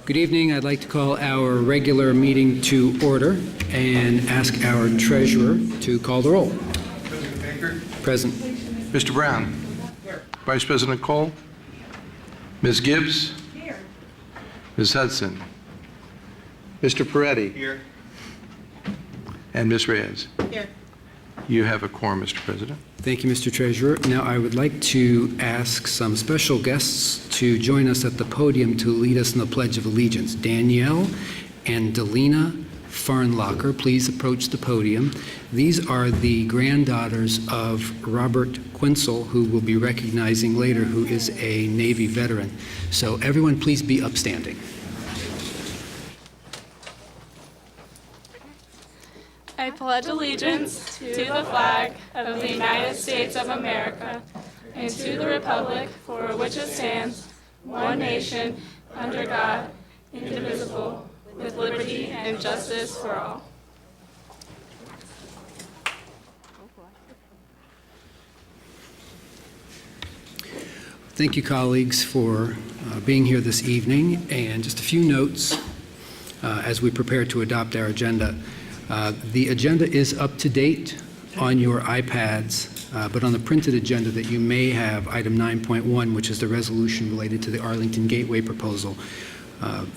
Good evening. I'd like to call our regular meeting to order and ask our treasurer to call the roll. President Baker. Present. Mr. Brown. Here. Vice President Cole. Ms. Gibbs. Here. Ms. Hudson. Mr. Peretti. Here. And Ms. Reyes. Here. You have a quorum, Mr. President. Thank you, Mr. Treasurer. Now, I would like to ask some special guests to join us at the podium to lead us in the Pledge of Allegiance. Danielle and Delina Farnlocker, please approach the podium. These are the granddaughters of Robert Quinsel, who we'll be recognizing later, who is a Navy veteran. So everyone, please be upstanding. I pledge allegiance to the flag of the United States of America and to the republic for which it stands, one nation, under God, indivisible, with liberty and justice for all. Thank you, colleagues, for being here this evening. And just a few notes as we prepare to adopt our agenda. The agenda is up to date on your iPads, but on the printed agenda that you may have, item 9.1, which is the resolution related to the Arlington Gateway proposal.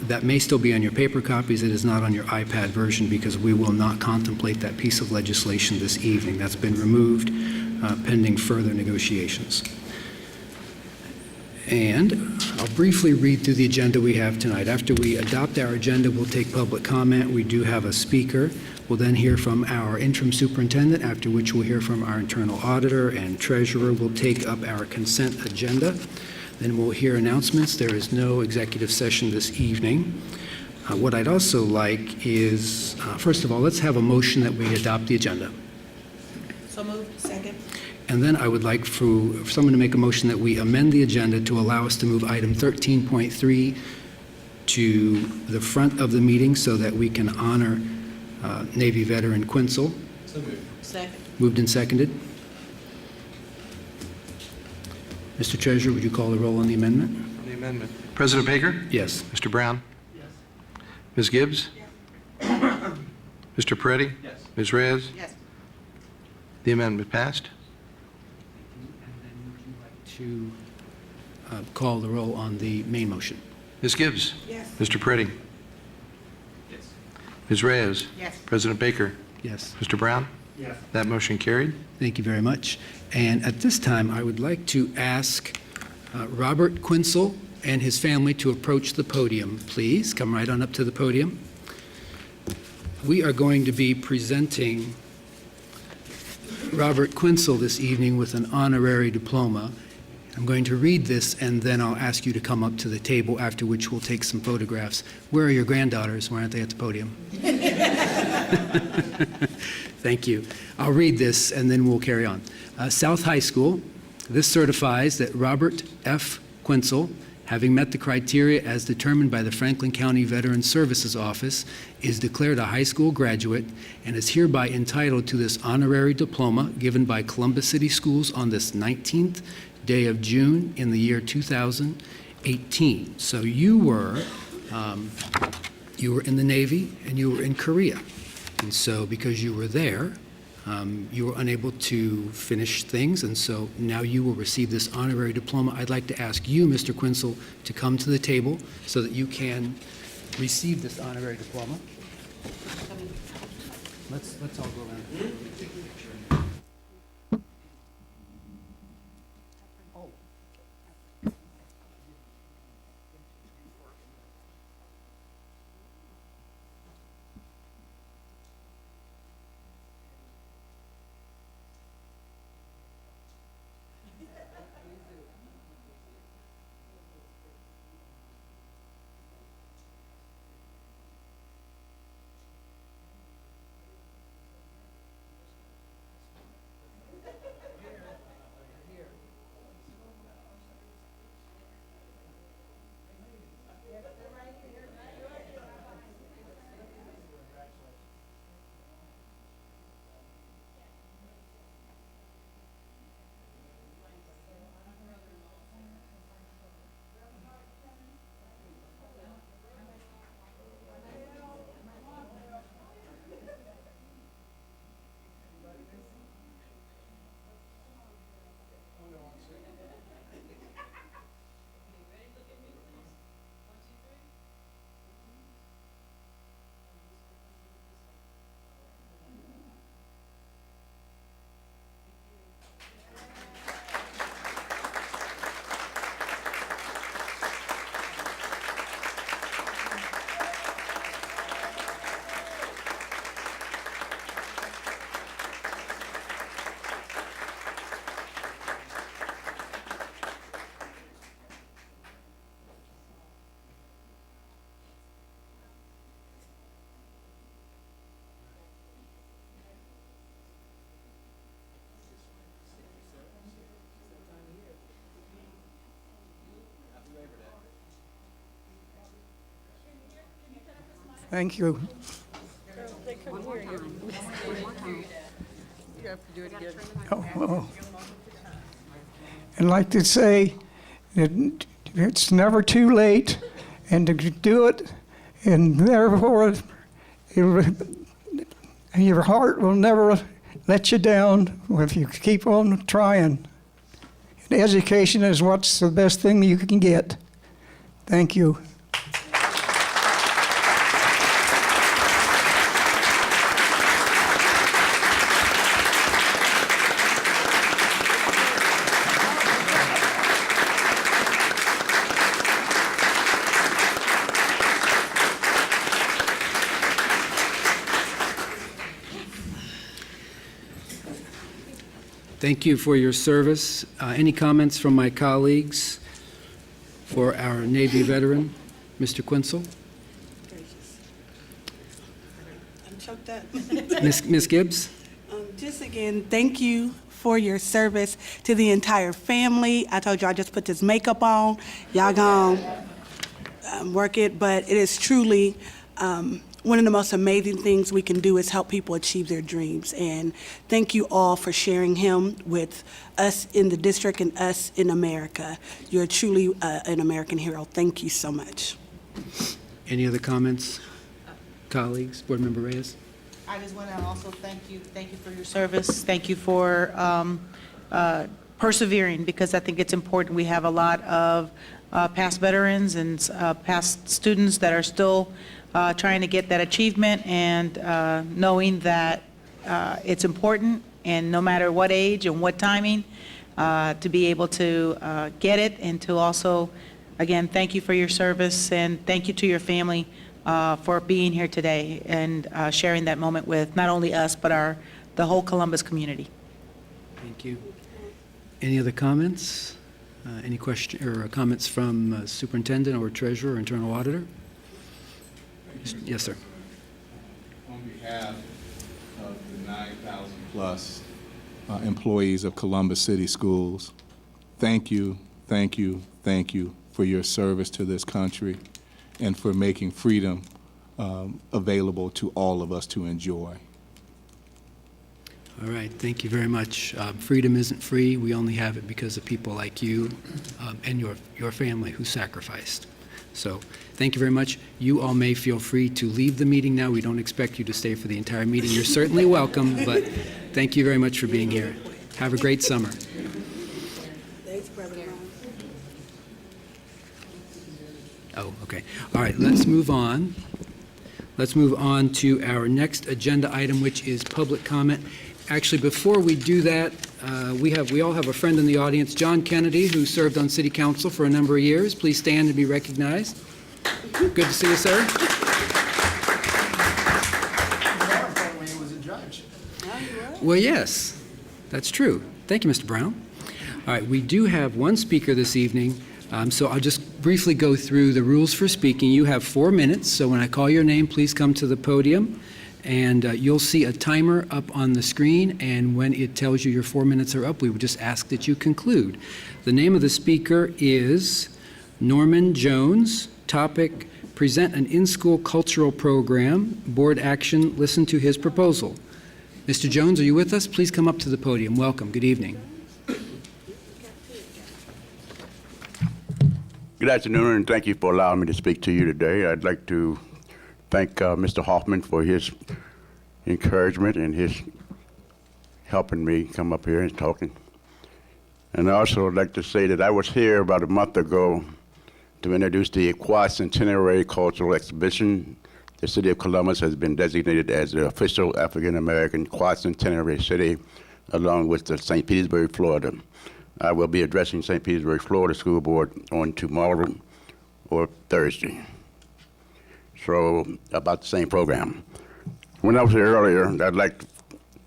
That may still be on your paper copies. It is not on your iPad version because we will not contemplate that piece of legislation this evening. That's been removed pending further negotiations. And I'll briefly read through the agenda we have tonight. After we adopt our agenda, we'll take public comment. We do have a speaker. We'll then hear from our interim superintendent, after which we'll hear from our internal auditor and treasurer. We'll take up our consent agenda. Then we'll hear announcements. There is no executive session this evening. What I'd also like is, first of all, let's have a motion that we adopt the agenda. So moved. Second. And then I would like for someone to make a motion that we amend the agenda to allow us to move item 13.3 to the front of the meeting so that we can honor Navy veteran Quinsel. So moved. Second. Moved and seconded. Mr. Treasurer, would you call the roll on the amendment? On the amendment. President Baker. Yes. Mr. Brown. Yes. Ms. Gibbs. Yes. Mr. Peretti. Yes. Ms. Reyes. Yes. The amendment passed. And then would you like to call the roll on the main motion? Ms. Gibbs. Yes. Mr. Peretti. Yes. Ms. Reyes. Yes. President Baker. Yes. Mr. Brown. Yes. That motion carried. Thank you very much. And at this time, I would like to ask Robert Quinsel and his family to approach the podium, please. Come right on up to the podium. We are going to be presenting Robert Quinsel this evening with an honorary diploma. I'm going to read this, and then I'll ask you to come up to the table, after which we'll take some photographs. Where are your granddaughters? Why aren't they at the podium? Thank you. I'll read this, and then we'll carry on. South High School, this certifies that Robert F. Quinsel, having met the criteria as determined by the Franklin County Veterans Services Office, is declared a high school graduate and is hereby entitled to this honorary diploma given by Columbus City Schools on this 19th day of June in the year 2018. So you were in the Navy and you were in Korea. And so because you were there, you were unable to finish things, and so now you will receive this honorary diploma. I'd like to ask you, Mr. Quinsel, to come to the table so that you can receive this honorary diploma. Let's all go around. Thank you. Oh. I'd like to say that it's never too late, and to do it, and therefore your heart will never let you down if you keep on trying. And education is what's the best thing you can get. Thank you. Thank you for your service. Any comments from my colleagues for our Navy veteran, Mr. Quinzel? I'm choked up. Ms. Gibbs? Just again, thank you for your service to the entire family. I told you I just put this makeup on. Y'all gonna work it, but it is truly one of the most amazing things we can do is help people achieve their dreams. And thank you all for sharing him with us in the district and us in America. You're truly an American hero. Thank you so much. Any other comments, colleagues? Board Member Reyes? I just want to also thank you for your service. Thank you for persevering, because I think it's important. We have a lot of past veterans and past students that are still trying to get that achievement, and knowing that it's important, and no matter what age and what timing, to be able to get it, and to also, again, thank you for your service, and thank you to your family for being here today and sharing that moment with not only us, but the whole Columbus community. Thank you. Any other comments? Any question or comments from Superintendent or Treasurer or Internal Auditor? Yes, sir. On behalf of the 9,000 plus employees of Columbus City Schools, thank you, thank you, thank you for your service to this country and for making freedom available to all of us to enjoy. All right, thank you very much. Freedom isn't free. We only have it because of people like you and your family who sacrificed. So thank you very much. You all may feel free to leave the meeting now. We don't expect you to stay for the entire meeting. You're certainly welcome, but thank you very much for being here. Have a great summer. Thanks, Brother Ron. Oh, okay. All right, let's move on. Let's move on to our next agenda item, which is public comment. Actually, before we do that, we all have a friend in the audience, John Kennedy, who served on City Council for a number of years. Please stand and be recognized. Good to see you, sir. When he was a judge. Well, yes, that's true. Thank you, Mr. Brown. All right, we do have one speaker this evening, so I'll just briefly go through the rules for speaking. You have 4 minutes, so when I call your name, please come to the podium, and you'll see a timer up on the screen, and when it tells you your 4 minutes are up, we would just ask that you conclude. The name of the speaker is Norman Jones. Topic, present an in-school cultural program. Board action, listen to his proposal. Mr. Jones, are you with us? Please come up to the podium. Welcome. Good evening. Good afternoon, and thank you for allowing me to speak to you today. I'd like to thank Mr. Hoffman for his encouragement and his helping me come up here and talking. And I also would like to say that I was here about a month ago to introduce the Quad-Centenary Cultural Exhibition. The City of Columbus has been designated as the official African-American Quad-Centenary City, along with the St. Petersburg, Florida. I will be addressing St. Petersburg, Florida School Board on tomorrow or Thursday. So, about the same program. When I was here earlier, I'd like to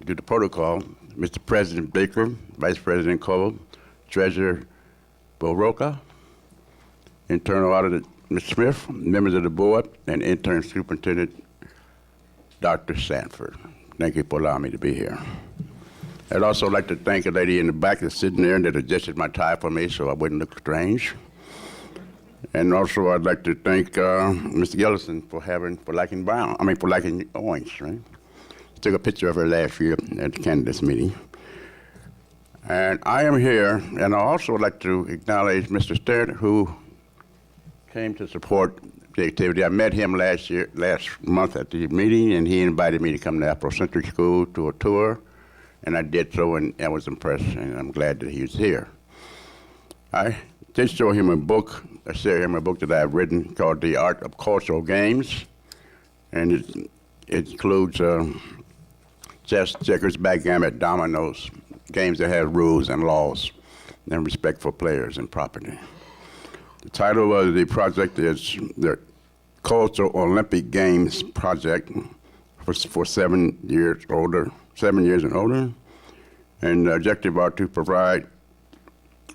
do the protocol. Mr. President Baker, Vice President Cole, Treasurer Boroka, Internal Auditor Ms. Smith, members of the board, and Intern Superintendent Dr. Stanford. Thank you for allowing me to be here. I'd also like to thank a lady in the back that's sitting there that adjusted my tie for me so I wouldn't look strange. And also, I'd like to thank Mr. Gillison for liking orange, right? Took a picture of her last year at the candidates meeting. And I am here, and I also would like to acknowledge Mr. Sturt, who came to support the activity. I met him last month at the meeting, and he invited me to come to Afrocentric School to a tour, and I did so, and I was impressed, and I'm glad that he was here. I did show him a book, that I've written called The Art of Cultural Games, and it includes chess, checkers, backgammon, dominoes, games that have rules and laws and respect for players and property. The title of the project is the Cultural Olympic Games Project for 7 years and older. And the objective are to provide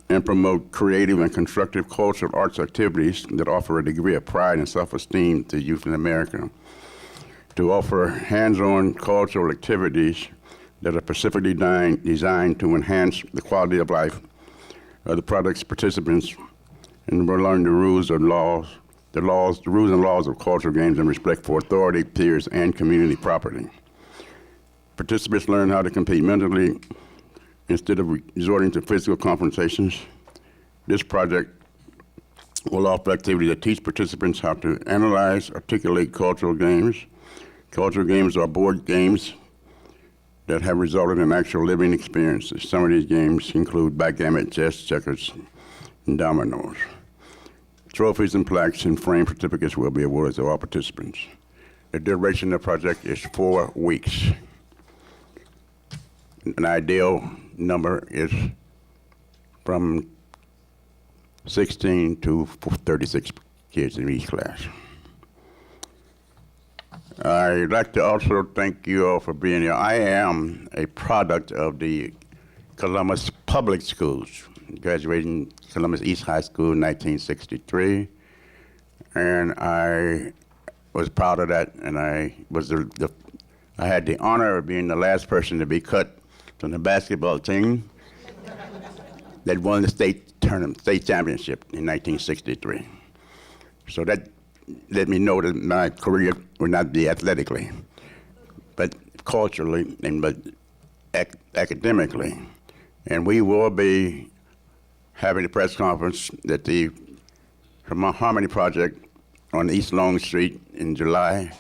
and promote creative and constructive cultural arts activities that offer a degree of pride and self-esteem to youth in America, to offer hands-on cultural activities that are specifically designed to enhance the quality of life of the project's participants, and will learn the rules and laws of cultural games and respect for authority, peers, and community property. Participants learn how to compete mentally instead of resorting to physical confrontations. This project will offer activities that teach participants how to analyze, articulate cultural games. Cultural games are board games that have resulted in actual living experiences. Some of these games include backgammon, chess, checkers, and dominoes. Trophies and plaques and frame certificates will be awarded to all participants. The duration of the project is 4 weeks. An ideal number is from 16 to 36 kids in each class. I'd like to also thank you all for being here. I am a product of the Columbus Public Schools, graduating Columbus East High School in 1963, and I was proud of that, and I had the honor of being the last person to be cut from the basketball team that won the state championship in 1963. So that let me know that my career would not be athletically, but culturally but academically. And we will be having a press conference at the Harmony Project on East Long Street in July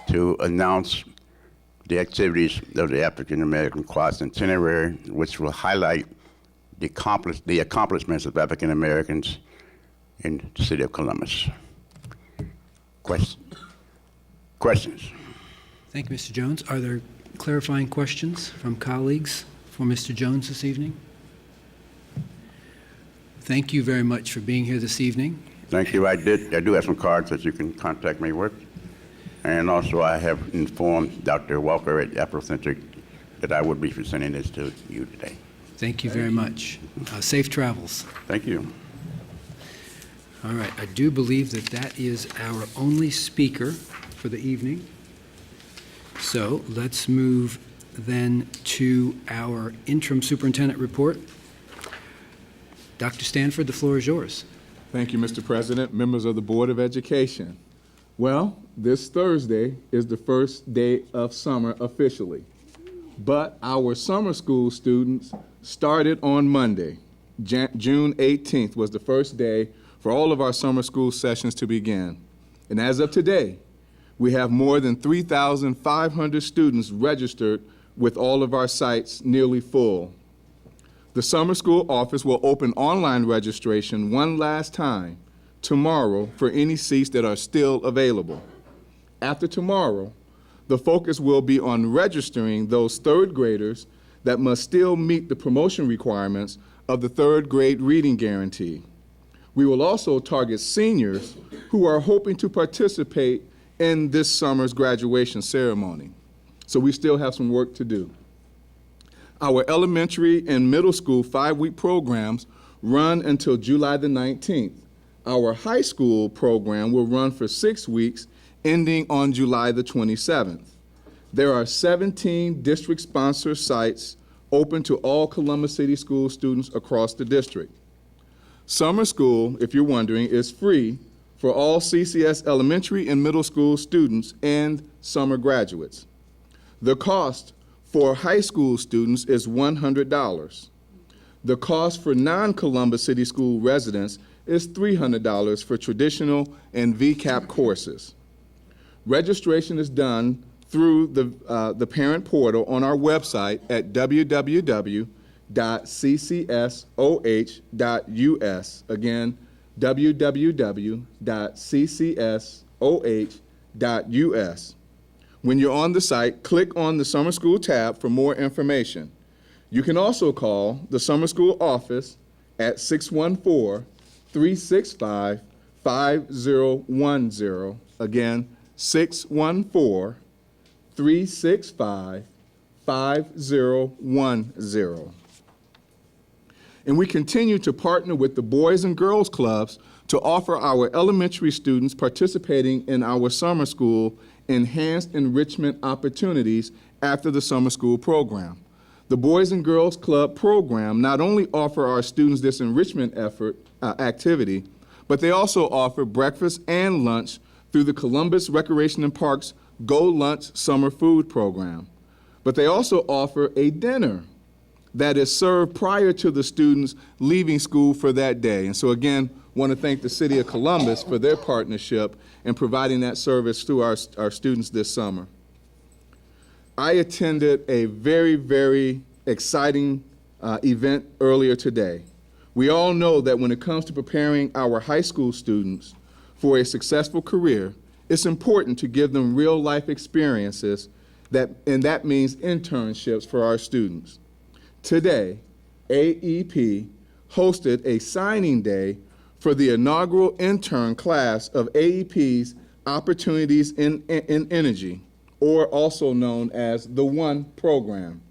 to announce the activities of the African American Quadcentenary, which will highlight the accomplishments of African Americans in the city of Columbus. Questions? Thank you, Mr. Jones. Are there clarifying questions from colleagues for Mr. Jones this evening? Thank you very much for being here this evening. Thank you. I do have some cards that you can contact me with. And also I have informed Dr. Walker at Afrocentric that I would be presenting this to you today. Thank you very much. Safe travels. Thank you. All right, I do believe that is our only speaker for the evening. So let's move then to our interim superintendent report. Dr. Stanford, the floor is yours. Thank you, Mr. President, members of the Board of Education. Well, this Thursday is the first day of summer officially, but our summer school students started on Monday. June 18th was the first day for all of our summer school sessions to begin. And as of today, we have more than 3,500 students registered with all of our sites nearly full. The summer school office will open online registration one last time tomorrow for any seats that are still available. After tomorrow, the focus will be on registering those third graders that must still meet the promotion requirements of the third grade reading guarantee. We will also target seniors who are hoping to participate in this summer's graduation ceremony. So we still have some work to do. Our elementary and middle school 5-week programs run until July the 19th. Our high school program will run for 6 weeks, ending on July the 27th. There are 17 district-sponsored sites open to all Columbus City School students across the district. Summer school, if you're wondering, is free for all CCS elementary and middle school students and summer graduates. The cost for high school students is $100. The cost for non-Columbus City School residents is $300 for traditional and VCAP courses. Registration is done through the parent portal on our website at www.ccsoh.us. Again, www.ccsoh.us. When you're on the site, click on the Summer School tab for more information. You can also call the Summer School office at 614-365-5010. Again, 614-365-5010. And we continue to partner with the Boys and Girls Clubs to offer our elementary students participating in our summer school enhanced enrichment opportunities after the summer school program. The Boys and Girls Club program not only offer our students this enrichment activity, but they also offer breakfast and lunch through the Columbus Recreation and Parks Go Lunch Summer Food Program. But they also offer a dinner that is served prior to the students leaving school for that day. And so again, want to thank the City of Columbus for their partnership in providing that service to our students this summer. I attended a very, very exciting event earlier today. We all know that when it comes to preparing our high school students for a successful career, it's important to give them real life experiences, and that means internships for our students. Today, AEP hosted a signing day for the inaugural intern class of AEP's Opportunities in Energy, or also known as the One Program.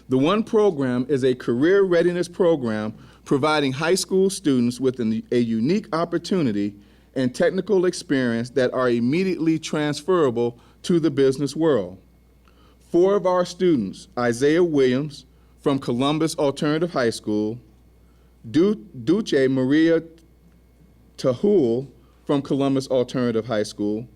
The One Program is a career readiness program providing high school students with a unique opportunity and technical experience that are immediately transferable to the business world. 4 of our students, Isaiah Williams from Columbus Alternative High School, Duce Maria Tahul from Columbus Alternative High School,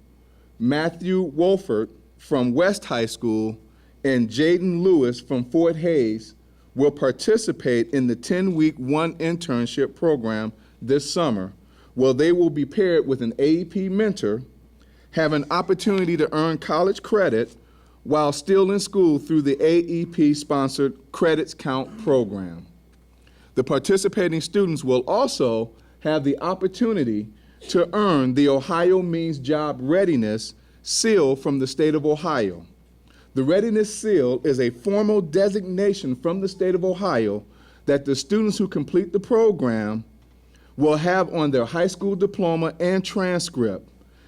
Matthew Wolford from West High School, and Jaden Lewis from Fort Hays will participate in the 10-week One Internship program this summer, where they will be paired with an AEP mentor, have an opportunity to earn college credit while still in school through the AEP-sponsored Credits Count program. The participating students will also have the opportunity to earn the Ohio Means Job Readiness Seal from the state of Ohio. The Readiness Seal is a formal designation from the state of Ohio that the students who complete the program will have on their high school diploma and transcript,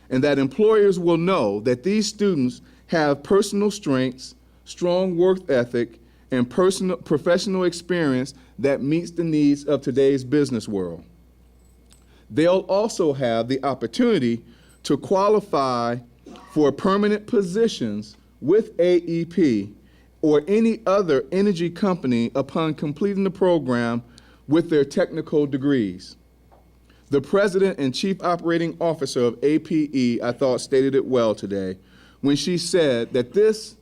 and that employers will know that these students have personal strengths, strong work ethic, and professional experience that meets the needs of today's business world. They'll also have the opportunity to qualify for permanent positions with AEP or any other energy company upon completing the program with their technical degrees. The president and chief operating officer of APE, I thought, stated it well today when she said that this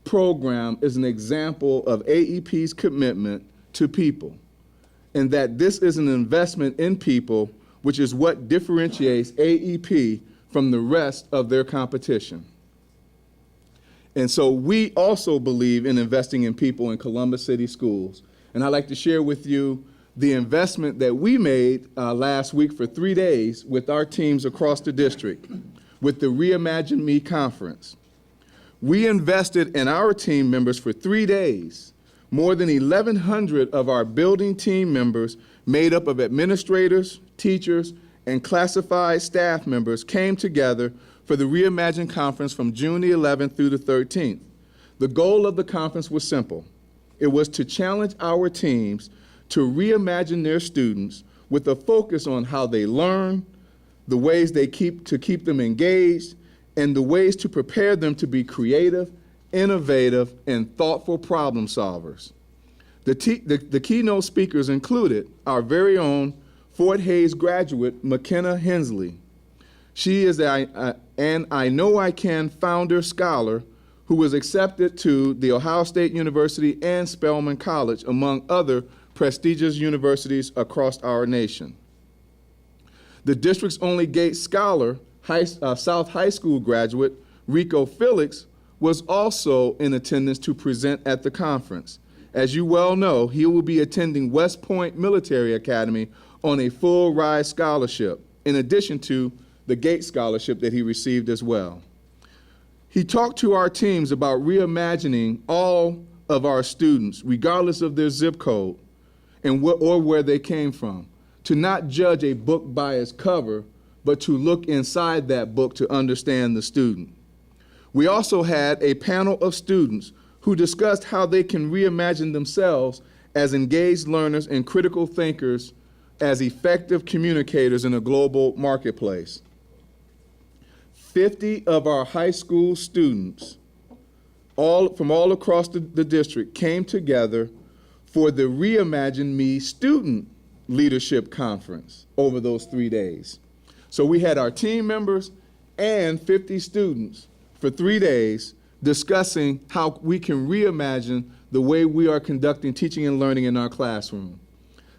program is an example of AEP's commitment to people, and that this is an investment in people, which is what differentiates AEP from the rest of their competition. And so we also believe in investing in people in Columbus City Schools. And I'd like to share with you the investment that we made last week for 3 days with our teams across the district with the Reimagined Me Conference. We invested in our team members for 3 days. More than 1,100 of our building team members, made up of administrators, teachers, and classified staff members, came together for the Reimagined Conference from June the 11th through the 13th. The goal of the conference was simple. It was to challenge our teams to reimagine their students with a focus on how they learn, the ways they keep them engaged, and the ways to prepare them to be creative, innovative, and thoughtful problem solvers. The keynote speakers included our very own Fort Hays graduate, McKenna Hensley. She is an I Know I Can founder scholar who was accepted to The Ohio State University and Spelman College, among other prestigious universities across our nation. The district's only Gates Scholar, South High School graduate, Rico Felix, was also in attendance to present at the conference. As you well know, he will be attending West Point Military Academy on a full ride scholarship, in addition to the Gates Scholarship that he received as well. He talked to our teams about reimagining all of our students, regardless of their zip code and or where they came from, to not judge a book by its cover, but to look inside that book to understand the student. We also had a panel of students who discussed how they can reimagine themselves as engaged learners and critical thinkers, as effective communicators in a global marketplace. 50 of our high school students, from all across the district, came together for the Reimagine Me Student Leadership Conference over those 3 days. So we had our team members and 50 students for 3 days discussing how we can reimagine the way we are conducting teaching and learning in our classroom.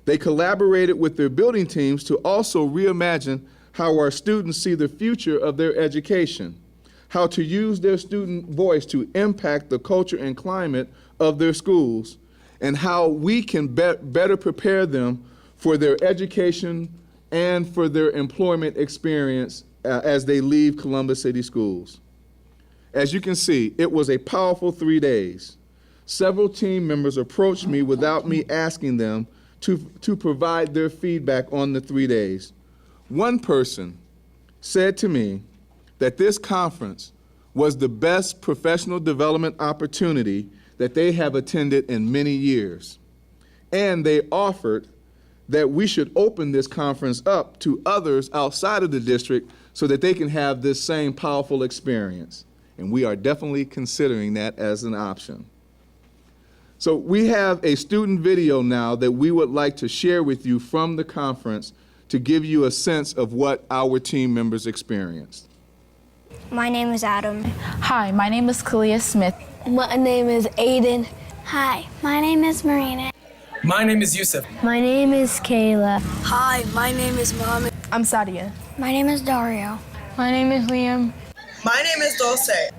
They collaborated with their building teams to also reimagine how our students see the future of their education, how to use their student voice to impact the culture and climate of their schools, and how we can better prepare them for their education and for their employment experience as they leave Columbus City Schools. As you can see, it was a powerful 3 days. Several team members approached me without me asking them to provide their feedback on the 3 days. One person said to me that this conference was the best professional development opportunity that they have attended in many years. And they offered that we should open this conference up to others outside of the district so that they can have this same powerful experience. And we are definitely considering that as an option. So we have a student video now that we would like to share with you from the conference to give you a sense of what our team members experienced. My name is Adam. Hi, my name is Kalia Smith. My name is Aiden. Hi, my name is Marina. My name is Yusuf. My name is Kayla. Hi, my name is Mohammed. I'm Sadia. My name is Dario. My name is Liam. My name is Dulce.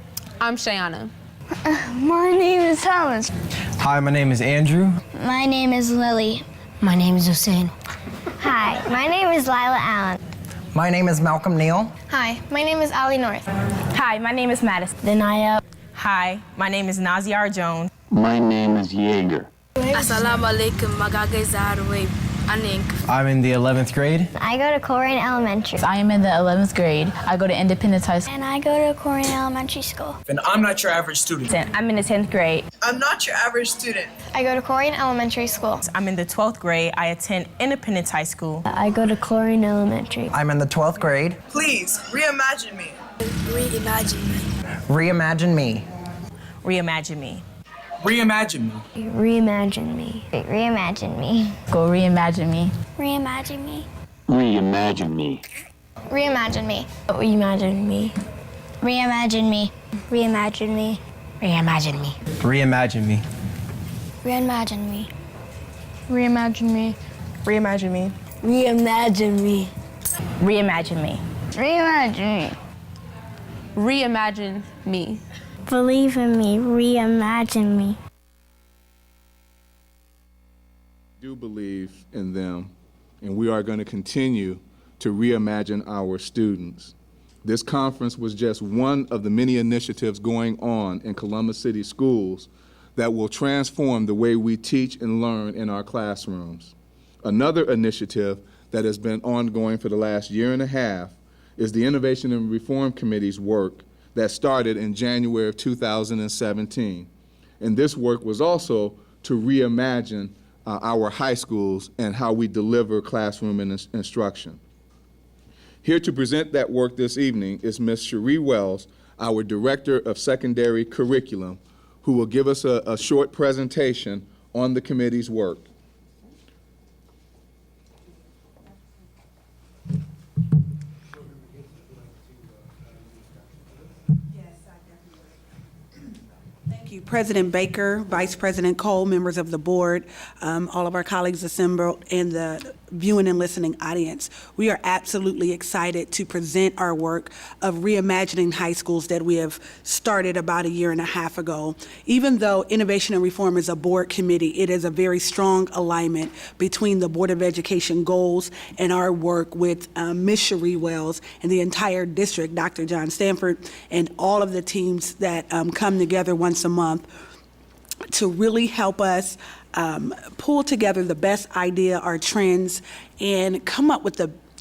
I'm Shayana. My name is Thomas. Hi, my name is Andrew. My name is Lily. My name is Hussein. Hi, my name is Lila Allen. My name is Malcolm Neal. Hi, my name is Ali North. Hi, my name is Madison. Denaya. Hi, my name is Naziar Jones. My name is Jaeger. Assalamu alaikum, magagay zaharwe, anink. I'm in the 11th grade. I go to Korean Elementary. I am in the 11th grade. I go to Independence High School. And I go to Korean Elementary School. And I'm not your average student. I'm in the 10th grade. I'm not your average student. I go to Korean Elementary School. I'm in the 12th grade. I attend Independence High School. I go to Korean Elementary. I'm in the 12th grade. Please, reimagine me. Reimagine me. Reimagine me. Reimagine me. Reimagine me. Reimagine me. Reimagine me. Go reimagine me. Reimagine me. Reimagine me. Reimagine me. Reimagine me. Reimagine me. Reimagine me. Reimagine me. Reimagine me. Reimagine me. Reimagine me. Reimagine me. Reimagine me. Reimagine me. Reimagine me. Reimagine me. Believe in me. Reimagine me. Do believe in them, and we are going to continue to reimagine our students. This conference was just one of the many initiatives going on in Columbus City Schools that will transform the way we teach and learn in our classrooms. Another initiative that has been ongoing for the last year and a half is the Innovation and Reform Committee's work that started in January of 2017. And this work was also to reimagine our high schools and how we deliver classroom instruction. Here to present that work this evening is Ms. Cherie Wells, our Director of Secondary Curriculum, who will give us a short presentation on the committee's work. Thank you, President Baker, Vice President Cole, members of the board, all of our colleagues assembled, and the viewing and listening audience. We are absolutely excited to present our work of reimagining high schools that we have started about a year and a half ago. Even though Innovation and Reform is a board committee, it is a very strong alignment between the Board of Education goals and our work with Ms. Cherie Wells and the entire district, Dr. John Stanford, and all of the teams that come together once a month to really help us pull together the best idea, our trends, and come up with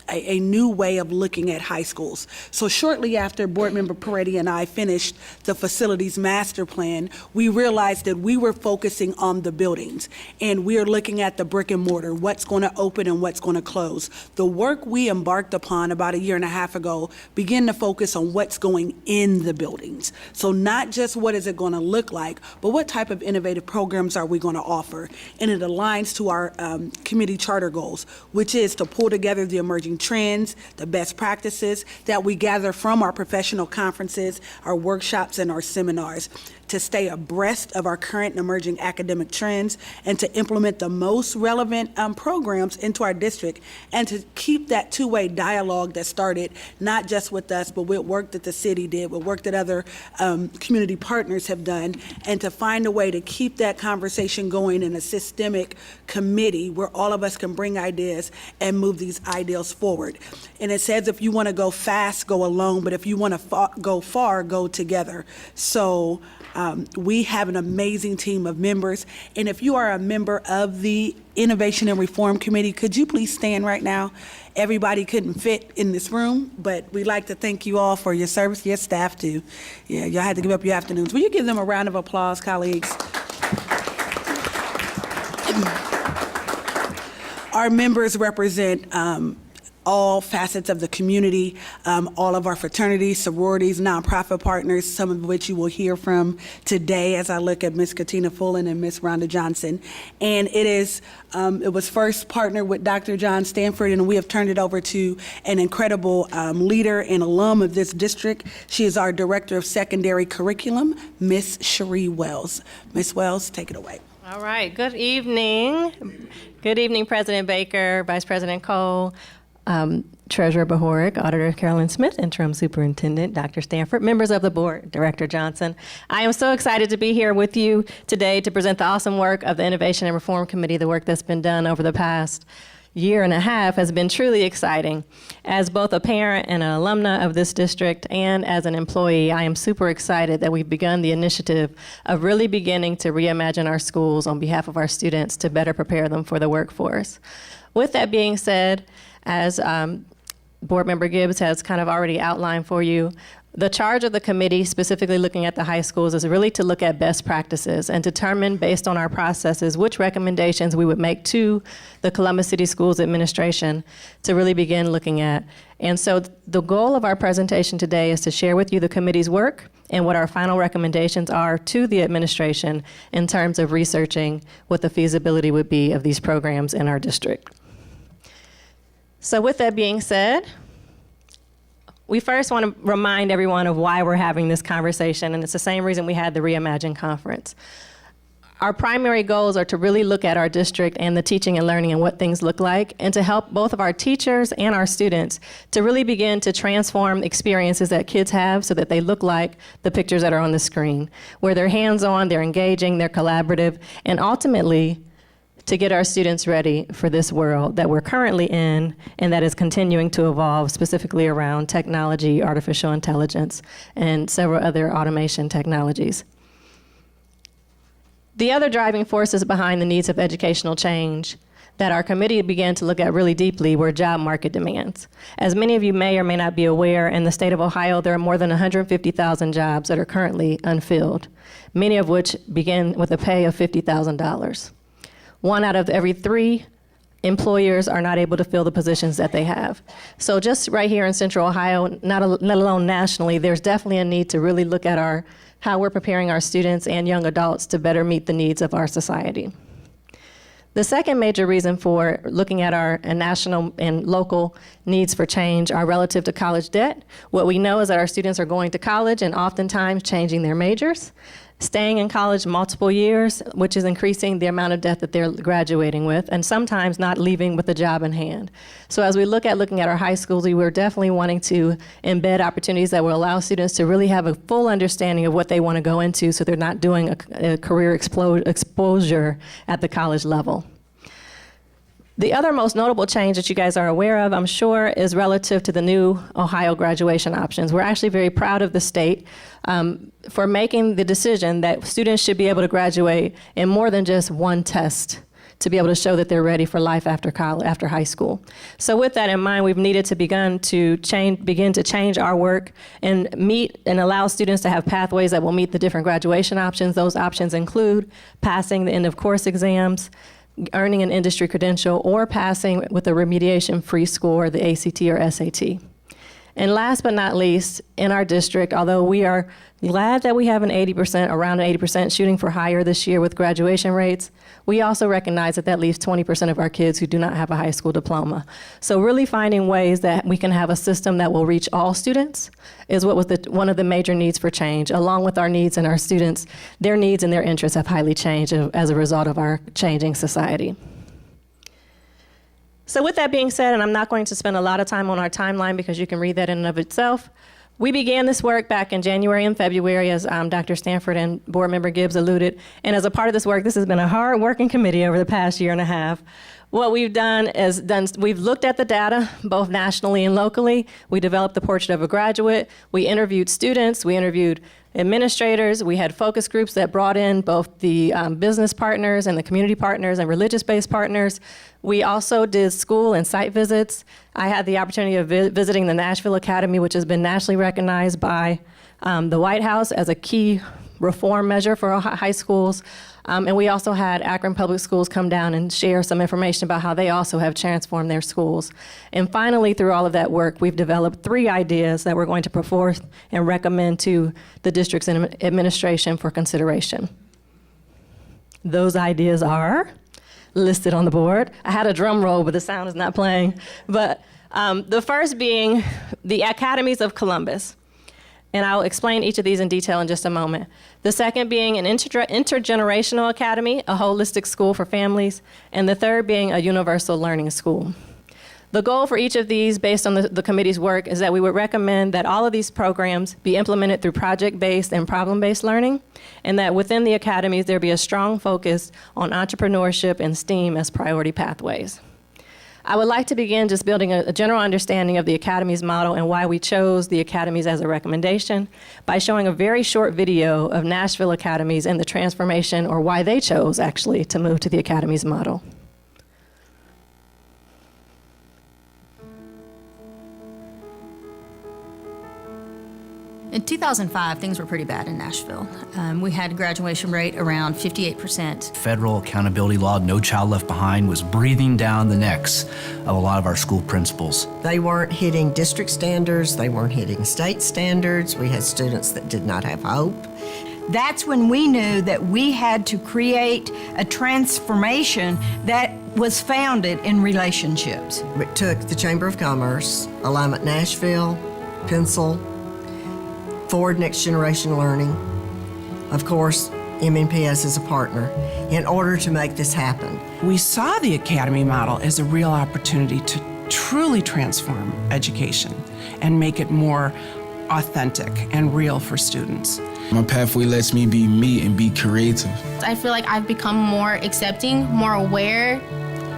a new way of looking at high schools. So shortly after Board Member Peretti and I finished the facilities master plan, we realized that we were focusing on the buildings, and we are looking at the brick and mortar, what's going to open and what's going to close. The work we embarked upon about a year and a half ago began to focus on what's going in the buildings. So not just what is it going to look like, but what type of innovative programs are we going to offer? And it aligns to our committee charter goals, which is to pull together the emerging trends, the best practices that we gather from our professional conferences, our workshops, and our seminars, to stay abreast of our current and emerging academic trends, and to implement the most relevant programs into our district, and to keep that two-way dialogue that started not just with us, but with work that the city did, with work that other community partners have done, and to find a way to keep that conversation going in a systemic committee where all of us can bring ideas and move these ideals forward. And it says if you want to go fast, go alone, but if you want to go far, go together. So we have an amazing team of members, and if you are a member of the Innovation and Reform Committee, could you please stand right now? Everybody couldn't fit in this room, but we'd like to thank you all for your service, your staff too. Yeah, y'all had to give up your afternoons. Will you give them a round of applause, colleagues? Our members represent all facets of the community, all of our fraternities, sororities, nonprofit partners, some of which you will hear from today as I look at Ms. Katina Fullen and Ms. Rhonda Johnson. And it was first partnered with Dr. John Stanford, and we have turned it over to an incredible leader and alum of this district. She is our Director of Secondary Curriculum, Ms. Cherie Wells. Ms. Wells, take it away. All right, good evening. Good evening, President Baker, Vice President Cole, Treasurer Bahoric, Auditor Carolyn Smith, Interim Superintendent Dr. Stanford, members of the board, Director Johnson. I am so excited to be here with you today to present the awesome work of the Innovation and Reform Committee. The work that's been done over the past year and a half has been truly exciting. As both a parent and an alumna of this district and as an employee, I am super excited that we've begun the initiative of really beginning to reimagine our schools on behalf of our students to better prepare them for the workforce. With that being said, as Board Member Gibbs has kind of already outlined for you, the charge of the committee, specifically looking at the high schools, is really to look at best practices and determine, based on our processes, which recommendations we would make to the Columbus City Schools Administration to really begin looking at. And so the goal of our presentation today is to share with you the committee's work and what our final recommendations are to the administration in terms of researching what the feasibility would be of these programs in our district. So with that being said, we first want to remind everyone of why we're having this conversation, and it's the same reason we had the Reimagined Conference. Our primary goals are to really look at our district and the teaching and learning and what things look like, and to help both of our teachers and our students to really begin to transform experiences that kids have so that they look like the pictures that are on the screen, where they're hands-on, they're engaging, they're collaborative, and ultimately to get our students ready for this world that we're currently in and that is continuing to evolve, specifically around technology, artificial intelligence, and several other automation technologies. The other driving forces behind the needs of educational change that our committee began to look at really deeply were job market demands. As many of you may or may not be aware, in the state of Ohio, there are more than 150,000 jobs that are currently unfilled, many of which begin with a pay of $50,000. 1 out of every 3 employers are not able to fill the positions that they have. So just right here in Central Ohio, let alone nationally, there's definitely a need to really look at how we're preparing our students and young adults to better meet the needs of our society. The second major reason for looking at our national and local needs for change are relative to college debt. What we know is that our students are going to college and oftentimes changing their majors, staying in college multiple years, which is increasing the amount of debt that they're graduating with, and sometimes not leaving with a job in hand. So as we looking at our high schools, we were definitely wanting to embed opportunities that will allow students to really have a full understanding of what they want to go into so they're not doing a career exposure at the college level. The other most notable change that you guys are aware of, I'm sure, is relative to the new Ohio graduation options. We're actually very proud of the state for making the decision that students should be able to graduate in more than just one test to be able to show that they're ready for life after college, after high school. So with that in mind, we've needed to begin to change our work and meet and allow students to have pathways that will meet the different graduation options. Those options include passing the end of course exams, earning an industry credential, or passing with a remediation-free score, the ACT or SAT. And last but not least, in our district, although we are glad that we have around an 80% shooting for higher this year with graduation rates, we also recognize that leaves 20% of our kids who do not have a high school diploma. So really finding ways that we can have a system that will reach all students is what was one of the major needs for change, along with our needs and our students. Their needs and their interests have highly changed as a result of our changing society. So with that being said, and I'm not going to spend a lot of time on our timeline because you can read that in and of itself, we began this work back in January and February, as Dr. Stanford and Board Member Gibbs alluded. And as a part of this work, this has been a hard working committee over the past year and a half. What we've done is we've looked at the data, both nationally and locally. We developed the portrait of a graduate. We interviewed students. We interviewed administrators. We had focus groups that brought in both the business partners and the community partners and religious-based partners. We also did school and site visits. I had the opportunity of visiting the Nashville Academy, which has been nationally recognized by the White House as a key reform measure for high schools. And we also had Akron Public Schools come down and share some information about how they also have transformed their schools. And finally, through all of that work, we've developed 3 ideas that we're going to put forth and recommend to the district's administration for consideration. Those ideas are listed on the board. I had a drum roll, but the sound is not playing. But the first being the Academies of Columbus. And I'll explain each of these in detail in just a moment. The second being an intergenerational academy, a holistic school for families, and the third being a universal learning school. The goal for each of these, based on the committee's work, is that we would recommend that all of these programs be implemented through project-based and problem-based learning, and that within the academies there be a strong focus on entrepreneurship and STEAM as priority pathways. I would like to begin just building a general understanding of the Academy's model and why we chose the Academies as a recommendation by showing a very short video of Nashville Academies and the transformation, or why they chose, actually, to move to the Academy's model. In 2005, things were pretty bad in Nashville. We had a graduation rate around 58%. Federal accountability law, No Child Left Behind, was breathing down the necks of a lot of our school principals. They weren't hitting district standards, they weren't hitting state standards. We had students that did not have hope. That's when we knew that we had to create a transformation that was founded in relationships. It took the Chamber of Commerce, Alignment Nashville, Pencil, Forward Next Generation Learning, of course, MNPS as a partner, in order to make this happen. We saw the Academy model as a real opportunity to truly transform education and make it more authentic and real for students. My pathway lets me be me and be creative. I feel like I've become more accepting, more aware,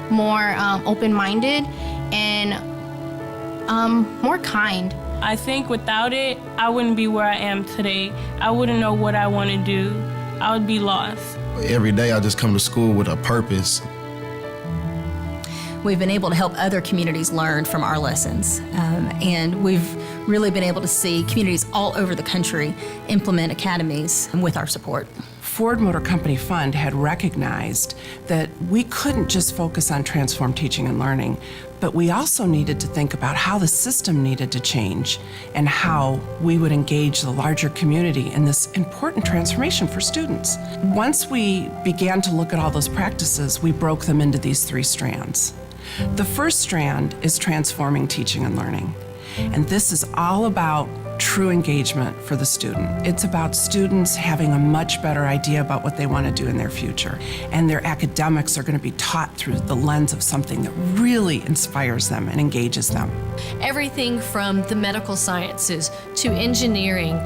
more open-minded, and more kind. I think without it, I wouldn't be where I am today. I wouldn't know what I want to do. I would be lost. Every day I just come to school with a purpose. We've been able to help other communities learn from our lessons, and we've really been able to see communities all over the country implement academies with our support. Ford Motor Company Fund had recognized that we couldn't just focus on transform teaching and learning, but we also needed to think about how the system needed to change and how we would engage the larger community in this important transformation for students. Once we began to look at all those practices, we broke them into these 3 strands. The first strand is transforming teaching and learning. And this is all about true engagement for the student. It's about students having a much better idea about what they want to do in their future. And their academics are going to be taught through the lens of something that really inspires them and engages them. Everything from the medical sciences to engineering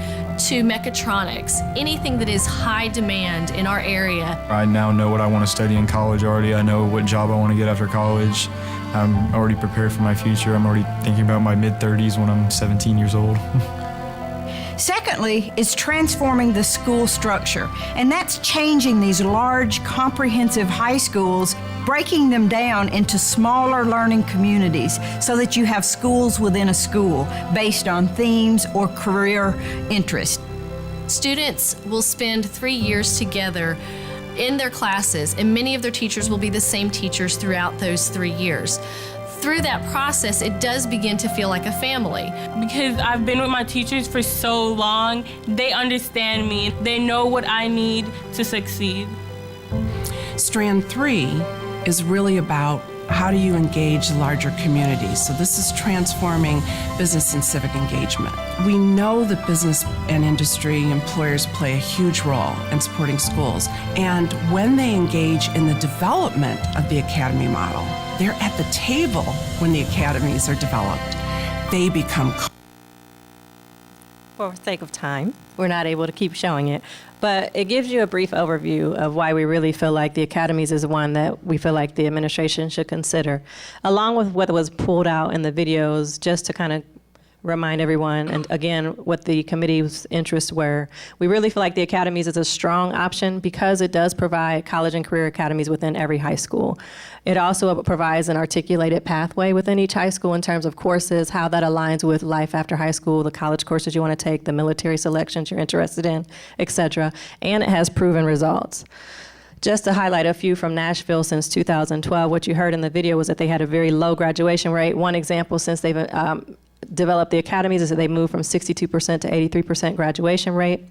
to mechatronics, anything that is high demand in our area. I now know what I want to study in college already. I know what job I want to get after college. I'm already prepared for my future. I'm already thinking about my mid-30s when I'm 17 years old. Secondly, is transforming the school structure, and that's changing these large, comprehensive high schools, breaking them down into smaller learning communities so that you have schools within a school based on themes or career interest. Students will spend 3 years together in their classes, and many of their teachers will be the same teachers throughout those 3 years. Through that process, it does begin to feel like a family. Because I've been with my teachers for so long, they understand me. They know what I need to succeed. Strand 3 is really about how do you engage larger communities. So this is transforming business and civic engagement. We know that business and industry employers play a huge role in supporting schools. And when they engage in the development of the academy model, they're at the table when the academies are developed. They become For sake of time, we're not able to keep showing it, but it gives you a brief overview of why we really feel like the academies is one that we feel like the administration should consider, along with what was pulled out in the videos, just to kind of remind everyone, and again, what the committee's interests were. We really feel like the academies is a strong option because it does provide college and career academies within every high school. It also provides an articulated pathway within each high school in terms of courses, how that aligns with life after high school, the college courses you want to take, the military selections you're interested in, etc. And it has proven results. Just to highlight a few from Nashville since 2012, what you heard in the video was that they had a very low graduation rate. One example since they've developed the academies is that they moved from 62% to 83% graduation rate.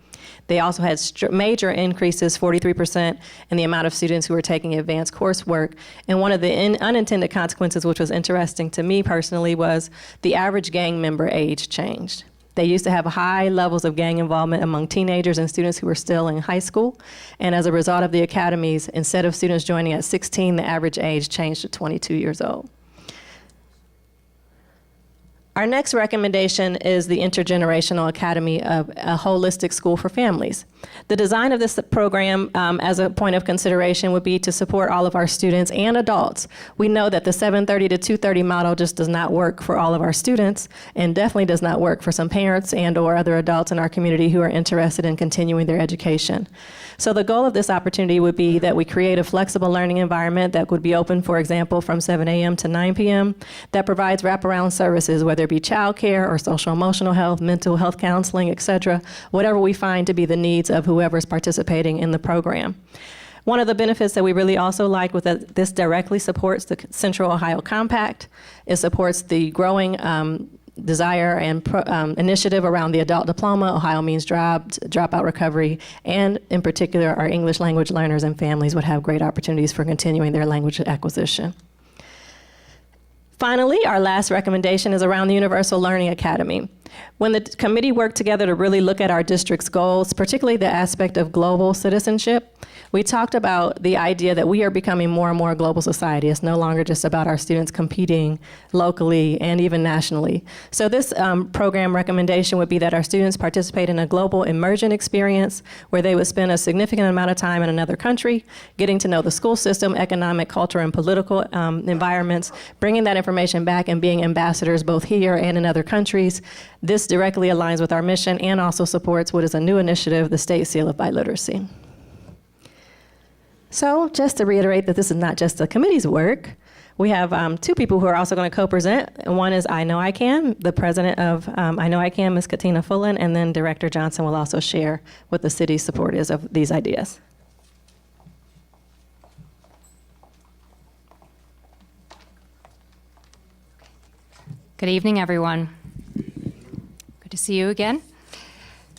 They also had major increases, 43%, in the amount of students who were taking advanced coursework. And one of the unintended consequences, which was interesting to me personally, was the average gang member age changed. They used to have high levels of gang involvement among teenagers and students who were still in high school. And as a result of the academies, instead of students joining at 16, the average age changed to 22 years old. Our next recommendation is the Intergenerational Academy of a Holistic School for Families. The design of this program, as a point of consideration, would be to support all of our students and adults. We know that the 7:30 to 2:30 model just does not work for all of our students, and definitely does not work for some parents and or other adults in our community who are interested in continuing their education. So the goal of this opportunity would be that we create a flexible learning environment that would be open, for example, from 7 a.m. to 9 p.m. that provides wraparound services, whether it be childcare or social emotional health, mental health counseling, etc., whatever we find to be the needs of whoever's participating in the program. One of the benefits that we really also like was that this directly supports the Central Ohio Compact. It supports the growing desire and initiative around the adult diploma, Ohio Means Dropout Recovery, and in particular, our English language learners and families would have great opportunities for continuing their language acquisition. Finally, our last recommendation is around the Universal Learning Academy. When the committee worked together to really look at our district's goals, particularly the aspect of global citizenship, we talked about the idea that we are becoming more and more a global society. It's no longer just about our students competing locally and even nationally. So this program recommendation would be that our students participate in a global immersion experience where they would spend a significant amount of time in another country, getting to know the school system, economic, cultural, and political environments, bringing that information back and being ambassadors both here and in other countries. This directly aligns with our mission and also supports what is a new initiative, the State Seal of Biliteracy. So just to reiterate that this is not just the committee's work, we have two people who are also going to co-present. One is I Know I Can, the president of I Know I Can, Ms. Katina Fullen, and then Director Johnson will also share what the city's support is of these ideas. Good evening, everyone. Good to see you again.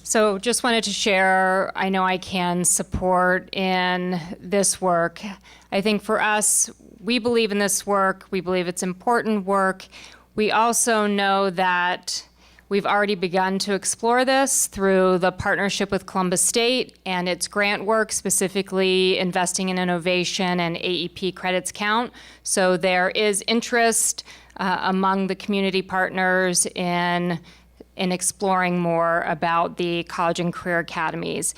So just wanted to share, I know I can support in this work. I think for us, we believe in this work. We believe it's important work. We also know that we've already begun to explore this through the partnership with Columbus State and its grant work, specifically investing in innovation and AEP credits count. So there is interest among the community partners in exploring more about the college and career academies.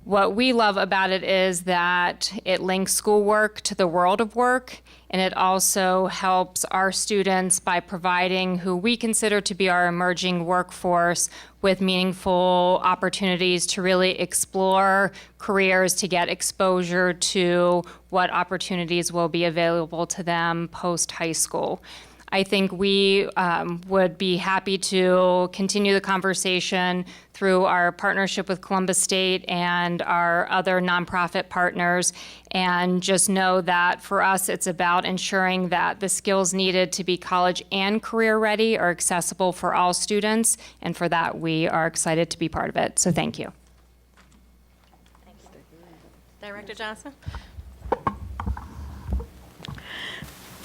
What we love about it is that it links schoolwork to the world of work, and it also helps our students by providing who we consider to be our emerging workforce with meaningful opportunities to really explore careers, to get exposure to what opportunities will be available to them post-high school. I think we would be happy to continue the conversation through our partnership with Columbus State and our other nonprofit partners, and just know that for us it's about ensuring that the skills needed to be college and career ready are accessible for all students, and for that we are excited to be part of it. So thank you. Thank you. Director Johnson?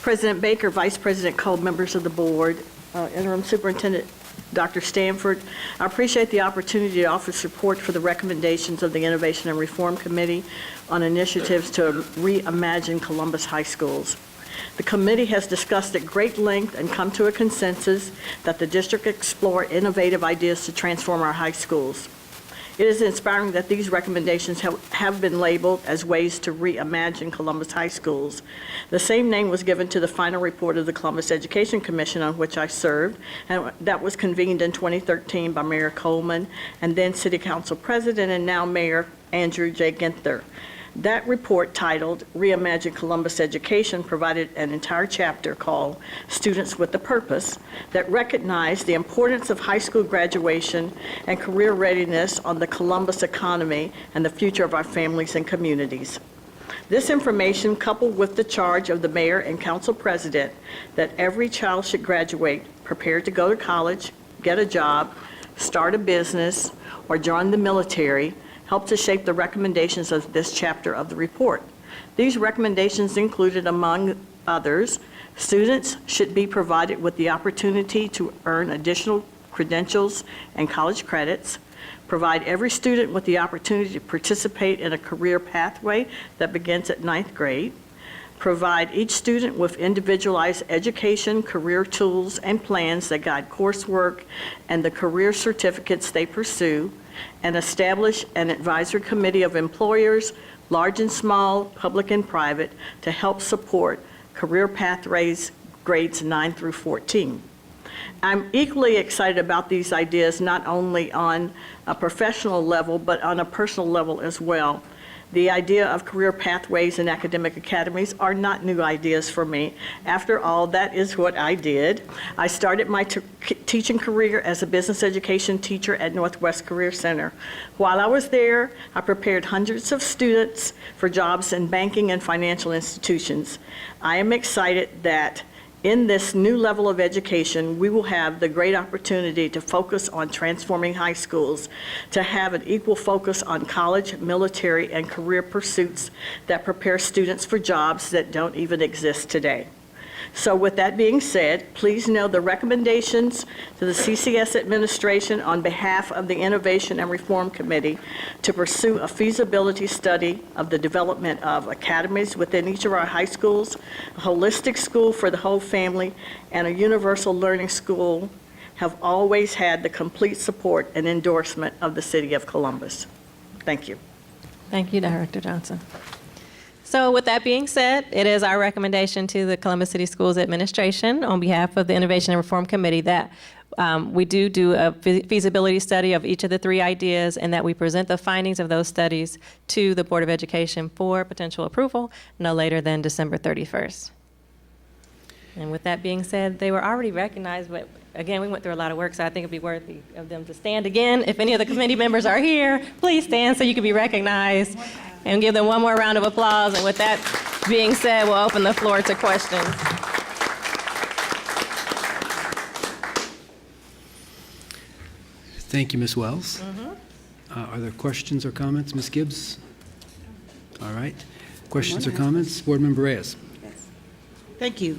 President Baker, Vice President Cole, members of the board, Interim Superintendent Dr. Stanford, I appreciate the opportunity to offer support for the recommendations of the Innovation and Reform Committee on initiatives to reimagine Columbus high schools. The committee has discussed at great length and come to a consensus that the district explore innovative ideas to transform our high schools. It is inspiring that these recommendations have been labeled as ways to reimagine Columbus high schools. The same name was given to the final report of the Columbus Education Commission on which I served, and that was convened in 2013 by Mayor Coleman and then City Council President and now Mayor Andrew J. Ginther. That report, titled Reimagine Columbus Education, provided an entire chapter called Students with a Purpose that recognized the importance of high school graduation and career readiness on the Columbus economy and the future of our families and communities. This information, coupled with the charge of the mayor and council president that every child should graduate prepared to go to college, get a job, start a business, or join the military, helped to shape the recommendations of this chapter of the report. These recommendations included, among others, students should be provided with the opportunity to earn additional credentials and college credits, provide every student with the opportunity to participate in a career pathway that begins at 9th grade, provide each student with individualized education, career tools, and plans that guide coursework and the career certificates they pursue, and establish an advisory committee of employers, large and small, public and private, to help support career pathways grades 9 through 14. I'm equally excited about these ideas, not only on a professional level, but on a personal level as well. The idea of career pathways and academic academies are not new ideas for me. After all, that is what I did. I started my teaching career as a business education teacher at Northwest Career Center. While I was there, I prepared hundreds of students for jobs in banking and financial institutions. I am excited that in this new level of education, we will have the great opportunity to focus on transforming high schools, to have an equal focus on college, military, and career pursuits that prepare students for jobs that don't even exist today. So with that being said, please know the recommendations to the CCS administration on behalf of the Innovation and Reform Committee to pursue a feasibility study of the development of academies within each of our high schools, a holistic school for the whole family, and a universal learning school have always had the complete support and endorsement of the City of Columbus. Thank you. Thank you, Director Johnson. So with that being said, it is our recommendation to the Columbus City Schools Administration on behalf of the Innovation and Reform Committee that we do a feasibility study of each of the 3 ideas, and that we present the findings of those studies to the Board of Education for potential approval no later than December 31st. And with that being said, they were already recognized, but again, we went through a lot of work, so I think it'd be worthy of them to stand again. If any of the committee members are here, please stand so you can be recognized. And give them one more round of applause. And with that being said, we'll open the floor to questions. Thank you, Ms. Wells. Are there questions or comments? Ms. Gibbs? All right. Questions or comments? Board Member Reyes. Thank you.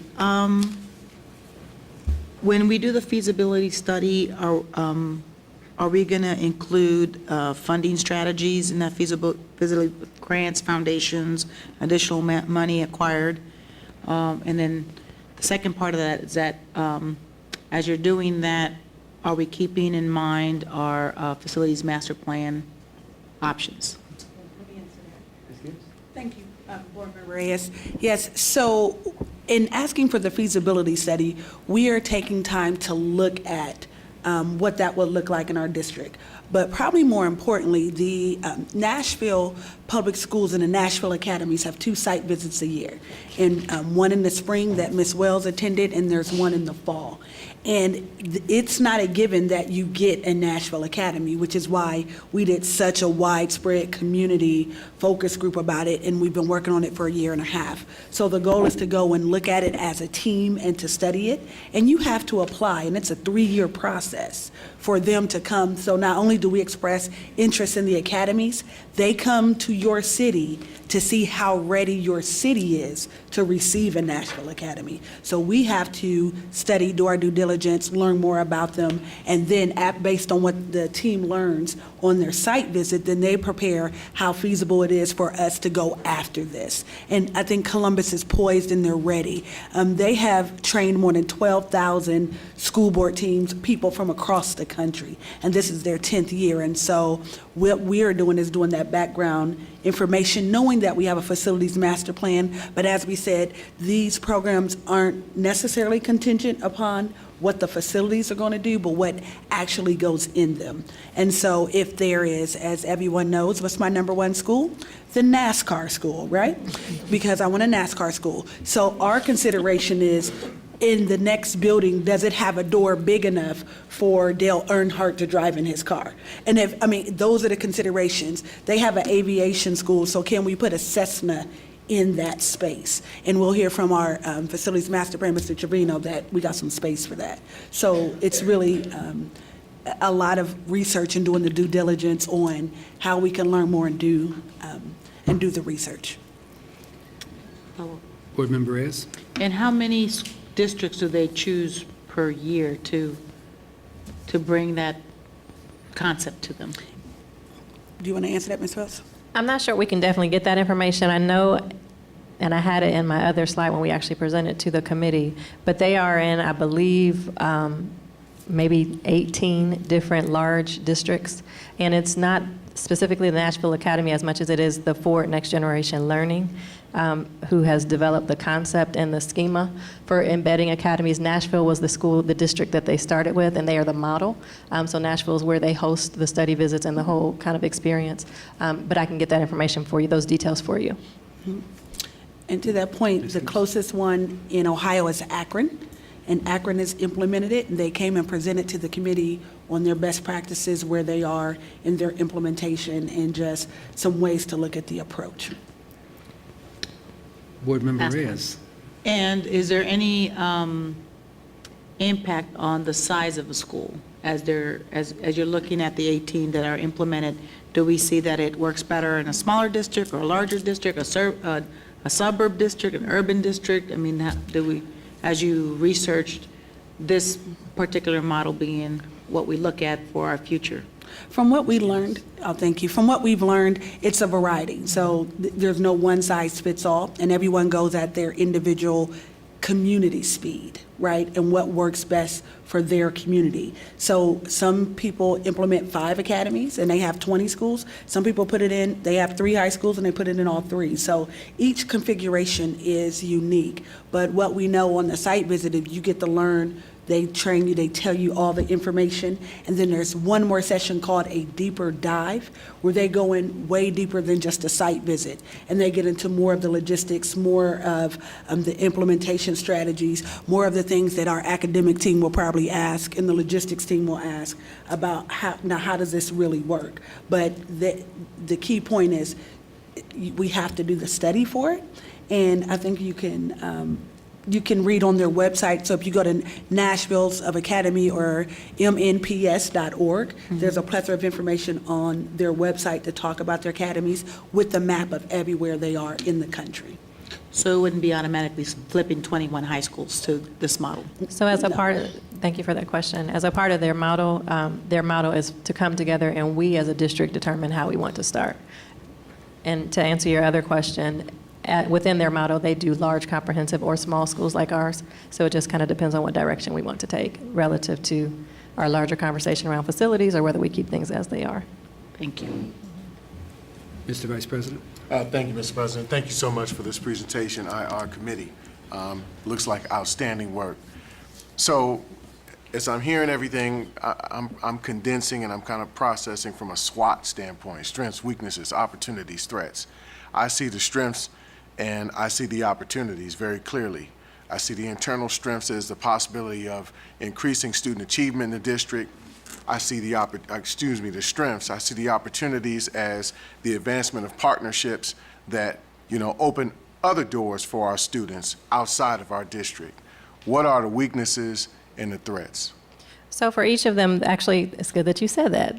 When we do the feasibility study, are we going to include funding strategies in that feasibility grants, foundations, additional money acquired? And then the second part of that is that as you're doing that, are we keeping in mind our facilities master plan options? Thank you, Board Member Reyes. Yes, so in asking for the feasibility study, we are taking time to look at what that would look like in our district. But probably more importantly, the Nashville Public Schools and the Nashville Academies have 2 site visits a year. And one in the spring that Ms. Wells attended, and there's one in the fall. And it's not a given that you get a Nashville Academy, which is why we did such a widespread community focus group about it, and we've been working on it for a year and a half. So the goal is to go and look at it as a team and to study it, and you have to apply, and it's a 3-year process for them to come. So not only do we express interest in the academies, they come to your city to see how ready your city is to receive a Nashville Academy. So we have to study, do our due diligence, learn more about them, and then based on what the team learns on their site visit, then they prepare how feasible it is for us to go after this. And I think Columbus is poised and they're ready. They have trained more than 12,000 school board teams, people from across the country, and this is their 10th year. And so what we are doing is doing that background information, knowing that we have a facilities master plan, but as we said, these programs aren't necessarily contingent upon what the facilities are going to do, but what actually goes in them. And so if there is, as everyone knows, what's my number 1 school? The NASCAR school, right? Because I want a NASCAR school. So our consideration is, in the next building, does it have a door big enough for Dale Earnhardt to drive in his car? And those are the considerations. They have an aviation school, so can we put a Cessna in that space? And we'll hear from our facilities master plan, Mr. Trevino, that we got some space for that. So it's really a lot of research and doing the due diligence on how we can learn more and do the research. Board Member Reyes. And how many districts do they choose per year to bring that concept to them? Do you want to answer that, Ms. Wells? I'm not sure we can definitely get that information. I know, and I had it in my other slide when we actually presented to the committee, but they are in, I believe, maybe 18 different large districts. And it's not specifically the Nashville Academy as much as it is the Ford Next Generation Learning, who has developed the concept and the schema for embedding academies. Nashville was the district that they started with, and they are the model. So Nashville is where they host the study visits and the whole kind of experience. But I can get that information for you, those details for you. And to that point, the closest one in Ohio is Akron, and Akron has implemented it, and they came and presented to the committee on their best practices, where they are in their implementation, and just some ways to look at the approach. Board Member Reyes. And is there any impact on the size of a school as you're looking at the 18 that are implemented? Do we see that it works better in a smaller district or a larger district, a suburb district, an urban district? I mean, as you researched this particular model being what we look at for our future? From what we learned, thank you. From what we've learned, it's a variety. So there's no one size fits all, and everyone goes at their individual community speed, right? And what works best for their community. So some people implement 5 academies and they have 20 schools. Some people they have 3 high schools and they put it in all 3. So each configuration is unique. But what we know on the site visit, if you get to learn, they train you, they tell you all the information. And then there's one more session called a deeper dive, where they go in way deeper than just a site visit. And they get into more of the logistics, more of the implementation strategies, more of the things that our academic team will probably ask and the logistics team will ask about how does this really work? But the key point is we have to do the study for it. And I think you can you can read on their website. So if you go to Nashville's of Academy or mnps.org, there's a plethora of information on their website to talk about their academies with the map of everywhere they are in the country. So it wouldn't be automatically flipping 21 high schools to this model? So as a part of, thank you for that question. As a part of their model is to come together and we as a district determine how we want to start. And to answer your other question, within their model, they do large, comprehensive, or small schools like ours. So it just kind of depends on what direction we want to take relative to our larger conversation around facilities or whether we keep things as they are. Thank you. Mr. Vice President. Thank you, Mr. President. Thank you so much for this presentation, our committee. Looks like outstanding work. So as I'm hearing everything, I'm condensing and I'm kind of processing from a SWOT standpoint: strengths, weaknesses, opportunities, threats. I see the strengths and I see the opportunities very clearly. I see the internal strengths as the possibility of increasing student achievement in the district. I see the strengths. I see the opportunities as the advancement of partnerships that, open other doors for our students outside of our district. What are the weaknesses and the threats? So for each of them, actually, it's good that you said that.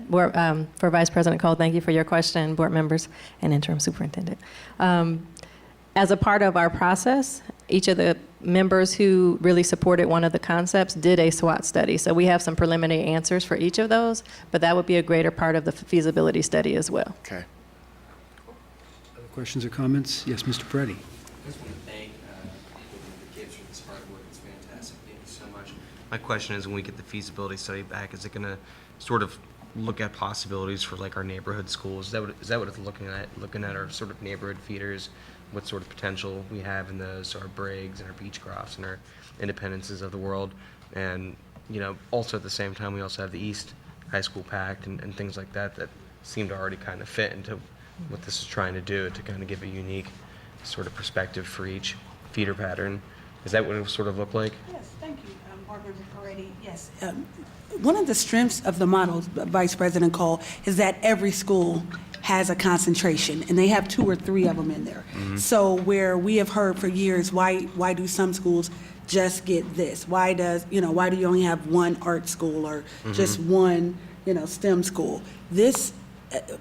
For Vice President Cole, thank you for your question, board members and interim superintendent. As a part of our process, each of the members who really supported one of the concepts did a SWOT study. So we have some preliminary answers for each of those, but that would be a greater part of the feasibility study as well. Okay. Other questions or comments? Yes, Mr. Peretti. I just want to thank the kids for this hard work. It's fantastic. Thank you so much. My question is, when we get the feasibility study back, is it going to sort of look at possibilities for like our neighborhood schools? Is that what it's looking at? Looking at our sort of neighborhood feeders, what sort of potential we have in those, our Briggs and our Beechcrofts and our Independences of the world. And, also at the same time, we also have the East High School Pact and things like that seem to already kind of fit into what this is trying to do, to kind of give a unique sort of perspective for each feeder pattern. Is that what it will sort of look like? Yes, thank you, Board Member Peretti. Yes. One of the strengths of the model, Vice President Cole, is that every school has a concentration, and they have 2 or 3 of them in there. So where we have heard for years, why do some schools just get this? Why do you only have one art school or just one, STEM school? This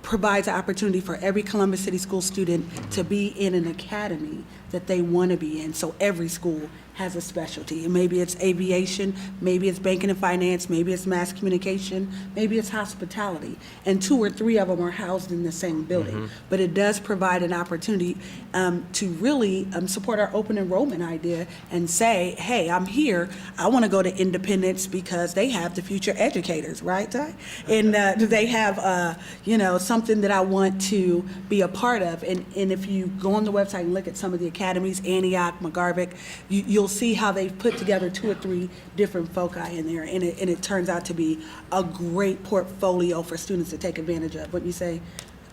provides an opportunity for every Columbus City School student to be in an academy that they want to be in. So every school has a specialty. And maybe it's aviation, maybe it's banking and finance, maybe it's mass communication, maybe it's hospitality. And 2 or 3 of them are housed in the same building. But it does provide an opportunity to really support our open enrollment idea and say, hey, I'm here, I want to go to Independence because they have the future educators, right, Ty? And they have, something that I want to be a part of. And if you go on the website and look at some of the academies, Antioch, McGarvick, you'll see how they've put together 2 or 3 different foci in there, and it turns out to be a great portfolio for students to take advantage of. What you say,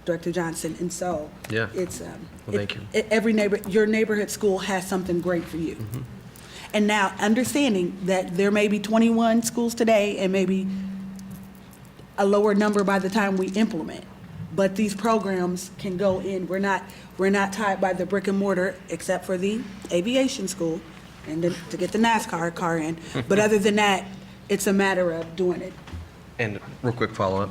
Director Johnson? And so yeah, it's thank you. Your neighborhood school has something great for you. And now understanding that there may be 21 schools today and maybe a lower number by the time we implement, but these programs can go in. We're not tied by the brick and mortar except for the aviation school and then to get the NASCAR car in. But other than that, it's a matter of doing it. And real quick follow-up,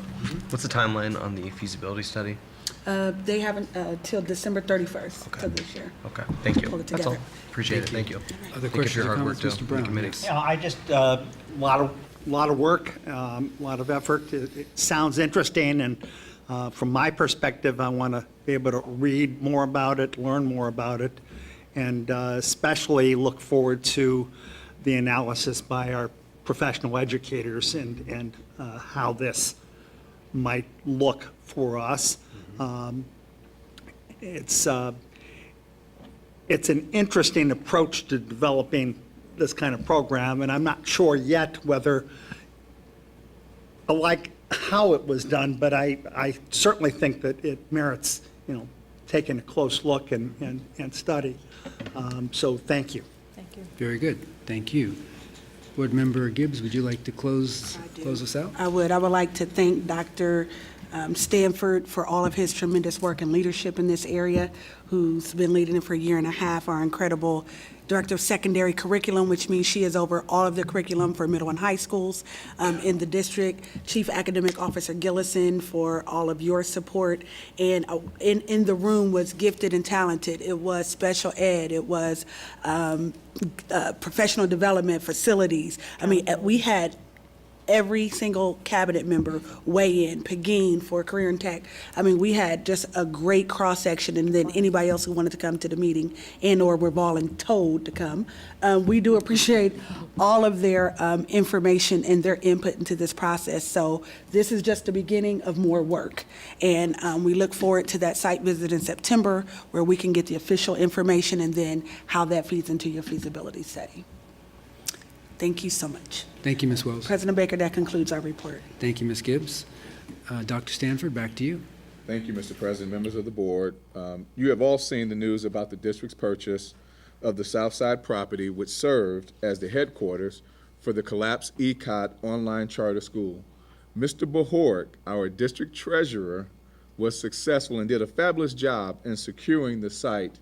what's the timeline on the feasibility study? They haven't till December 31st of this year. Okay, thank you. Pull it That's all. together. Appreciate it. Thank you. Other Thank you for questions your or hard work, comments, too. Mr. Brown? The committee. Yeah, I just, a lot of work, a lot of effort. It sounds interesting, and from my perspective, I want to be able to read more about it, learn more about it, and especially look forward to the analysis by our professional educators and how this might look for us. It's an interesting approach to developing this kind of program, and I'm not sure yet whether I like how it was done, but I certainly think that it merits, taking a close look and study. So thank you. Thank you. Very good. Thank you. Board Member Gibbs, would you like to close us out? I would like to thank Dr. Stanford for all of his tremendous work and leadership in this area, who's been leading it for a year and a half, our incredible Director of Secondary Curriculum, which means she is over all of the curriculum for middle and high schools in the district. Chief Academic Officer Gillison for all of your support. And in the room was gifted and talented. It was special ed. It was professional development, facilities. I mean, we had every single cabinet member weigh in, Pagine for career and tech. I mean, we had just a great cross-section, and then anybody else who wanted to come to the meeting and or were voluntold to come. We do appreciate all of their information and their input into this process. So this is just the beginning of more work. And we look forward to that site visit in September where we can get the official information and then how that feeds into your feasibility study. Thank you so much. Thank you, Ms. Wells. President Baker, that concludes our report. Thank you, Ms. Gibbs. Dr. Stanford, back to you. Thank you, Mr. President, members of the board. You have all seen the news about the district's purchase of the Southside property, which served as the headquarters for the collapsed ECOT online charter school. Mr. Bohoric, our district treasurer, was successful and did a fabulous job in securing the site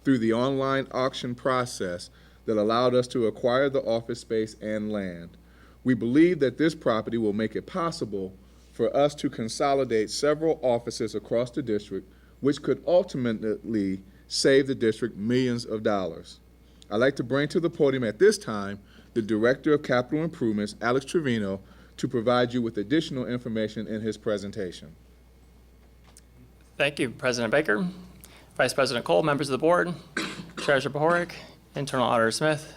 through the online auction process that allowed us to acquire the office space and land. We believe that this property will make it possible for us to consolidate several offices across the district, which could ultimately save the district millions of dollars. I'd like to bring to the podium at this time the Director of Capital Improvements, Alex Trevino, to provide you with additional information in his presentation. Thank you, President Baker, Vice President Cole, members of the board, Treasurer Bohoric, Internal Auditor Smith,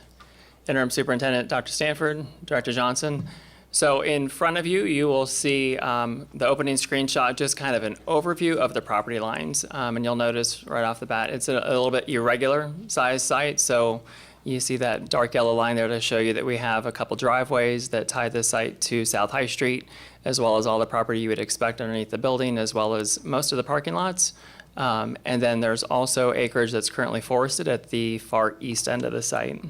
Interim Superintendent Dr. Stanford, Director Johnson. So in front of you, you will see the opening screenshot, just kind of an overview of the property lines. And you'll notice right off the bat, it's a little bit irregular size site. So you see that dark yellow line there to show you that we have a couple driveways that tie the site to South High Street, as well as all the property you would expect underneath the building, as well as most of the parking lots. And then there's also acreage that's currently forested at the far east end of the site.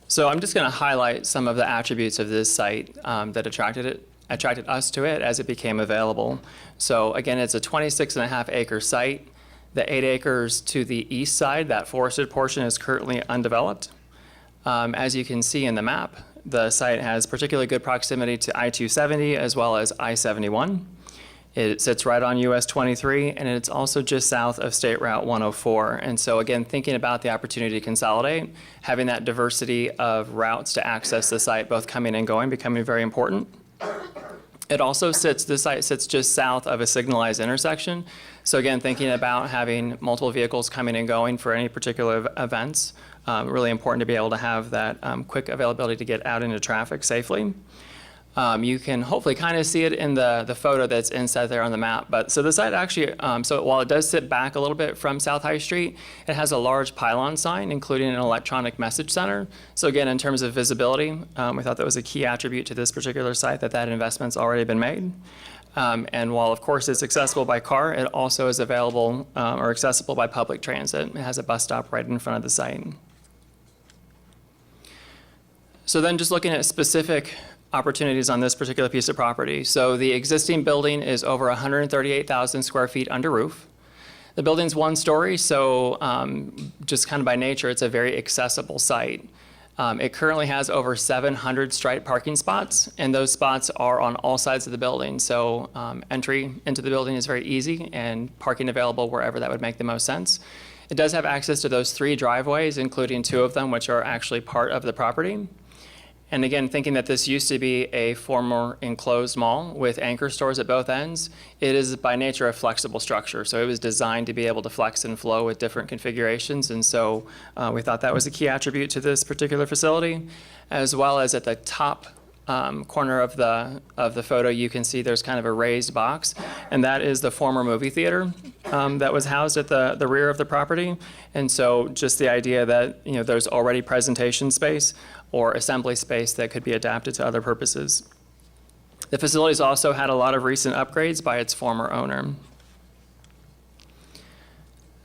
So I'm just going to highlight some of the attributes of this site that attracted us to it as it became available. So again, it's a 26.5 acre site. The 8 acres to the east side, that forested portion, is currently undeveloped. As you can see in the map, the site has particularly good proximity to I-270 as well as I-71. It sits right on US 23, and it's also just south of State Route 104. And so again, thinking about the opportunity to consolidate, having that diversity of routes to access the site, both coming and going, becoming very important. It also this site sits just south of a signalized intersection. So again, thinking about having multiple vehicles coming and going for any particular events, really important to be able to have that quick availability to get out into traffic safely. You can hopefully kind of see it in the photo that's inside there on the map. But so the site actually, so while it does sit back a little bit from South High Street, it has a large pylon sign, including an electronic message center. So again, in terms of visibility, we thought that was a key attribute to this particular site, that investment's already been made. And while of course it's accessible by car, it also is available or accessible by public transit. It has a bus stop right in front of the site. So then just looking at specific opportunities on this particular piece of property. So the existing building is over 138,000 square feet under roof. The building's one story, so just kind of by nature, it's a very accessible site. It currently has over 700 striped parking spots, and those spots are on all sides of the building. So entry into the building is very easy, and parking available wherever that would make the most sense. It does have access to those 3 driveways, including 2 of them, which are actually part of the property. And again, thinking that this used to be a former enclosed mall with anchor stores at both ends, it is by nature a flexible structure. So it was designed to be able to flex and flow with different configurations. And so we thought that was a key attribute to this particular facility, as well as at the top corner of the photo, you can see there's kind of a raised box, and that is the former movie theater that was housed at the rear of the property. And so just the idea that there's already presentation space or assembly space that could be adapted to other purposes. The facility's also had a lot of recent upgrades by its former owner.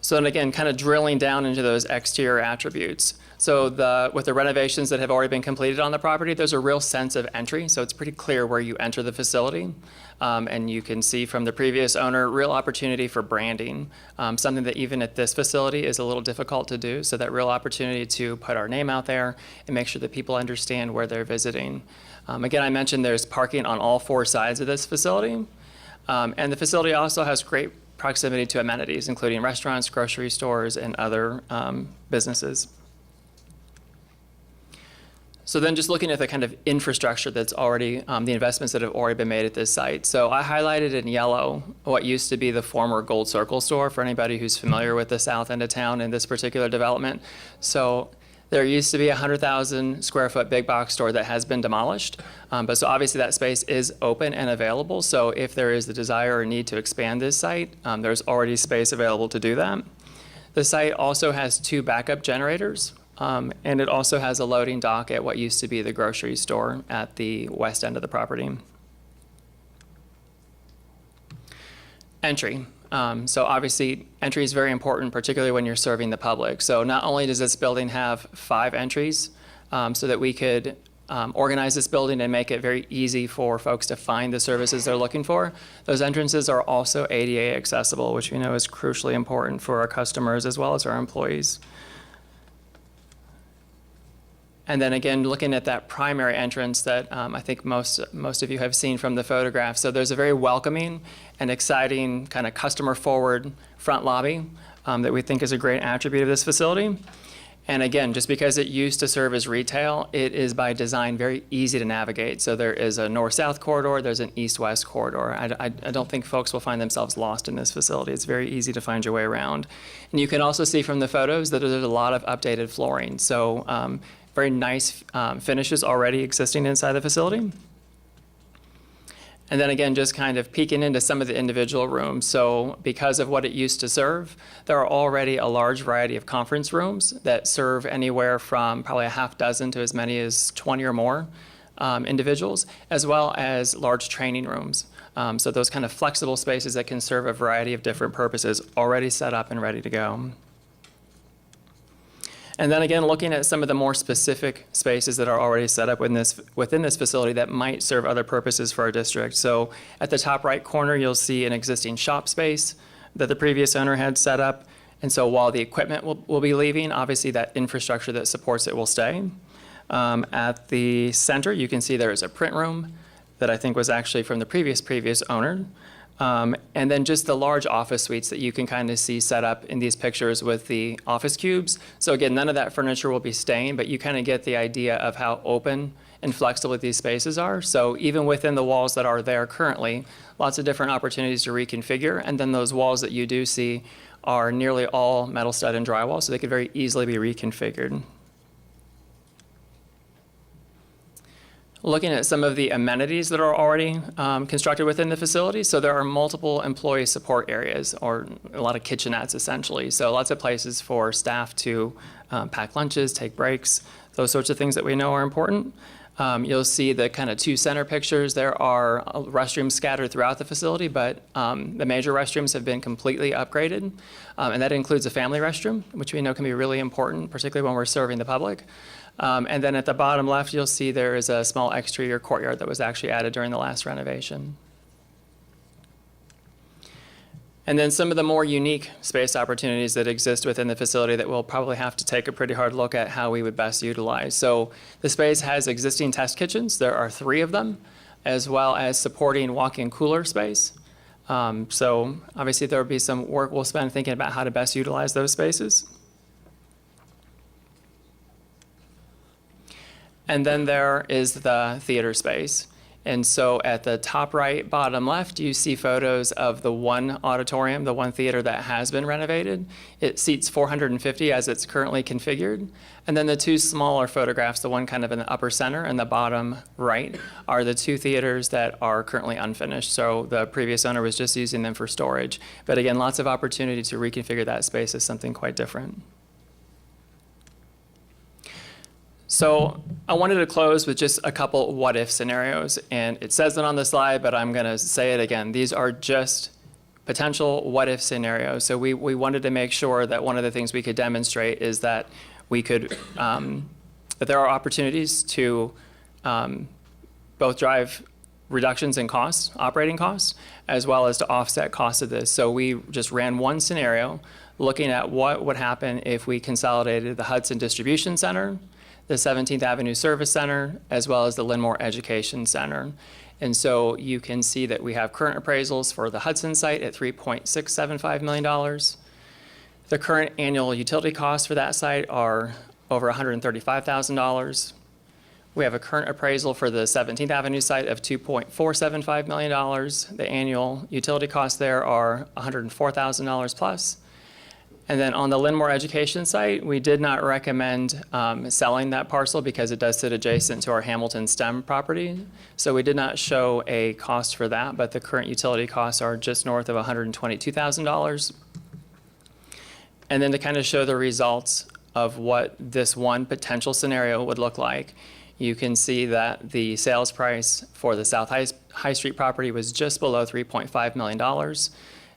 So then again, kind of drilling down into those exterior attributes. So with the renovations that have already been completed on the property, there's a real sense of entry. So it's pretty clear where you enter the facility. And you can see from the previous owner, real opportunity for branding, something that even at this facility is a little difficult to do. So that real opportunity to put our name out there and make sure that people understand where they're visiting. Again, I mentioned there's parking on all 4 sides of this facility. And the facility also has great proximity to amenities, including restaurants, grocery stores, and other businesses. So then just looking at the kind of infrastructure that's already, the investments that have already been made at this site. So I highlighted in yellow what used to be the former Gold Circle store for anybody who's familiar with the south end of town in this particular development. So there used to be a 100,000 square foot big box store that has been demolished. But so obviously that space is open and available. So if there is the desire or need to expand this site, there's already space available to do that. The site also has 2 backup generators. And it also has a loading dock at what used to be the grocery store at the west end of the property. Entry. So obviously, entry is very important, particularly when you're serving the public. So not only does this building have 5 entries, so that we could organize this building and make it very easy for folks to find the services they're looking for, those entrances are also ADA accessible, which we know is crucially important for our customers as well as our employees. And then again, looking at that primary entrance that I think most of you have seen from the photograph. So there's a very welcoming and exciting kind of customer-forward front lobby that we think is a great attribute of this facility. And again, just because it used to serve as retail, it is by design very easy to navigate. So there is a north-south corridor, there's an east-west corridor. I don't think folks will find themselves lost in this facility. It's very easy to find your way around. And you can also see from the photos that there's a lot of updated flooring. So very nice finishes already existing inside the facility. And then again, just kind of peeking into some of the individual rooms. So because of what it used to serve, there are already a large variety of conference rooms that serve anywhere from probably a half dozen to as many as 20 or more individuals, as well as large training rooms. So those kind of flexible spaces that can serve a variety of different purposes already set up and ready to go. And then again, looking at some of the more specific spaces that are already set up within this facility that might serve other purposes for our district. So at the top right corner, you'll see an existing shop space that the previous owner had set up. And so while the equipment will be leaving, obviously that infrastructure that supports it will stay. At the center, you can see there is a print room that I think was actually from the previous owner. And then just the large office suites that you can kind of see set up in these pictures with the office cubes. So again, none of that furniture will be staying, but you kind of get the idea of how open and flexible these spaces are. So even within the walls that are there currently, lots of different opportunities to reconfigure. And then those walls that you do see are nearly all metal stud and drywall, so they could very easily be reconfigured. Looking at some of the amenities that are already constructed within the facility. So there are multiple employee support areas, or a lot of kitchenettes essentially. So lots of places for staff to pack lunches, take breaks, those sorts of things that we know are important. You'll see the kind of 2 center pictures. There are restrooms scattered throughout the facility, but the major restrooms have been completely upgraded. And that includes a family restroom, which we know can be really important, particularly when we're serving the public. And then at the bottom left, you'll see there is a small exterior courtyard that was actually added during the last renovation. And then some of the more unique space opportunities that exist within the facility that we'll probably have to take a pretty hard look at how we would best utilize. So the space has existing test kitchens. There are 3 of them, as well as supporting walk-in cooler space. So obviously there will be some work we'll spend thinking about how to best utilize those spaces. And then there is the theater space. And so at the top right, bottom left, you see photos of the one auditorium, the one theater that has been renovated. It seats 450 as it's currently configured. And then the 2 smaller photographs, the one kind of in the upper center and the bottom right, are the 2 theaters that are currently unfinished. So the previous owner was just using them for storage. But again, lots of opportunity to reconfigure that space as something quite different. So I wanted to close with just a couple what-if scenarios, and it says it on the slide, but I'm going to say it again. These are just potential what-if scenario. So we wanted to make sure that one of the things we could demonstrate is that we could, that there are opportunities to both drive reductions in costs, operating costs, as well as to offset costs of this. So we just ran one scenario looking at what would happen if we consolidated the Hudson Distribution Center, the 17th Avenue Service Center, as well as the Linnmore Education Center. And so you can see that we have current appraisals for the Hudson site at $3.675 million. The current annual utility costs for that site are over $135,000. We have a current appraisal for the 17th Avenue site of $2.475 million. The annual utility costs there are $104,000 plus. And then on the Linnmore Education site, we did not recommend selling that parcel because it does sit adjacent to our Hamilton STEM property. So we did not show a cost for that, but the current utility costs are just north of $122,000. And then to kind of show the results of what this one potential scenario would look like, you can see that the sales price for the South High Street property was just below $3.5 million.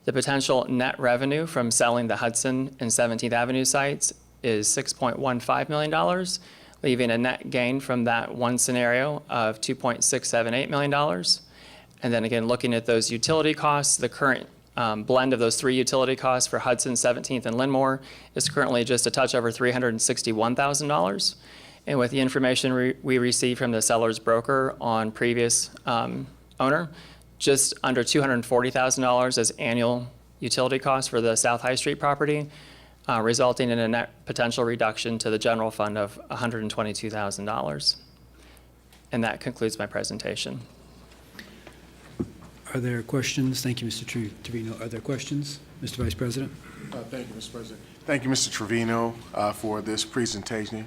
The potential net revenue from selling the Hudson and 17th Avenue sites is $6.15 million, leaving a net gain from that one scenario of $2.678 million. And then again, looking at those utility costs, the current blend of those three utility costs for Hudson, 17th, and Linnmore is currently just a touch over $361,000. And with the information we received from the seller's broker on previous owner, just under $240,000 as annual utility costs for the South High Street property, resulting in a net potential reduction to the general fund of $122,000. And that concludes my presentation. Are there questions? Thank you, Mr. Trevino. Are there questions? Mr. Vice President? Thank you, Mr. President. Thank you, Mr. Trevino, for this presentation.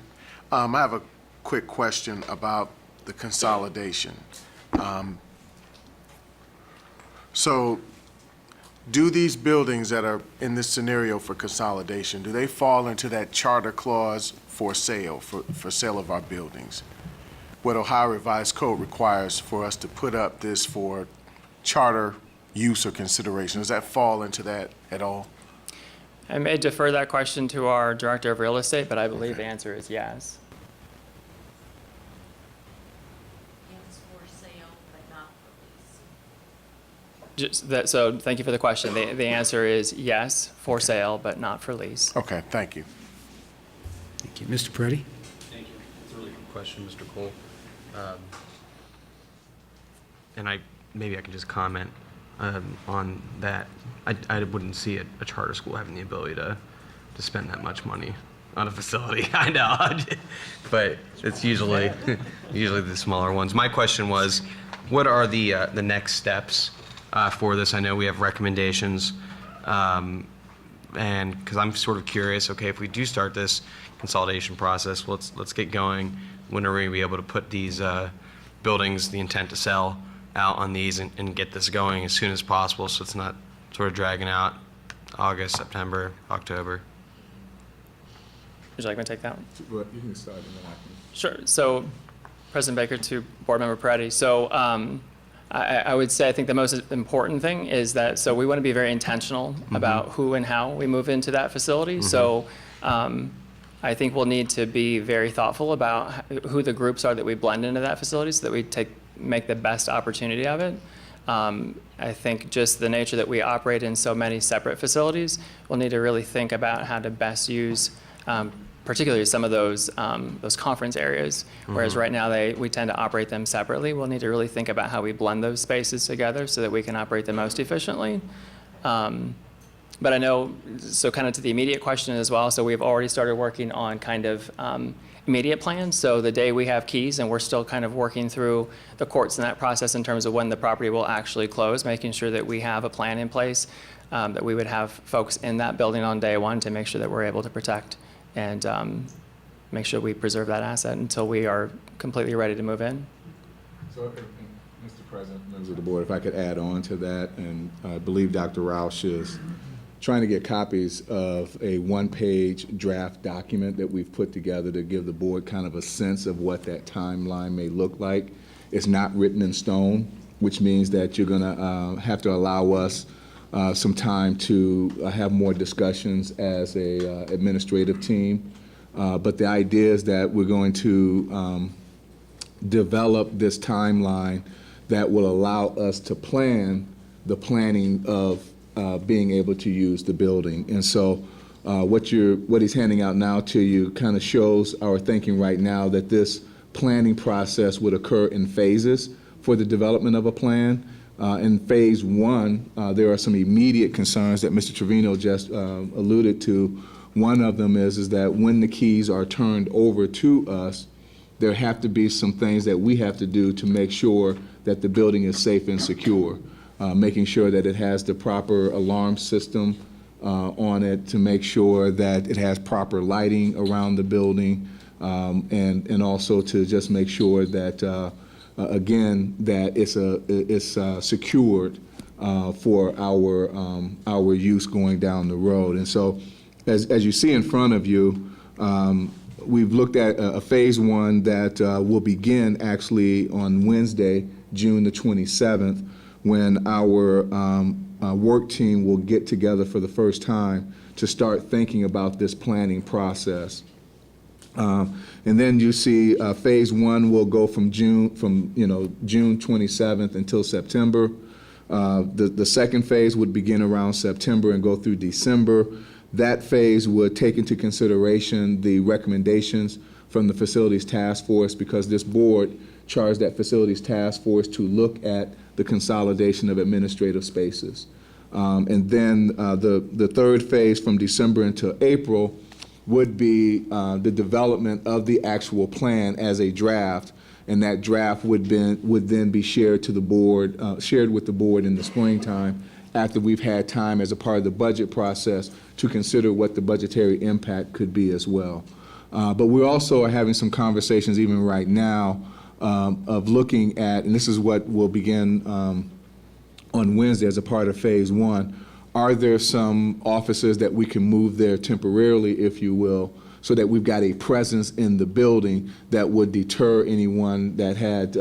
I have a quick question about the consolidation. So do these buildings that are in this scenario for consolidation, do they fall into that charter clause for sale, for sale of our buildings? What Ohio Revised Code requires for us to put up this for charter use or consideration, does that fall into that at all? I may defer that question to our Director of Real Estate, but I believe the answer is yes. So thank you for the question. The answer is yes, for sale, but not for lease. Okay, thank you. Thank you. Mr. Peretti? Thank you. It's a really good question, Mr. Cole. And maybe I can just comment on that. I wouldn't see a charter school having the ability to spend that much money on a facility. I know, but it's usually the smaller ones. My question was, what are the next steps for this? I know we have recommendations, and because I'm sort of curious, okay, if we do start this consolidation process, let's get going. When are we going to be able to put these buildings, the intent to sell, out on these and get this going as soon as possible, so it's not sort of dragging out August, September, October? Would you like me to take that one? Well, you can start and then I can. Sure. So, President Baker to Board Member Peretti. So, I would say I think the most important thing is that, so we want to be very intentional about who and how we move into that facility. So I think we'll need to be very thoughtful about who the groups are that we blend into that facility so that we make the best opportunity of it. I think just the nature that we operate in so many separate facilities, we'll need to really think about how to best use particularly some of those conference areas, whereas right now we tend to operate them separately. We'll need to really think about how we blend those spaces together so that we can operate them most efficiently. But I know, so kind of to the immediate question as well, so we've already started working on kind of immediate plans. So the day we have keys, and we're still kind of working through the courts in that process in terms of when the property will actually close, making sure that we have a plan in place, that we would have folks in that building on day one to make sure that we're able to protect and make sure we preserve that asset until we are completely ready to move in. So, Mr. President, members of the board, if I could add on to that, and I believe Dr. Roush is trying to get copies of a one-page draft document that we've put together to give the board kind of a sense of what that timeline may look like. It's not written in stone, which means that you're going to have to allow us some time to have more discussions as a administrative team. But the idea is that we're going to develop this timeline that will allow us to plan the planning of being able to use the building. And so what he's handing out now to you kind of shows our thinking right now that this planning process would occur in phases for the development of a plan. In phase one, there are some immediate concerns that Mr. Trevino just alluded to. One of them is that when the keys are turned over to us, there have to be some things that we have to do to make sure that the building is safe and secure, making sure that it has the proper alarm system on it, to make sure that it has proper lighting around the building, and also to just make sure that again, that it's secured for our use going down the road. And so, as you see in front of you, we've looked at a phase one that will begin actually on Wednesday, June the 27th, when our work team will get together for the first time to start thinking about this planning process. And then you see phase one will go from June 27th until September. The second phase would begin around September and go through December. That phase would take into consideration the recommendations from the Facilities Task Force, because this board charged that Facilities Task Force to look at the consolidation of administrative spaces. And then the third phase from December until April would be the development of the actual plan as a draft, and that draft would then be shared to the board, shared with the board in the springtime, after we've had time as a part of the budget process to consider what the budgetary impact could be as well. But we also are having some conversations even right now of looking at, and this is what will begin on Wednesday as a part of phase one, are there some offices that we can move there temporarily, if you will, so that we've got a presence in the building that would deter anyone that had,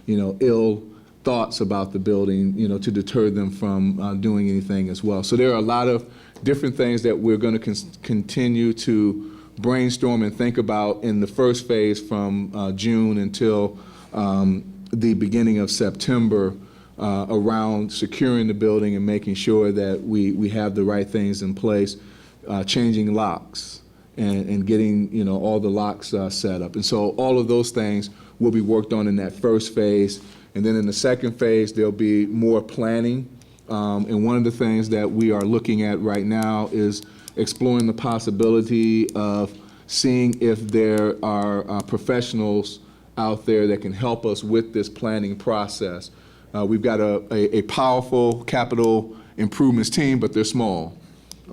ill thoughts about the building, to deter them from doing anything as well. So there are a lot of different things that we're going to continue to brainstorm and think about in the first phase from June until the beginning of September, around securing the building and making sure that we have the right things in place, changing locks and getting all the locks set up. And so all of those things will be worked on in that first phase. And then in the second phase, there'll be more planning. And one of the things that we are looking at right now is exploring the possibility of seeing if there are professionals out there that can help us with this planning process. We've got a powerful capital improvements team, but they're small.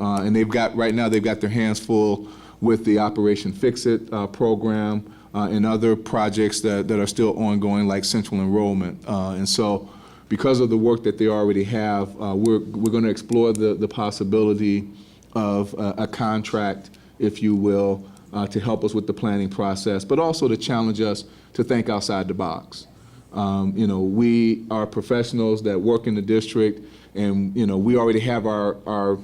And right now they've got their hands full with the Operation Fix-It program and other projects that are still ongoing, like central enrollment. And so because of the work that they already have, we're going to explore the possibility of a contract, if you will, to help us with the planning process, but also to challenge us to think outside the box. We are professionals that work in the district, and we already have our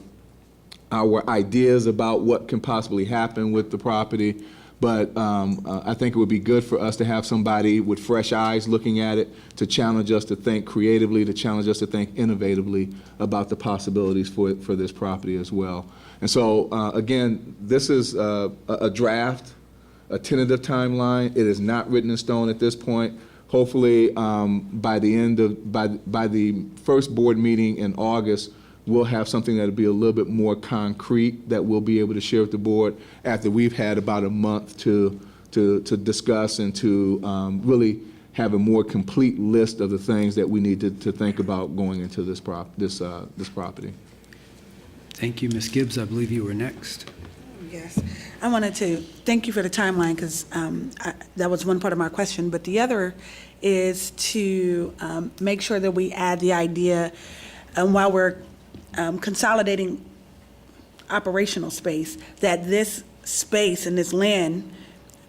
ideas about what can possibly happen with the property. But I think it would be good for us to have somebody with fresh eyes looking at it, to challenge us to think creatively, to challenge us to think innovatively about the possibilities for this property as well. And so, again, this is a draft, a tentative timeline. It is not written in stone at this point. Hopefully, by the first board meeting in August, we'll have something that'll be a little bit more concrete that we'll be able to share with the board after we've had about a month to discuss and to really have a more complete list of the things that we need to think about going into this property. Thank you, Ms. Gibbs. I believe you were next. Yes. I wanted to thank you for the timeline, because that was one part of my question. But the other is to make sure that we add the idea, while we're consolidating operational space, that this space and this land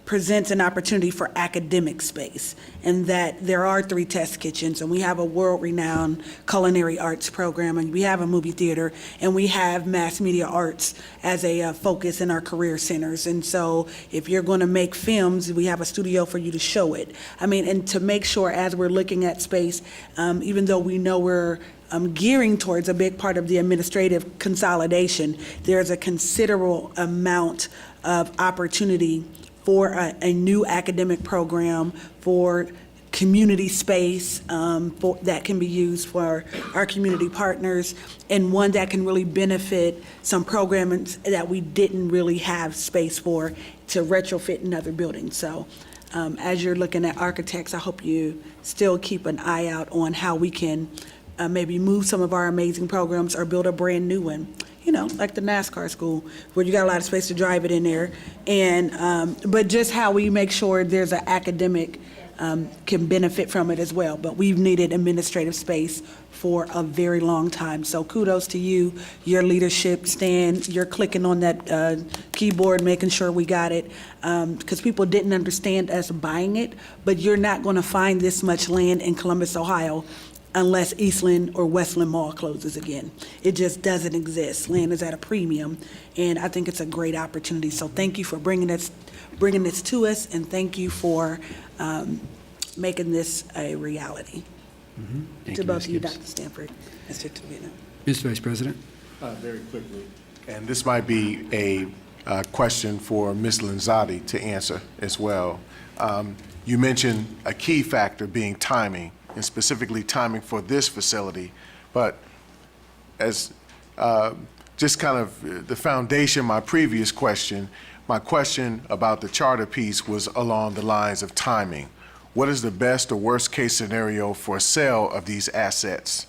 presents an opportunity for academic space, and that there are 3 test kitchens, and we have a world-renowned culinary arts program, and we have a movie theater, and we have mass media arts as a focus in our career centers. And so if you're going to make films, we have a studio for you to show it. I mean, and to make sure as we're looking at space, even though we know we're gearing towards a big part of the administrative consolidation, there's a considerable amount of opportunity for a new academic program, for community space that can be used for our community partners, and one that can really benefit some programming that we didn't really have space for to retrofit in other buildings. So as you're looking at architects, I hope you still keep an eye out on how we can maybe move some of our amazing programs or build a brand new one. You know, like the NASCAR school, where you got a lot of space to drive it in there, and but just how we make sure there's an academic can benefit from it as well. But we've needed administrative space for a very long time. So kudos to you, your leadership, Stan. You're clicking on that keyboard, making sure we got it, because people didn't understand us buying it. But you're not going to find this much land in Columbus, Ohio, unless Eastland or Westland Mall closes again. It just doesn't exist. Land is at a premium, and I think it's a great opportunity. So thank you for bringing this to us, and thank you for making this a reality. Thank To you, both Ms. of you, Gibbs. Dr. Stanford, Mr. Tavino. Mr. Vice President. Very quickly, and this might be a question for Ms. Lanzotti to answer as well. You mentioned a key factor being timing, and specifically timing for this facility. But as just kind of the foundation, my previous question, my question about the charter piece was along the lines of timing. What is the best or worst case scenario for sale of these assets,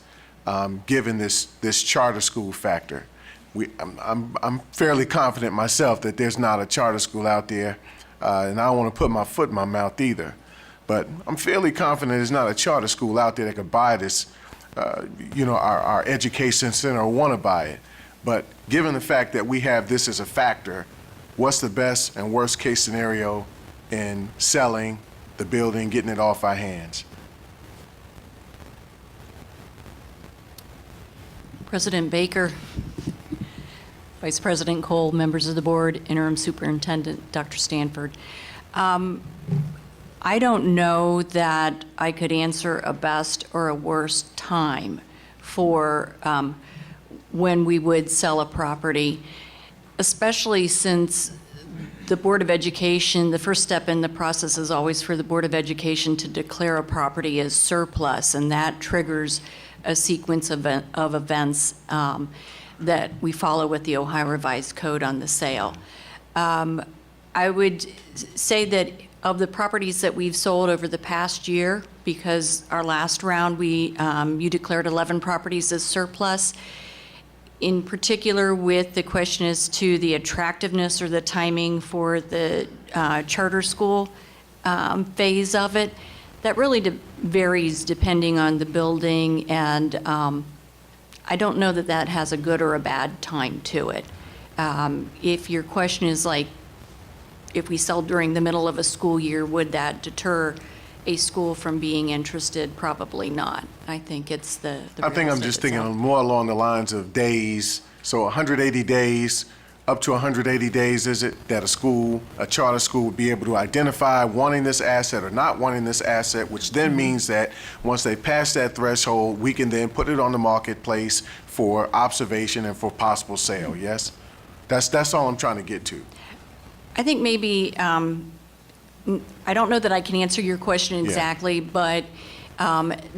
given this charter school factor? I'm fairly confident myself that there's not a charter school out there, and I don't want to put my foot in my mouth either. But I'm fairly confident there's not a charter school out there that could buy this, our education center or want to buy it. But given the fact that we have this as a factor, what's the best and worst case scenario in selling the building, getting it off our hands? President Baker, Vice President Cole, members of the board, Interim Superintendent Dr. Stanford. I don't know that I could answer a best or a worst time for when we would sell a property, especially since the Board of Education, the first step in the process is always for the Board of Education to declare a property as surplus, and that triggers a sequence of events that we follow with the Ohio Revised Code on the sale. I would say that of the properties that we've sold over the past year, because our last round, you declared 11 properties as surplus. In particular, with the question as to the attractiveness or the timing for the charter school phase of it, that really varies depending on the building, and I don't know that that has a good or a bad time to it. If your question is like, if we sell during the middle of a school year, would that deter a school from being interested? Probably not. I think it's the I think I'm just thinking more along the lines of days. So 180 days, up to 180 days, is it that a charter school would be able to identify wanting this asset or not wanting this asset, which then means that once they pass that threshold, we can then put it on the marketplace for observation and for possible sale, yes? That's all I'm trying to get to. I think maybe, I don't know that I can answer your question exactly, but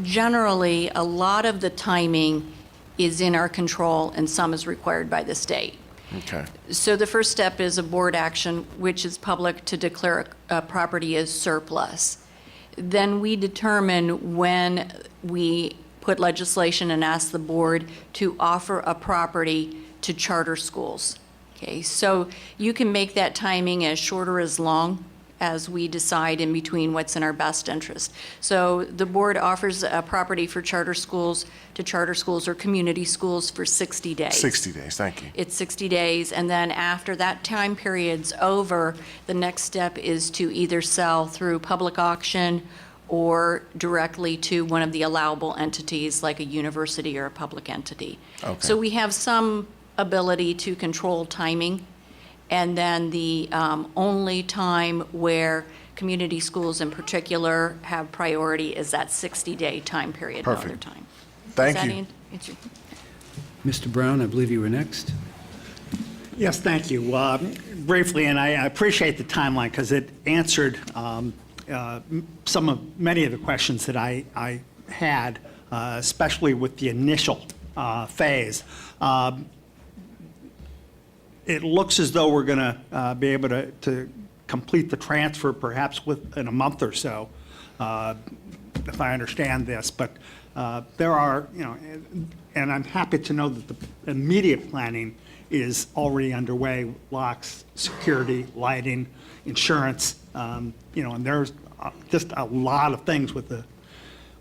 generally, a lot of the timing is in our control and some is required by the state. Okay. So the first step is a board action, which is public, to declare a property as surplus. Then we determine when we put legislation and ask the board to offer a property to charter schools. Okay, so you can make that timing as short or as long as we decide in between what's in our best interest. So the board offers a property for charter schools to charter schools or community schools for 60 days. 60 days, thank you. It's 60 days, and then after that time period's over, the next step is to either sell through public auction or directly to one of the allowable entities like a university or a public entity. Okay. So we have some ability to control timing. And then the only time where community schools in particular have priority is that 60-day time period. Perfect. No other time. Thank Does that you. answer? Mr. Brown, I believe you were next. Yes, thank you. Briefly, and I appreciate the timeline because it answered many of the questions that I had, especially with the initial phase. It looks as though we're going to be able to complete the transfer perhaps within a month or so, if I understand this. But there are, and I'm happy to know that the immediate planning is already underway, locks, security, lighting, insurance, and there's just a lot of things with the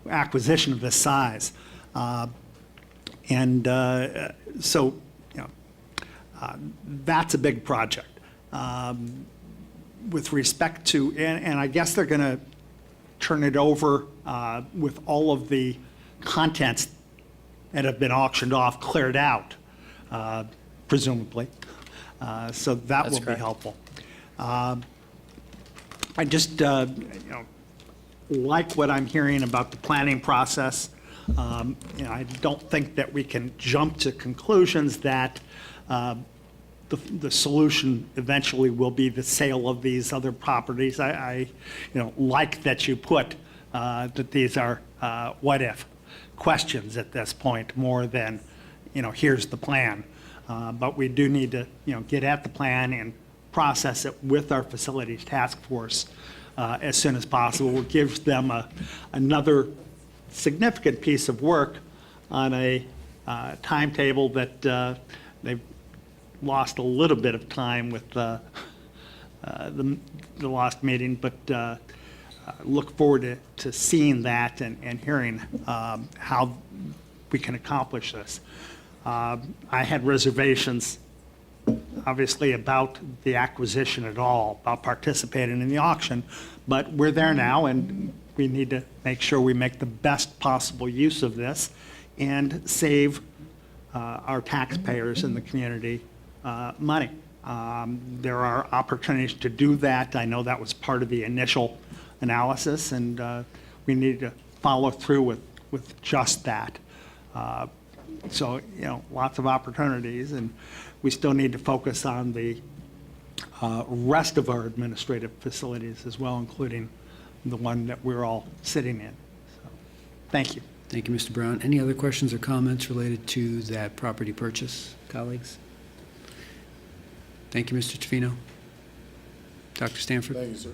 acquisition of this size. So that's a big project. With respect to, and I guess they're going to turn it over with all of the contents that have been auctioned off, cleared out, presumably. So that will be helpful. I just like what I'm hearing about the planning process. I don't think that we can jump to conclusions that the solution eventually will be the sale of these other properties. I like that you put that these are what if questions at this point more than, here's the plan. But we do need to, get at the plan and process it with our facilities task force as soon as possible. It gives them another significant piece of work on a timetable that they've lost a little bit of time with the last meeting, but look forward to seeing that and hearing how we can accomplish this. I had reservations, obviously, about the acquisition at all, about participating in the auction, but we're there now, and we need to make sure we make the best possible use of this and save our taxpayers in the community money. There are opportunities to do that. I know that was part of the initial analysis, and we need to follow through with just that. So, lots of opportunities, and we still need to focus on the rest of our administrative facilities as well, including the one that we're all sitting in. So, thank you. Thank you, Mr. Brown. Any other questions or comments related to that property purchase, colleagues? Thank you, Mr. Trevino. Dr. Stanford? Thank you, sir.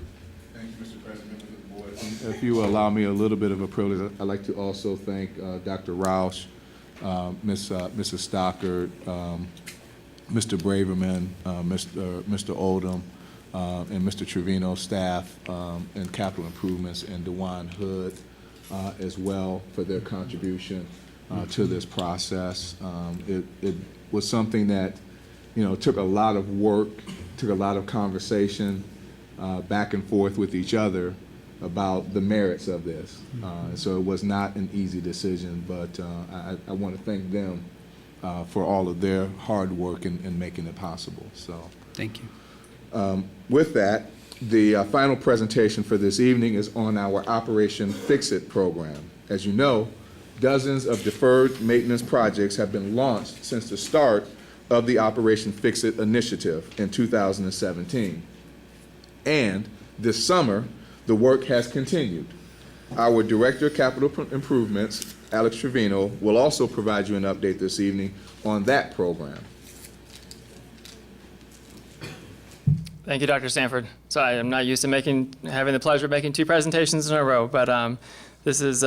Thank you, Mr. President, members of the board. If you will allow me a little bit of a privilege, I'd like to also thank Dr. Roush, Mrs. Stockard, Mr. Braverman, Mr. Oldham, and Mr. Trevino staff and capital improvements, and DeJuan Hood as well for their contribution to this process. It was something that took a lot of work, took a lot of conversation back and forth with each other about the merits of this. So it was not an easy decision, but I want to thank them for all of their hard work in making it possible. So thank you. With that, the final presentation for this evening is on our Operation Fix-It program. As you know, dozens of deferred maintenance projects have been launched since the start of the Operation Fix-It initiative in 2017. And this summer, the work has continued. Our Director of Capital Improvements, Alex Trevino, will also provide you an update this evening on that program. Thank you, Dr. Stanford. Sorry, I'm not used to having the pleasure of making two presentations in a row, but this is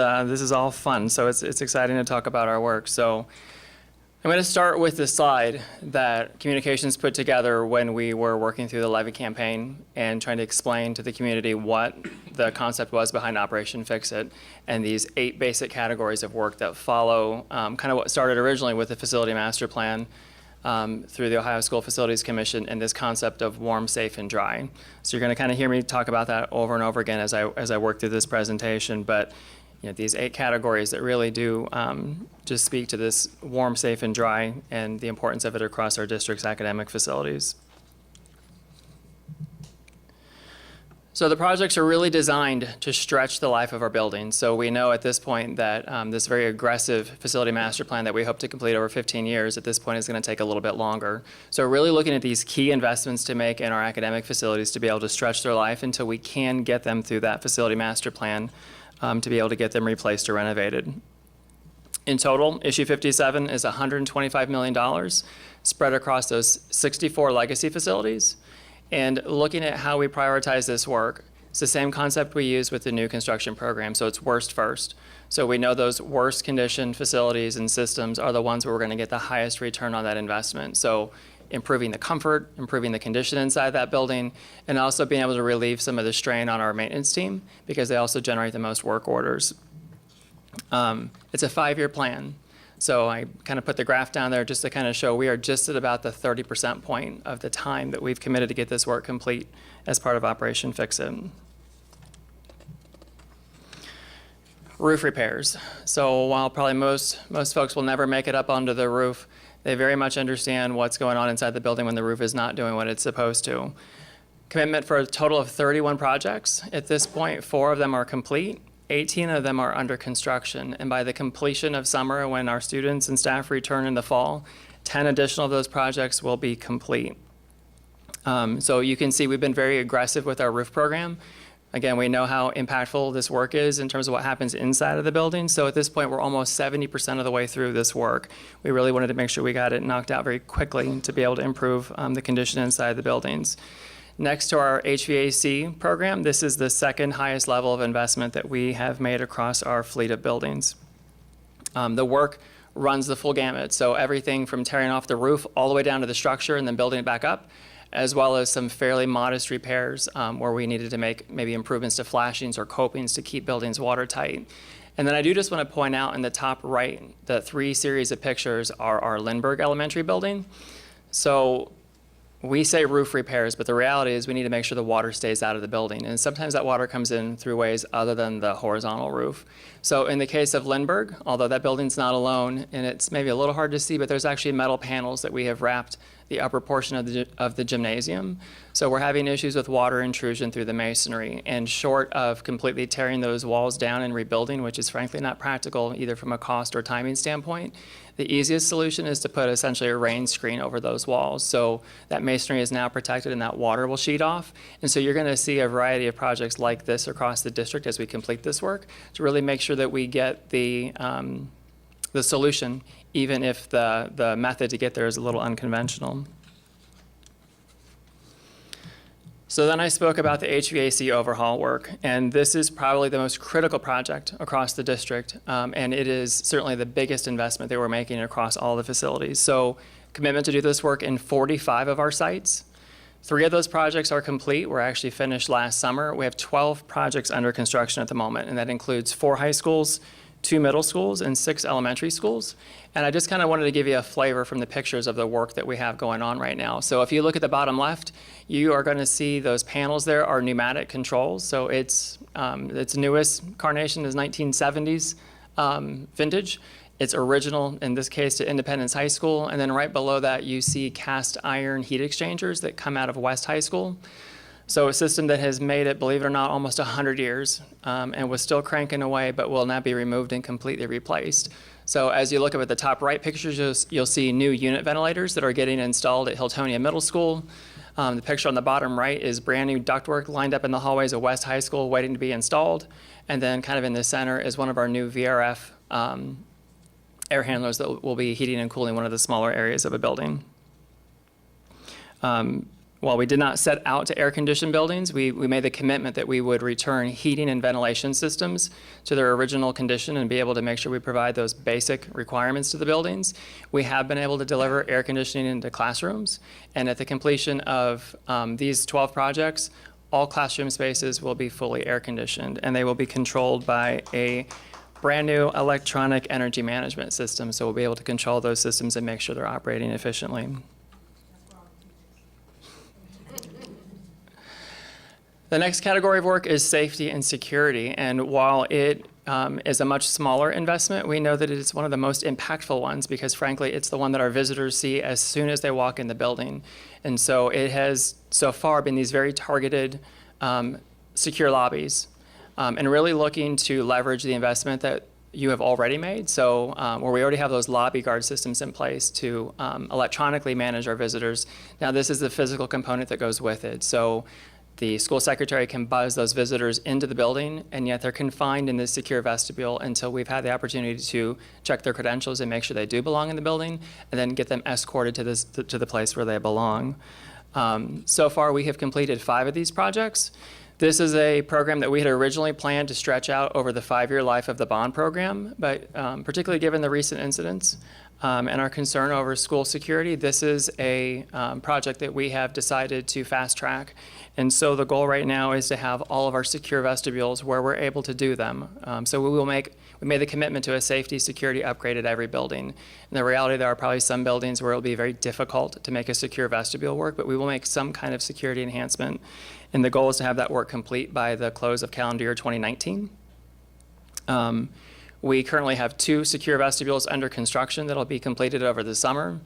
all fun, so it's exciting to talk about our work. So I'm going to start with the slide that communications put together when we were working through the levy campaign and trying to explain to the community what the concept was behind Operation Fix-It and these 8 basic categories of work that follow kind of what started originally with the facility master plan through the Ohio School Facilities Commission and this concept of warm, safe, and dry. So you're going to kind of hear me talk about that over and over again as I work through this presentation. But these 8 categories that really do just speak to this warm, safe, and dry and the importance of it across our district's academic facilities. So the projects are really designed to stretch the life of our buildings. So we know at this point that this very aggressive facility master plan that we hope to complete over 15 years at this point is going to take a little bit longer. So really looking at these key investments to make in our academic facilities to be able to stretch their life until we can get them through that facility master plan to be able to get them replaced or renovated. In total, issue 57 is $125 million spread across those 64 legacy facilities. And looking at how we prioritize this work, it's the same concept we use with the new construction program, so it's worst first. So we know those worst conditioned facilities and systems are the ones where we're going to get the highest return on that investment. So improving the comfort, improving the condition inside that building, and also being able to relieve some of the strain on our maintenance team because they also generate the most work orders. It's a 5-year plan. So I kind of put the graph down there just to kind of show we are just at about the 30% point of the time that we've committed to get this work complete as part of Operation Fix-It. Roof repairs. So while probably most folks will never make it up onto the roof, they very much understand what's going on inside the building when the roof is not doing what it's supposed to. Commitment for a total of 31 projects. At this point, 4 of them are complete. 18 of them are under construction, and by the completion of summer, when our students and staff return in the fall, 10 additional of those projects will be complete. So you can see we've been very aggressive with our roof program. Again, we know how impactful this work is in terms of what happens inside of the building. So at this point, we're almost 70% of the way through this work. We really wanted to make sure we got it knocked out very quickly to be able to improve the condition inside the buildings. Next to our HVAC program, this is the second highest level of investment that we have made across our fleet of buildings. The work runs the full gamut, so everything from tearing off the roof all the way down to the structure and then building it back up, as well as some fairly modest repairs where we needed to make maybe improvements to flashings or copings to keep buildings watertight. And then I do just want to point out in the top right, the 3 series of pictures are our Lindbergh Elementary building. So we say roof repairs, but the reality is we need to make sure the water stays out of the building. And sometimes that water comes in through ways other than the horizontal roof. So in the case of Lindbergh, although that building's not alone, and it's maybe a little hard to see, but there's actually metal panels that we have wrapped the upper portion of the gymnasium. So we're having issues with water intrusion through the masonry. And short of completely tearing those walls down and rebuilding, which is frankly not practical either from a cost or timing standpoint, the easiest solution is to put essentially a rain screen over those walls. So that masonry is now protected and that water will sheet off. And so you're going to see a variety of projects like this across the district as we complete this work to really make sure that we get the solution, even if the method to get there is a little unconventional. So then I spoke about the HVAC overhaul work, and this is probably the most critical project across the district, and it is certainly the biggest investment that we're making across all the facilities. So commitment to do this work in 45 of our sites. 3 of those projects are complete. We're actually finished last summer. We have 12 projects under construction at the moment, and that includes 4 high schools, 2 middle schools, and 6 elementary schools. And I just kind of wanted to give you a flavor from the pictures of the work that we have going on right now. So if you look at the bottom left, you are going to see those panels there are pneumatic controls. So its newest carnation is 1970s vintage. It's original, in this case, to Independence High School. And then right below that, you see cast iron heat exchangers that come out of West High School. So a system that has made it, believe it or not, almost 100 years and was still cranking away, but will now be removed and completely replaced. So as you look up at the top right pictures, you'll see new unit ventilators that are getting installed at Hiltonia Middle School. The picture on the bottom right is brand new ductwork lined up in the hallways of West High School waiting to be installed. And then kind of in the center is one of our new VRF air handlers that will be heating and cooling one of the smaller areas of a building. while we did not set out to air condition buildings, we made the commitment that we would return heating and ventilation systems to their original condition and be able to make sure we provide those basic requirements to the buildings. We have been able to deliver air conditioning into classrooms, and at the completion of these 12 projects, all classroom spaces will be fully air conditioned, and they will be controlled by a brand new electronic energy management system. So we'll be able to control those systems and make sure they're operating efficiently. The next category of work is safety and security, and while it is a much smaller investment, we know that it is one of the most impactful ones because, frankly, it's the one that our visitors see as soon as they walk in the building. And so it has so far been these very targeted secure lobbies, and really looking to leverage the investment that you have already made. So where we already have those lobby guard systems in place to electronically manage our visitors. Now this is the physical component that goes with it. So the school secretary can buzz those visitors into the building, and yet they're confined in this secure vestibule until we've had the opportunity to check their credentials and make sure they do belong in the building, and then get them escorted to the place where they belong. So far, we have completed 5 of these projects. This is a program that we had originally planned to stretch out over the 5-year life of the bond program, but particularly given the recent incidents and our concern over school security, this is a project that we have decided to fast track. And so the goal right now is to have all of our secure vestibules where we're able to do them. So we made the commitment to a safety security upgrade at every building. In the reality, there are probably some buildings where it'll be very difficult to make a secure vestibule work, but we will make some kind of security enhancement. And the goal is to have that work complete by the close of calendar year 2019. We currently have 2 secure vestibules under construction that'll be completed over the summer.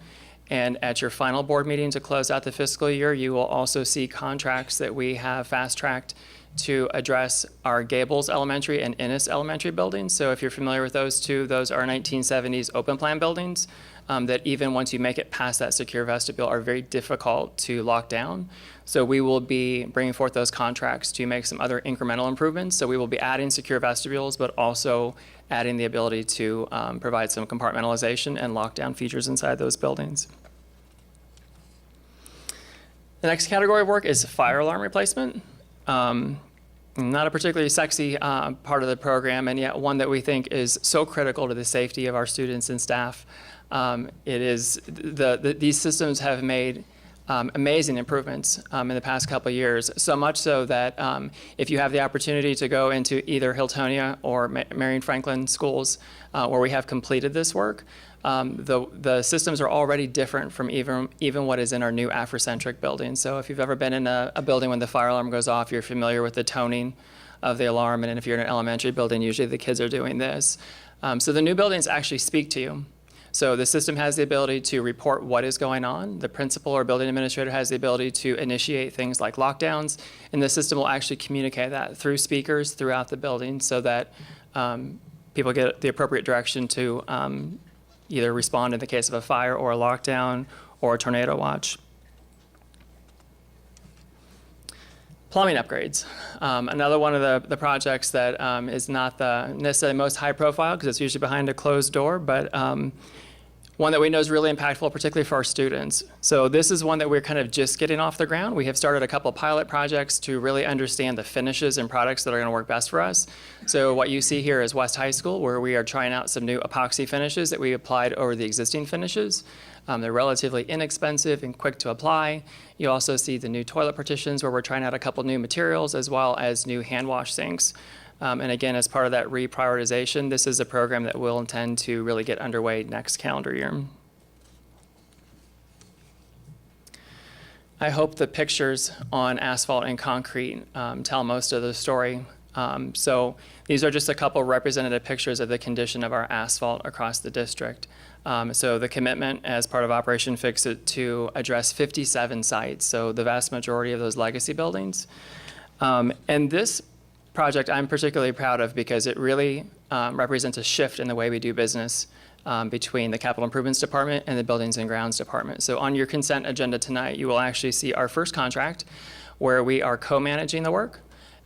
And at your final board meeting to close out the fiscal year, you will also see contracts that we have fast-tracked to address our Gables Elementary and Innis Elementary buildings. So if you're familiar with those 2, those are 1970s open plan buildings that even once you make it past that secure vestibule are very difficult to lock down. So we will be bringing forth those contracts to make some other incremental improvements. So we will be adding secure vestibules, but also adding the ability to provide some compartmentalization and lockdown features inside those buildings. The next category of work is fire alarm replacement. Not a particularly sexy part of the program, and yet one that we think is so critical to the safety of our students and staff. These systems have made amazing improvements in the past couple of years, so much so that if you have the opportunity to go into either Hiltonia or Marion Franklin schools where we have completed this work, the systems are already different from even what is in our new Afrocentric building. So if you've ever been in a building when the fire alarm goes off, you're familiar with the toning of the alarm, and if you're in an elementary building, usually the kids are doing this. So the new buildings actually speak to you. So the system has the ability to report what is going on. The principal or building administrator has the ability to initiate things like lockdowns, and the system will actually communicate that through speakers throughout the building so that people get the appropriate direction to either respond in the case of a fire or a lockdown or a tornado watch. Plumbing upgrades. Another one of the projects that is not the necessarily most high profile because it's usually behind a closed door, but one that we know is really impactful, particularly for our students. So this is one that we're kind of just getting off the ground. We have started a couple of pilot projects to really understand the finishes and products that are going to work best for us. So what you see here is West High School, where we are trying out some new epoxy finishes that we applied over the existing finishes. They're relatively inexpensive and quick to apply. You also see the new toilet partitions where we're trying out a couple new materials as well as new hand wash sinks. And again, as part of that reprioritization, this is a program that we'll intend to really get underway next calendar year. I hope the pictures on asphalt and concrete tell most of the story. So these are just a couple representative pictures of the condition of our asphalt across the district. So the commitment as part of Operation Fix-It to address 57 sites, so the vast majority of those legacy buildings. And this project I'm particularly proud of because it really represents a shift in the way we do business between the Capital Improvements Department and the Buildings and Grounds Department. So on your consent agenda tonight, you will actually see our first contract where we are co-managing the work,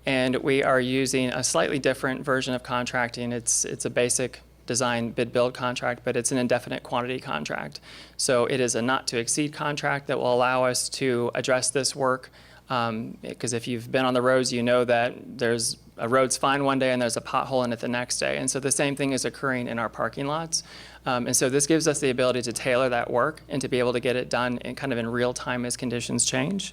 and we are using a slightly different version of contracting. It's a basic design bid build contract, but it's an indefinite quantity contract. So it is a not to exceed contract that will allow us to address this work. Because if you've been on the roads, you know that there's a road's fine one day and there's a pothole in it the next day. And so the same thing is occurring in our parking lots. And so this gives us the ability to tailor that work and to be able to get it done in kind of in real time as conditions change.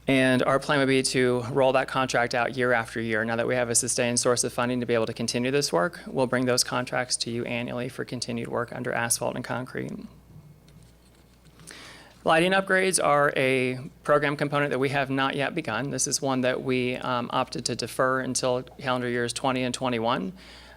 And our plan would be to roll that contract out year after year. Now that we have a sustained source of funding to be able to continue this work, we'll bring those contracts to you annually for continued work under asphalt and concrete. Lighting upgrades are a program component that we have not yet begun. This is one that we opted to defer until calendar years 20 and 21.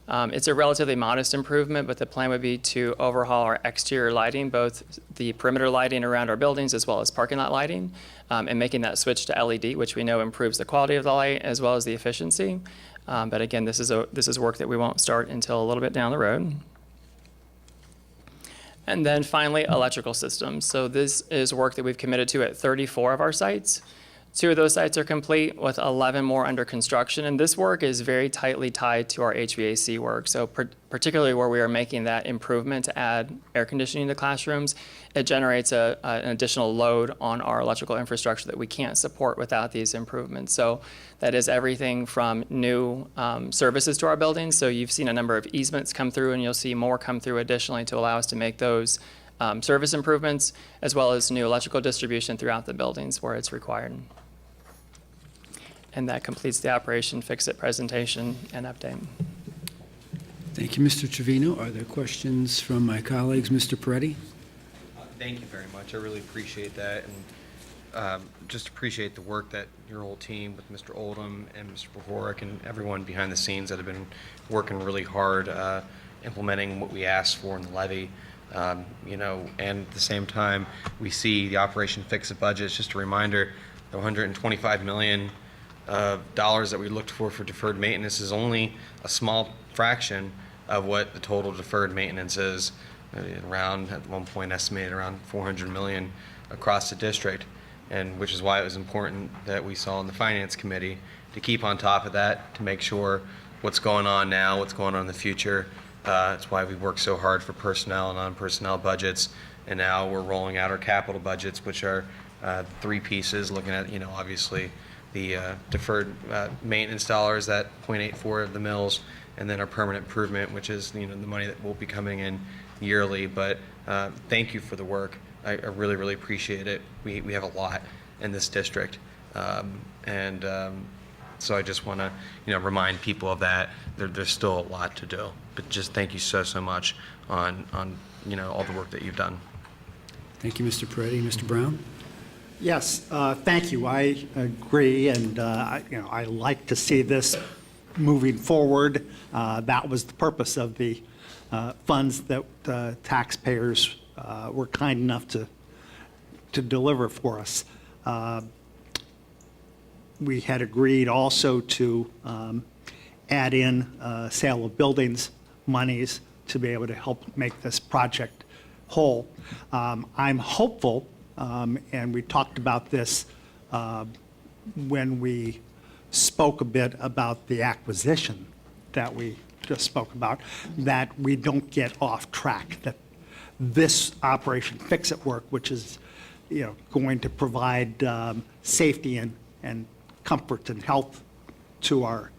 It's a relatively modest improvement, but the plan would be to overhaul our exterior lighting, both the perimeter lighting around our buildings as well as parking lot lighting, and making that switch to LED, which we know improves the quality of the light as well as the efficiency. But again, this is work that we won't start until a little bit down the road. And then finally, electrical systems. So this is work that we've committed to at 34 of our sites. 2 of those sites are complete with 11 more under construction. And this work is very tightly tied to our HVAC work. So particularly where we are making that improvement to add air conditioning to classrooms, it generates an additional load on our electrical infrastructure that we can't support without these improvements. So that is everything from new services to our buildings. So you've seen a number of easements come through, and you'll see more come through additionally to allow us to make those service improvements, as well as new electrical distribution throughout the buildings where it's required. And that completes the Operation Fix-It presentation and update. Thank you, Mr. Trevino. Are there questions from my colleagues? Mr. Peretti? Thank you very much. I really appreciate that, and just appreciate the work that your whole team with Mr. Oldham and Mr. Bohoric and everyone behind the scenes that have been working really hard implementing what we asked for in the levy. You know, and at the same time, we see the Operation Fix-It budget. It's just a reminder, the $125 million dollars that we looked for deferred maintenance is only a small fraction of what the total deferred maintenance is, around, at one point estimated around $400 million across the district, and which is why it was important that we saw in the Finance Committee to keep on top of that, to make sure what's going on now, what's going on in the future. That's why we work so hard for personnel and non-personnel budgets, and now we're rolling out our capital budgets, which are 3 pieces, looking at, you know, obviously the deferred maintenance dollars, that 0.84 of the mills, and then our permanent improvement, which is, you know, the money that will be coming in yearly. But thank you for the work. I really, really appreciate it. We have a lot in this district, so I just want to, you know, remind people of that. There's still a lot to do, but just thank you so much on you know, all the work that you've done. Thank you, Mr. Peretti. Mr. Brown? Yes, thank you. I agree, and you know, I like to see this moving forward. That was the purpose of the funds that taxpayers were kind enough to deliver for us. We had agreed also to add in sale of buildings monies to be able to help make this project whole. I'm hopeful, and we talked about this when we spoke a bit about the acquisition that we just spoke about, that we don't get off track, that this Operation Fix-It work, which is, you know, going to provide safety and comfort and health to our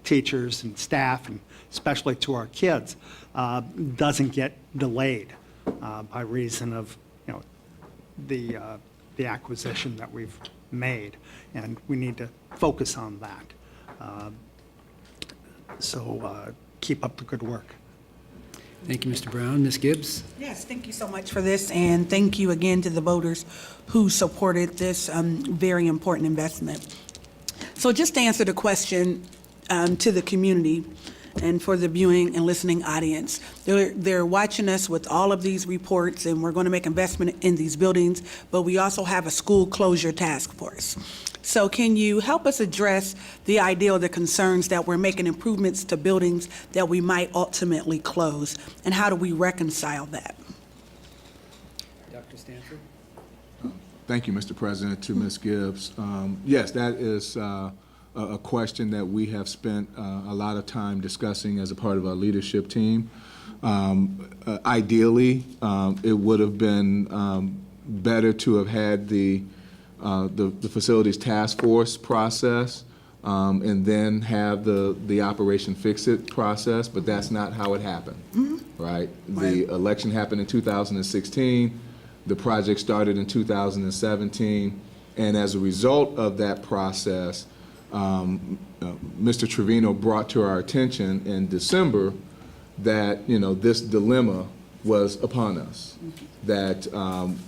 teachers and staff, and especially to our kids, doesn't get delayed by reason of, you know, the acquisition that we've made, and we need to focus on that. So keep up the good work. Thank you, Mr. Brown. Ms. Gibbs? Yes, thank you so much for this, and thank you again to the voters who supported this very important investment. So just to answer the question to the community and for the viewing and listening audience, they're watching us with all of these reports, and we're going to make investment in these buildings, but we also have a school closure task force. So can you help us address the idea or the concerns that we're making improvements to buildings that we might ultimately close, and how do we reconcile that? Dr. Stanford? Thank you, Mr. President. To Ms. Gibbs, yes, that is a a question that we have spent a lot of time discussing as a part of our leadership team. Ideally, it would have been better to have had the facilities task force process and then have the Operation Fix-It process, but that's not how it happened, right? The election happened in 2016, the project started in 2017, and as a result of that process, Mr. Trevino brought to our attention in December that, this dilemma was upon us, that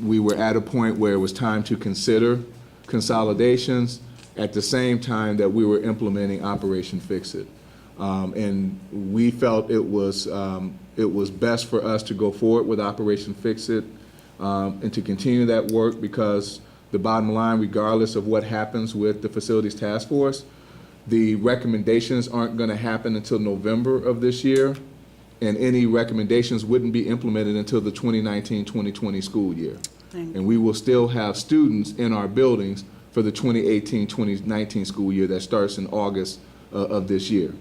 we were at a point where it was time to consider consolidations at the same time that we were implementing Operation Fix-It. And we felt it was best for us to go forward with Operation Fix-It and to continue that work, because the bottom line, regardless of what happens with the Facilities Task Force, the recommendations aren't going to happen until November of this year, and any recommendations wouldn't be implemented until the 2019-2020 school year. And we will still have students in our buildings for the 2018-2019 school year that starts in August of this year.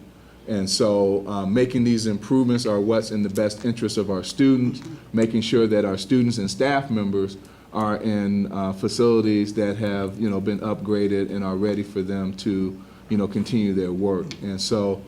And so making these improvements are what's in the best interest of our students, making sure that our students and staff members are in facilities that have been upgraded and are ready for them to continue their work. And so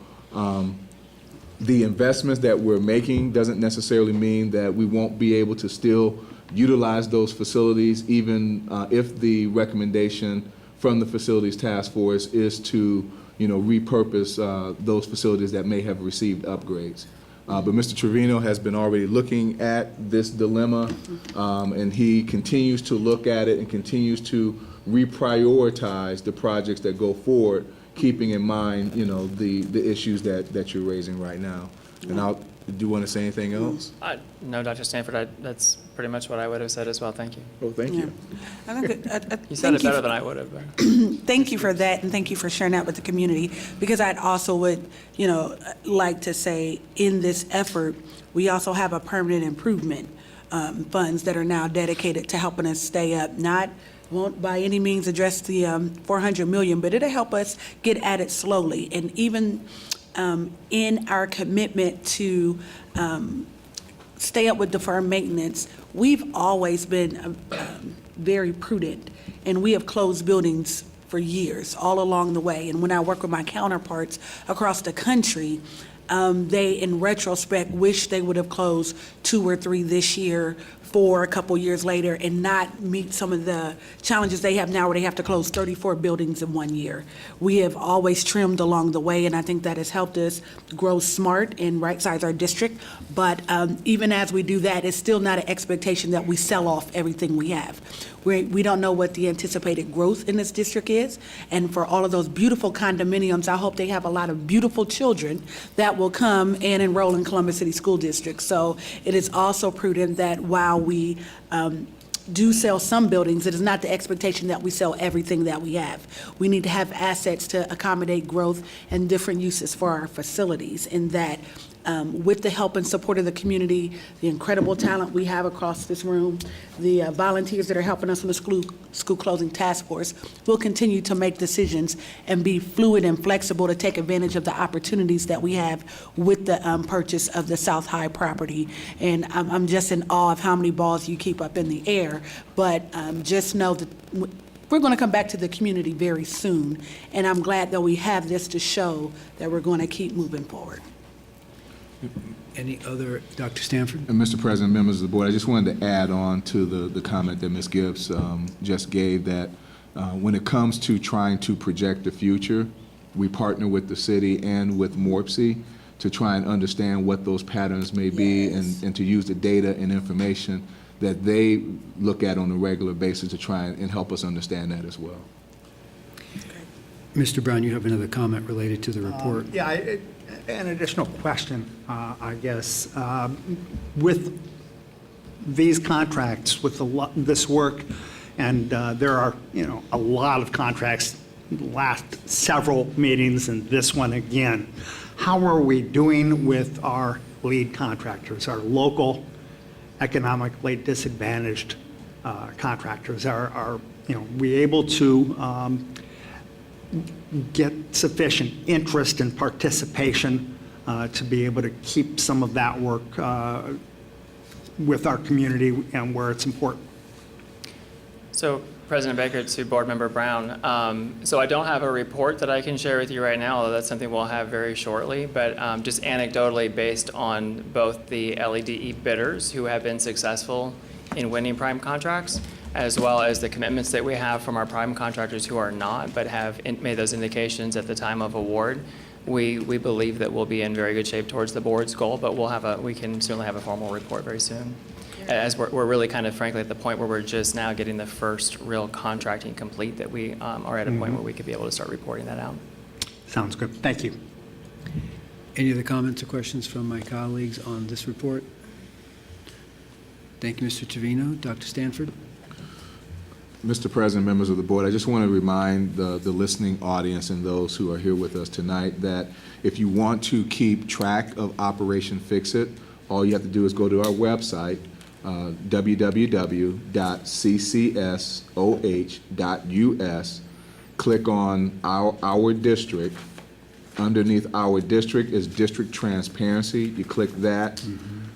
the investments that we're making doesn't necessarily mean that we won't be able to still utilize those facilities, even if the recommendation from the Facilities Task Force is to repurpose those facilities that may have received upgrades. But Mr. Trevino has been already looking at this dilemma, and he continues to look at it and continues to reprioritize the projects that go forward, keeping in mind, the issues that you're raising right now. And do you want to say anything else? No, Dr. Stanford, that's pretty much what I would have said as well. Thank you. Oh, thank you. You said it better than I would have. Thank you for that, and thank you for sharing that with the community, because I'd also would, like to say, in this effort, we also have a permanent improvement funds that are now dedicated to helping us stay up. Won't by any means address the $400 million, but it'll help us get at it slowly. And even in our commitment to stay up with deferred maintenance, we've always been very prudent, and we have closed buildings for years, all along the way. And when I work with my counterparts across the country, they, in retrospect, wish they would have closed 2 or 3 this year, 4 a couple years later, and not meet some of the challenges they have now where they have to close 34 buildings in 1 year. We have always trimmed along the way, and I think that has helped us grow smart and right-size our district. But even as we do that, it's still not an expectation that we sell off everything we have. We don't know what the anticipated growth in this district is, and for all of those beautiful condominiums, I hope they have a lot of beautiful children that will come and enroll in Columbus City School District. So it is also prudent that while we do sell some buildings, it is not the expectation that we sell everything that we have. We need to have assets to accommodate growth and different uses for our facilities, and that with the help and support of the community, the incredible talent we have across this room, the volunteers that are helping us in the school closing task force, we'll continue to make decisions and be fluid and flexible to take advantage of the opportunities that we have with the purchase of the South High property. And I'm just in awe of how many balls you keep up in the air, but just know that we're going to come back to the community very soon, and I'm glad that we have this to show that we're going to keep moving forward. Any other, Dr. Stanford? And Mr. President, members of the board, I just wanted to add on to the comment that Ms. Gibbs just gave, that when it comes to trying to project the future, we partner with the city and with MORPC to try and understand what those patterns may be, and to use the data and information that they look at on a regular basis to try and help us understand that as well. Mr. Brown, you have another comment related to the report. An additional question, I guess. With these contracts, with this work, and there are, a lot of contracts, last several meetings and this one again. How are we doing with our lead contractors, our local economically disadvantaged contractors? Are we able to get sufficient interest and participation to be able to keep some of that work with our community and where it's important. So, President Baker to Board Member Brown. So I don't have a report that I can share with you right now, although that's something we'll have very shortly. But just anecdotally, based on both the LEDE bidders who have been successful in winning prime contracts, as well as the commitments that we have from our prime contractors who are not, but have made those indications at the time of award, we believe that we'll be in very good shape towards the board's goal. But we can certainly have a formal report very soon. As we're really kind of, frankly, at the point where we're just now getting the first real contracting complete, that we are at a point where we could be able to start reporting that out. Sounds good. Thank you. Any other comments or questions from my colleagues on this report? Thank you, Mr. Trevino. Dr. Stanford? Mr. President, members of the board, I just want to remind the listening audience and those who are here with us tonight that if you want to keep track of Operation Fix-It, all you have to do is go to our website, www.ccsoh.us, click on our district. Underneath our district is district transparency. You click that,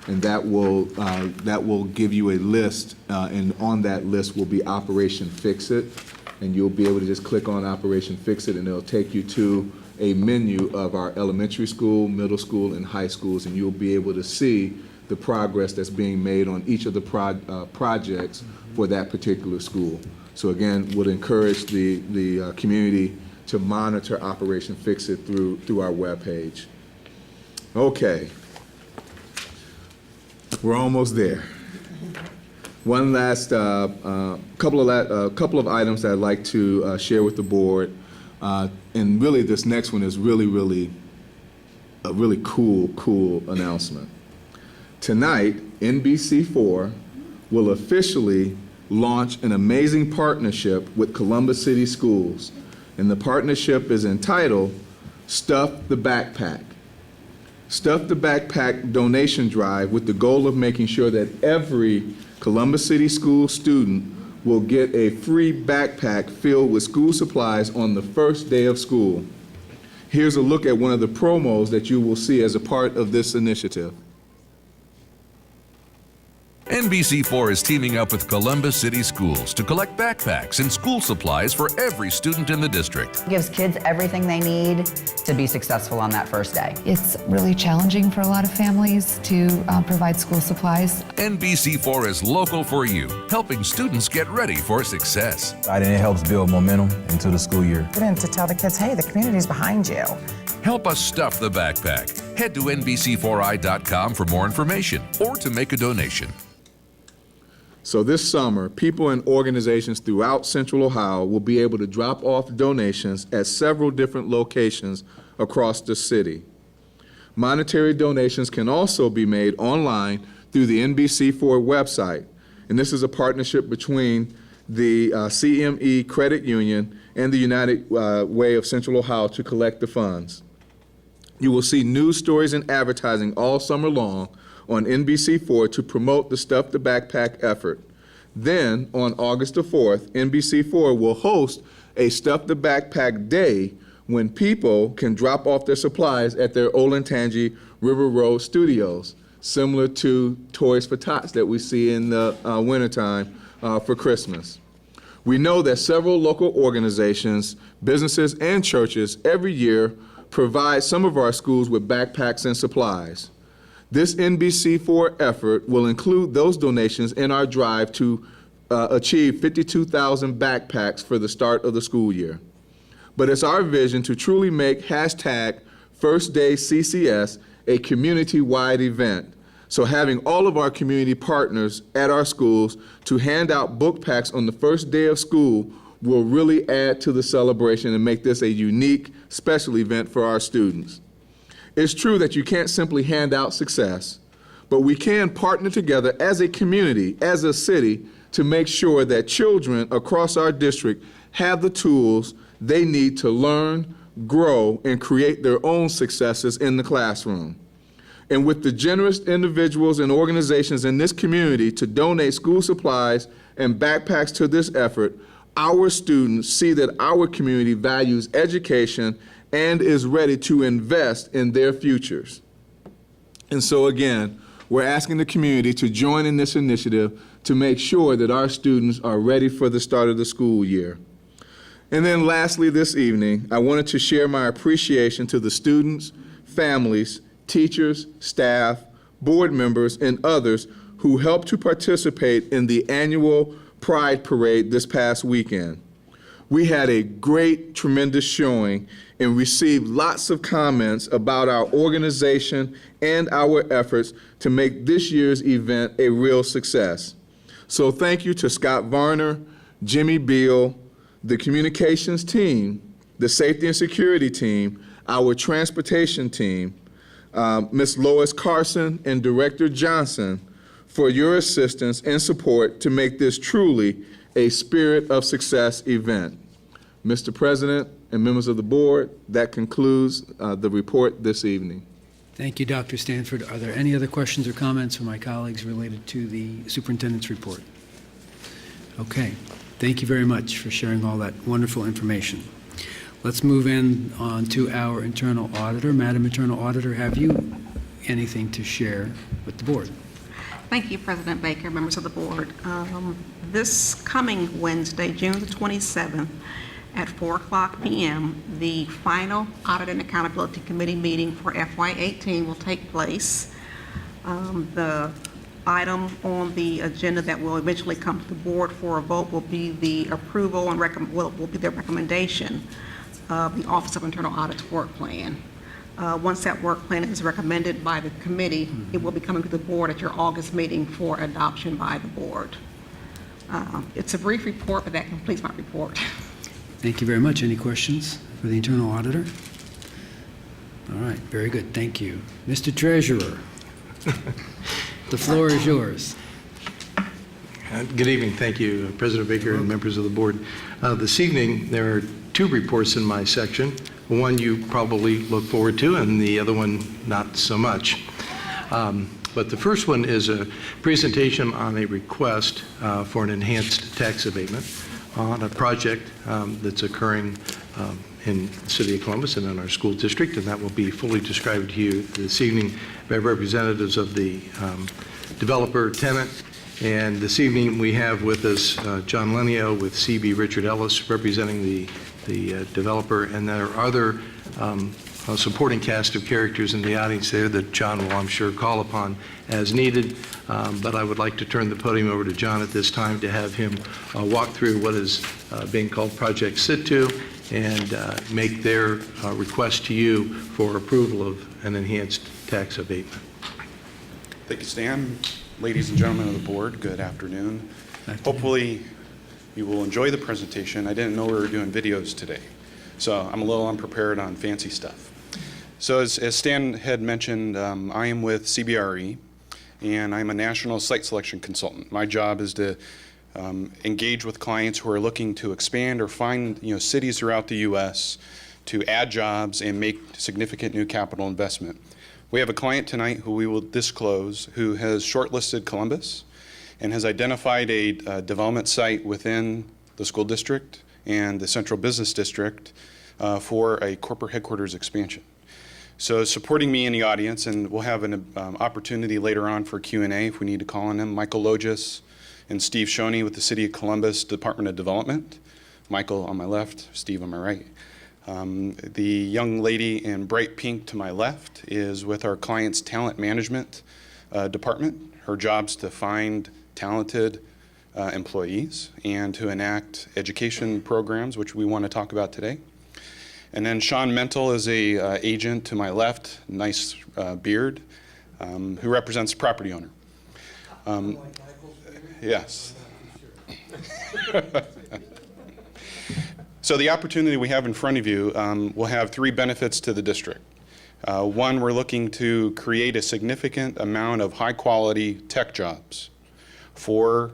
and that will give you a list, and on that list will be Operation Fix-It, and you'll be able to just click on Operation Fix-It, and it'll take you to a menu of our elementary school, middle school, and high schools, and you'll be able to see the progress that's being made on each of the projects for that particular school. So again, would encourage the community to monitor Operation Fix-It through our webpage. Okay, we're almost there. One last couple of items that I'd like to share with the board, and really this next one is really a really cool announcement. Tonight, NBC4 will officially launch an amazing partnership with Columbus City Schools, and the partnership is entitled Stuff the Backpack. Stuff the Backpack donation drive with the goal of making sure that every Columbus City School student will get a free backpack filled with school supplies on the first day of school. Here's a look at one of the promos that you will see as a part of this initiative. NBC4 is teaming up with Columbus City Schools to collect backpacks and school supplies for every student in the district. It gives kids everything they need to be successful on that first day. It's really challenging for a lot of families to provide school supplies. NBC4 is local for you, helping students get ready for success. And it helps build momentum into the school year. And to tell the kids, hey, the community's behind you. Help us stuff the backpack. Head to NBC4i.com for more information or to make a donation. So this summer, people and organizations throughout Central Ohio will be able to drop off donations at several different locations across the city. Monetary donations can also be made online through the NBC4 website, and this is a partnership between the CME Credit Union and the United Way of Central Ohio to collect the funds. You will see news stories and advertising all summer long on NBC4 to promote the Stuff the Backpack effort. Then, on August the 4th, NBC4 will host a Stuff the Backpack Day when people can drop off their supplies at their Olentangy River Road studios, similar to Toys for Tots that we see in the wintertime for Christmas. We know that several local organizations, businesses, and churches every year provide some of our schools with backpacks and supplies. This NBC4 effort will include those donations in our drive to achieve 52,000 backpacks for the start of the school year. But it's our vision to truly make #FirstDayCCS a community-wide event. So having all of our community partners at our schools to hand out book packs on the first day of school will really add to the celebration and make this a unique, special event for our students. It's true that you can't simply hand out success, but we can partner together as a community, as a city, to make sure that children across our district have the tools they need to learn, grow, and create their own successes in the classroom. And with the generous individuals and organizations in this community to donate school supplies and backpacks to this effort, our students see that our community values education and is ready to invest in their futures. And so again, we're asking the community to join in this initiative to make sure that our students are ready for the start of the school year. And then lastly this evening, I wanted to share my appreciation to the students, families, teachers, staff, board members, and others who helped to participate in the annual Pride Parade this past weekend. We had a great, tremendous showing and received lots of comments about our organization and our efforts to make this year's event a real success. So thank you to Scott Varner, Jimmy Beal, the communications team, the safety and security team, our transportation team, Ms. Lois Carson and Director Johnson for your assistance and support to make this truly a Spirit of Success event. Mr. President and members of the board, that concludes the report this evening. Thank you, Dr. Stanford. Are there any other questions or comments from my colleagues related to the superintendent's report? Okay. Thank you very much for sharing all that wonderful information. Let's move on to our internal auditor. Madam Internal Auditor, have you anything to share with the board? Thank you, President Baker, members of the board. This coming Wednesday, June the 27th, at 4:00 p.m., the final Audit and Accountability Committee meeting for FY18 will take place. The item on the agenda that will eventually come to the board for a vote will be the approval and will be the recommendation of the Office of Internal Audit's work plan. Once that work plan is recommended by the committee, it will be coming to the board at your August meeting for adoption by the board. It's a brief report, but that completes my report. Thank you very much. Any questions for the internal auditor? All right, very good. Thank you. Mr. Treasurer, the floor is yours. Good evening. Thank you, President Baker and members of the board. This evening, there are two reports in my section. One you probably look forward to, and the other one not so much. But the first one is a presentation on a request for an enhanced tax abatement on a project that's occurring in the city of Columbus and in our school district, and that will be fully described to you this evening by representatives of the developer tenant. And this evening we have with us John Lenio with CB Richard Ellis representing the developer, and there are other a supporting cast of characters in the audience there that John will, I'm sure, call upon as needed. But I would like to turn the podium over to John at this time to have him walk through what is being called Project Sit-To and make their request to you for approval of an enhanced tax abatement. Thank you, Stan. Ladies and gentlemen of the board, good afternoon. Hopefully you will enjoy the presentation. I didn't know we were doing videos today, so I'm a little unprepared on fancy stuff. So as Stan had mentioned, I am with CBRE, and I'm a national site selection consultant. My job is to engage with clients who are looking to expand or find cities throughout the U.S. to add jobs and make significant new capital investment. We have a client tonight who we will disclose who has shortlisted Columbus and has identified a development site within the school district and the central business district for a corporate headquarters expansion. So supporting me in the audience, and we'll have an opportunity later on for Q&A if we need to call on them, Michael Logis and Steve Shoney with the City of Columbus Department of Development. Michael on my left, Steve on my right. The young lady in bright pink to my left is with our client's talent management department. Her job's to find talented employees and to enact education programs, which we want to talk about today. And then Sean Mental is a agent to my left, nice beard, who represents the property owner. Yes. So the opportunity we have in front of you will have three benefits to the district. One, we're looking to create a significant amount of high-quality tech jobs for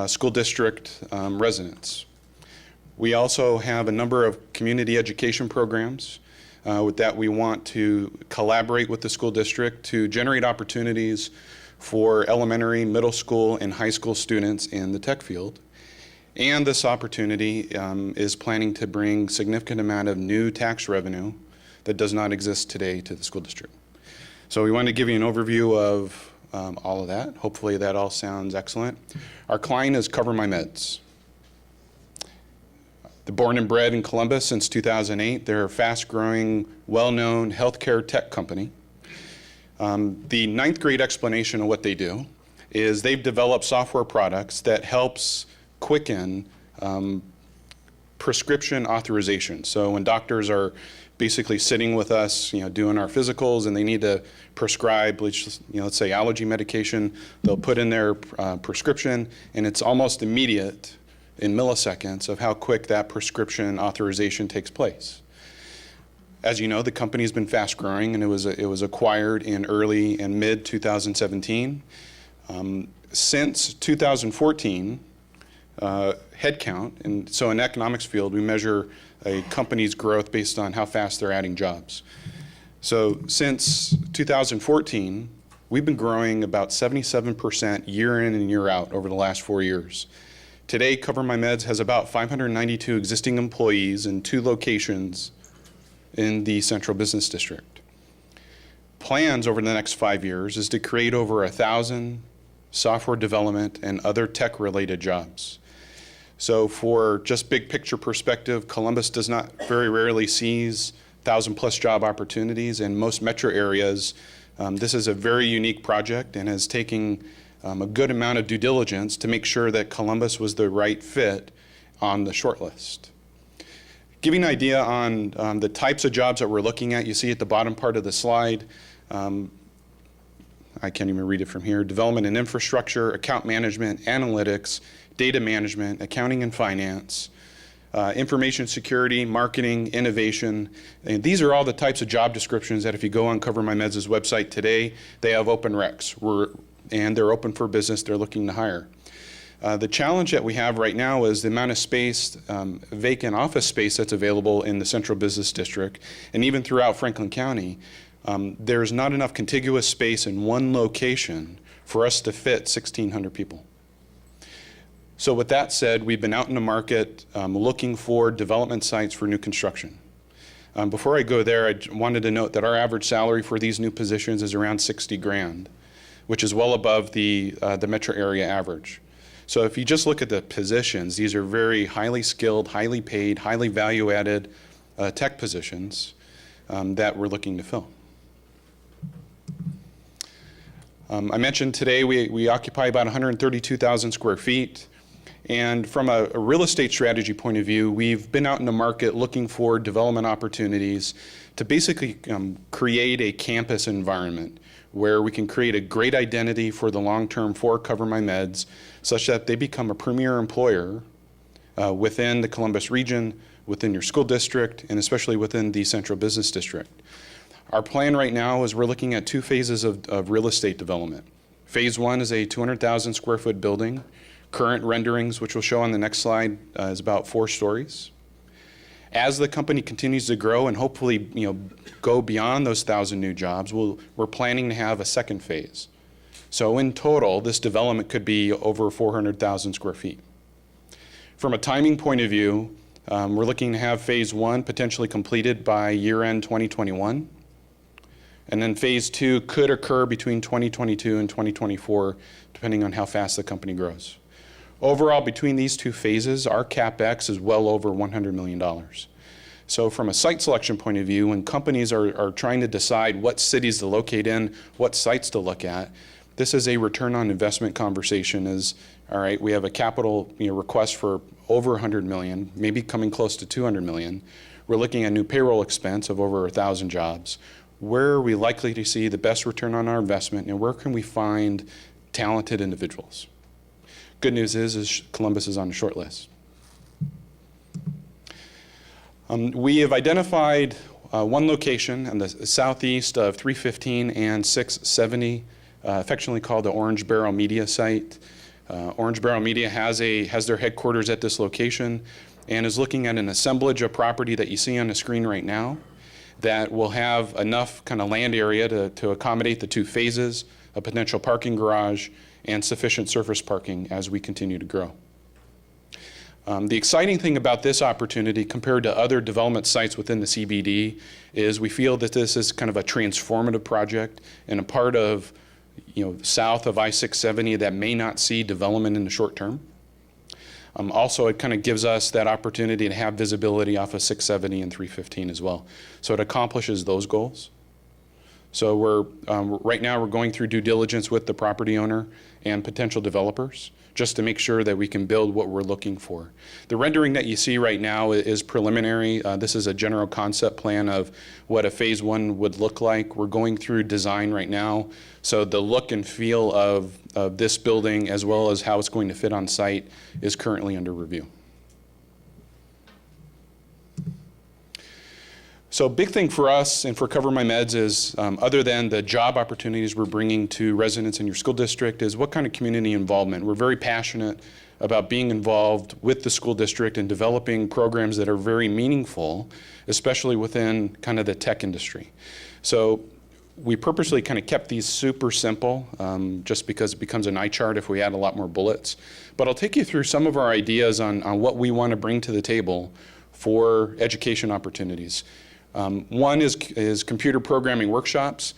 school district residents. We also have a number of community education programs with that we want to collaborate with the school district to generate opportunities for elementary, middle school, and high school students in the tech field. And this opportunity is planning to bring significant amount of new tax revenue that does not exist today to the school district. So we want to give you an overview of all of that. Hopefully that all sounds excellent. Our client is Cover My Meds. They're born and bred in Columbus since 2008. They're a fast-growing, well-known healthcare tech company. The ninth grade explanation of what they do is they've developed software products that helps quicken prescription authorization. So when doctors are basically sitting with us, doing our physicals, and they need to prescribe, let's say allergy medication, they'll put in their prescription, and it's almost immediate in milliseconds of how quick that prescription authorization takes place. As you know, the company's been fast growing, and it was acquired in early and mid 2017. Since 2014, headcount, and so in the economics field, we measure a company's growth based on how fast they're adding jobs. So since 2014, we've been growing about 77% year in and year out over the last 4 years. Today, Cover My Meds has about 592 existing employees in 2 locations in the Central Business District. Plans over the next 5 years is to create over 1,000 software development and other tech-related jobs. So for just big picture perspective, Columbus does not very rarely sees 1,000+ job opportunities. In most metro areas, this is a very unique project and is taking a good amount of due diligence to make sure that Columbus was the right fit on the short list. Giving an idea on the types of jobs that we're looking at, you see at the bottom part of the slide, I can't even read it from here, development and infrastructure, account management, analytics, data management, accounting and finance, information security, marketing, innovation. And these are all the types of job descriptions that if you go on Cover My Meds' website today, they have open recs, and they're open for business, they're looking to hire. The challenge that we have right now is the amount of space, vacant office space that's available in the Central Business District, and even throughout Franklin County. There's not enough contiguous space in one location for us to fit 1,600 people. So with that said, we've been out in the market looking for development sites for new construction. Before I go there, I wanted to note that our average salary for these new positions is around $60,000, which is well above the metro area average. So if you just look at the positions, these are very highly skilled, highly paid, highly value-added tech positions that we're looking to fill. I mentioned today we occupy about 132,000 square feet. And from a real estate strategy point of view, we've been out in the market looking for development opportunities to basically create a campus environment where we can create a great identity for the long term for Cover My Meds, such that they become a premier employer within the Columbus region, within your school district, and especially within the Central Business District. Our plan right now is we're looking at 2 phases of real estate development. Phase 1 is a 200,000 square foot building. Current renderings, which we'll show on the next slide, is about 4 stories. As the company continues to grow and hopefully go beyond those 1,000 new jobs, we're planning to have a second phase. So in total, this development could be over 400,000 square feet. From a timing point of view, we're looking to have phase 1 potentially completed by year-end 2021. And then phase 2 could occur between 2022 and 2024, depending on how fast the company grows. Overall, between these 2 phases, our CapEx is well over $100 million. So from a site selection point of view, when companies are trying to decide what cities to locate in, what sites to look at, this is a return on investment conversation. Is, all right, we have a capital request for over $100 million, maybe coming close to $200 million. We're looking at new payroll expense of over 1,000 jobs. Where are we likely to see the best return on our investment, and where can we find talented individuals? Good news is Columbus is on the short list. We have identified one location in the southeast of 315 and 670, affectionately called the Orange Barrel Media site. Orange Barrel Media has their headquarters at this location and is looking at an assemblage of property that you see on the screen right now that will have enough kind of land area to accommodate the 2 phases, a potential parking garage, and sufficient surface parking as we continue to grow. The exciting thing about this opportunity compared to other development sites within the CBD is we feel that this is kind of a transformative project and a part of, south of I-670 that may not see development in the short term. Also, it kind of gives us that opportunity to have visibility off of 670 and 315 as well. So it accomplishes those goals. So right now we're going through due diligence with the property owner and potential developers just to make sure that we can build what we're looking for. The rendering that you see right now is preliminary. This is a general concept plan of what a phase 1 would look like. We're going through design right now. So the look and feel of this building as well as how it's going to fit on site is currently under review. So big thing for us and for Cover My Meds is, other than the job opportunities we're bringing to residents in your school district, is what kind of community involvement. We're very passionate about being involved with the school district and developing programs that are very meaningful, especially within kind of the tech industry. So we purposely kind of kept these super simple, just because it becomes an eye chart if we add a lot more bullets. But I'll take you through some of our ideas on what we want to bring to the table for education opportunities. One is computer programming workshops.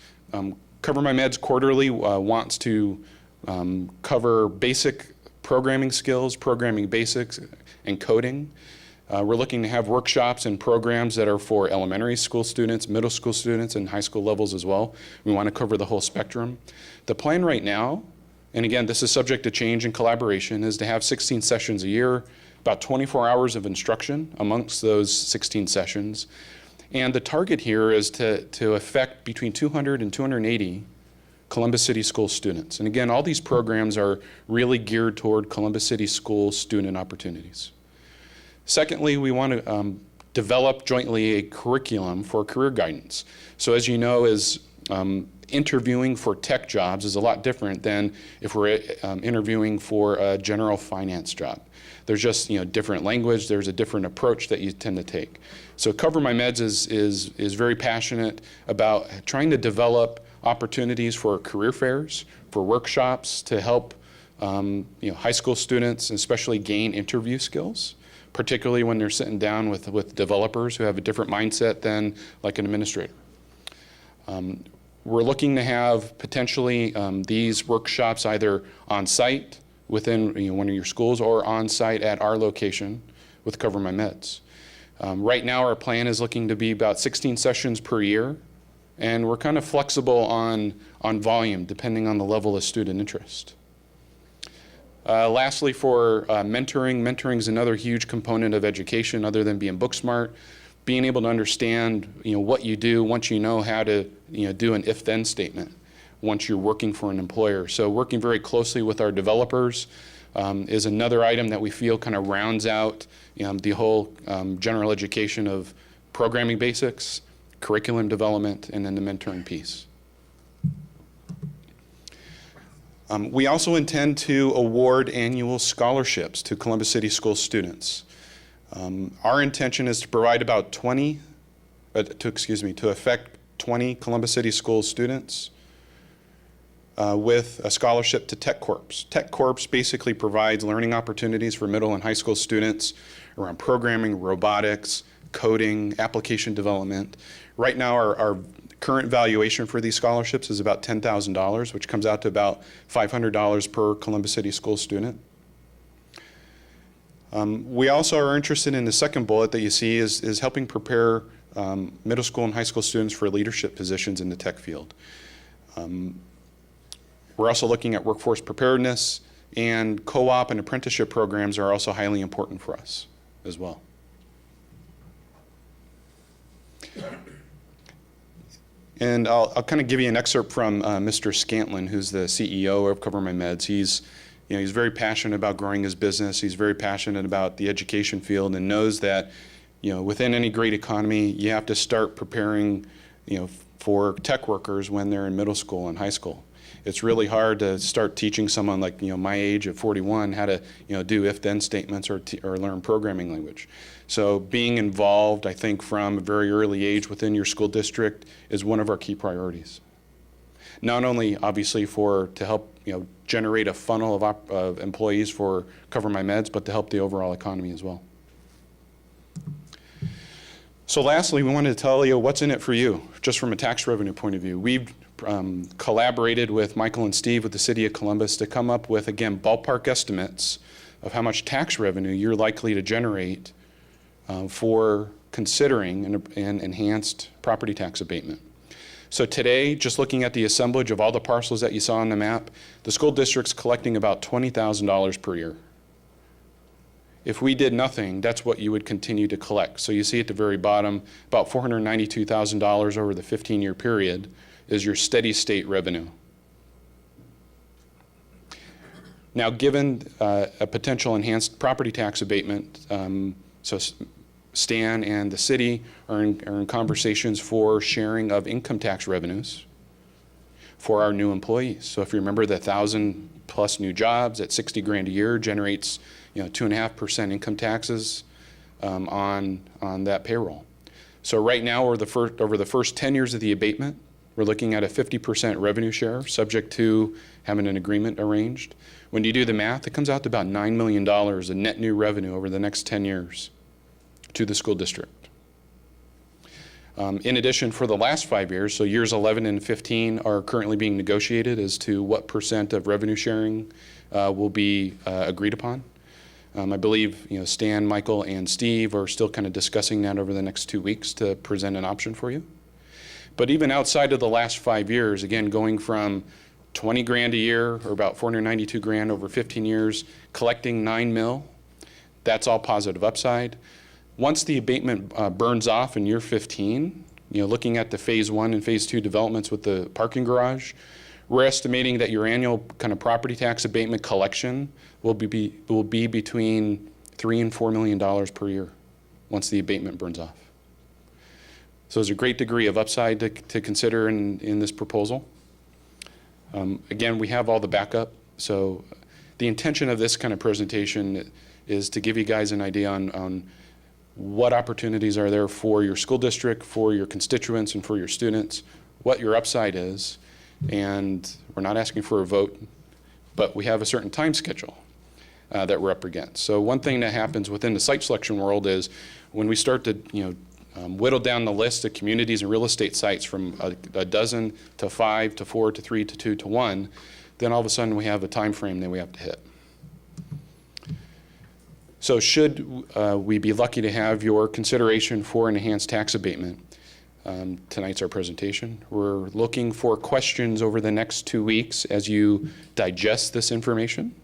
Cover My Meds quarterly wants to cover basic programming skills, programming basics, and coding. We're looking to have workshops and programs that are for elementary school students, middle school students, and high school levels as well. We want to cover the whole spectrum. The plan right now, and again, this is subject to change and collaboration, is to have 16 sessions a year, about 24 hours of instruction amongst those 16 sessions. And the target here is to affect between 200 and 280 Columbus City School students. And again, all these programs are really geared toward Columbus City School student opportunities. Secondly, we want to develop jointly a curriculum for career guidance. So as you know, interviewing for tech jobs is a lot different than if we're interviewing for a general finance job. There's just different language, there's a different approach that you tend to take. So Cover My Meds is very passionate about trying to develop opportunities for career fairs, for workshops to help high school students especially gain interview skills, particularly when they're sitting down with developers who have a different mindset than like an administrator. We're looking to have potentially these workshops either on site within one of your schools or on site at our location with Cover My Meds. Right now our plan is looking to be about 16 sessions per year, and we're kind of flexible on volume depending on the level of student interest. Lastly, for mentoring is another huge component of education other than being book smart. Being able to understand what you do once you know how to do an if-then statement once you're working for an employer. So working very closely with our developers is another item that we feel kind of rounds out the whole general education of programming basics, curriculum development, and then the mentoring piece. We also intend to award annual scholarships to Columbus City School students. Our intention is to provide about to affect 20 Columbus City School students with a scholarship to Tech Corps. Tech Corps basically provides learning opportunities for middle and high school students around programming, robotics, coding, application development. Right now, our current valuation for these scholarships is about $10,000, which comes out to about $500 per Columbus City School student. We also are interested in the second bullet that you see is helping prepare middle school and high school students for leadership positions in the tech field. We're also looking at workforce preparedness, and co-op and apprenticeship programs are also highly important for us as well. And I'll kind of give you an excerpt from Mr. Scantlin, who's the CEO of Cover My Meds. He's very passionate about growing his business. He's very passionate about the education field and knows that, within any great economy, you have to start preparing, for tech workers when they're in middle school and high school. It's really hard to start teaching someone like, my age of 41 how to, do if-then statements or learn programming language. So being involved, I think, from a very early age within your school district is one of our key priorities. Not only obviously to help generate a funnel of employees for Cover My Meds, but to help the overall economy as well. So lastly, we wanted to tell you what's in it for you, just from a tax revenue point of view. We've collaborated with Michael and Steve with the City of Columbus to come up with, again, ballpark estimates of how much tax revenue you're likely to generate for considering an enhanced property tax abatement. So today, just looking at the assemblage of all the parcels that you saw on the map, the school district's collecting about $20,000 per year. If we did nothing, that's what you would continue to collect. So you see at the very bottom, about $492,000 over the 15-year period is your steady state revenue. Now, given a potential enhanced property tax abatement, so Stan and the city are in conversations for sharing of income tax revenues for our new employees. So if you remember, the 1,000+ new jobs at 60 grand a year generates 2.5% income taxes on that payroll. So right now, over the first 10 years of the abatement, we're looking at a 50% revenue share, subject to having an agreement arranged. When you do the math, it comes out to about $9 million in net new revenue over the next 10 years to the school district. In addition, for the last 5 years, so years 11 and 15 are currently being negotiated as to what % of revenue sharing will be agreed upon. I believe Stan, Michael, and Steve are still kind of discussing that over the next 2 weeks to present an option for you. But even outside of the last 5 years, again, going from 20 grand a year, or about 492 grand over 15 years, collecting 9 mil, that's all positive upside. Once the abatement burns off in year 15, looking at the phase 1 and phase 2 developments with the parking garage, we're estimating that your annual kind of property tax abatement collection will be between $3 and $4 million per year once the abatement burns off. So there's a great degree of upside to consider in this proposal. Again, we have all the backup. So the intention of this kind of presentation is to give you guys an idea on what opportunities are there for your school district, for your constituents, and for your students, what your upside is. And we're not asking for a vote, but we have a certain time schedule that we're up against. So one thing that happens within the site selection world is when we start to whittle down the list of communities and real estate sites from a dozen to 5 to 4 to 3 to 2 to 1, then all of a sudden we have a time frame that we have to hit. So should we be lucky to have your consideration for an enhanced tax abatement, tonight's our presentation. We're looking for questions over the next 2 weeks as you digest this information.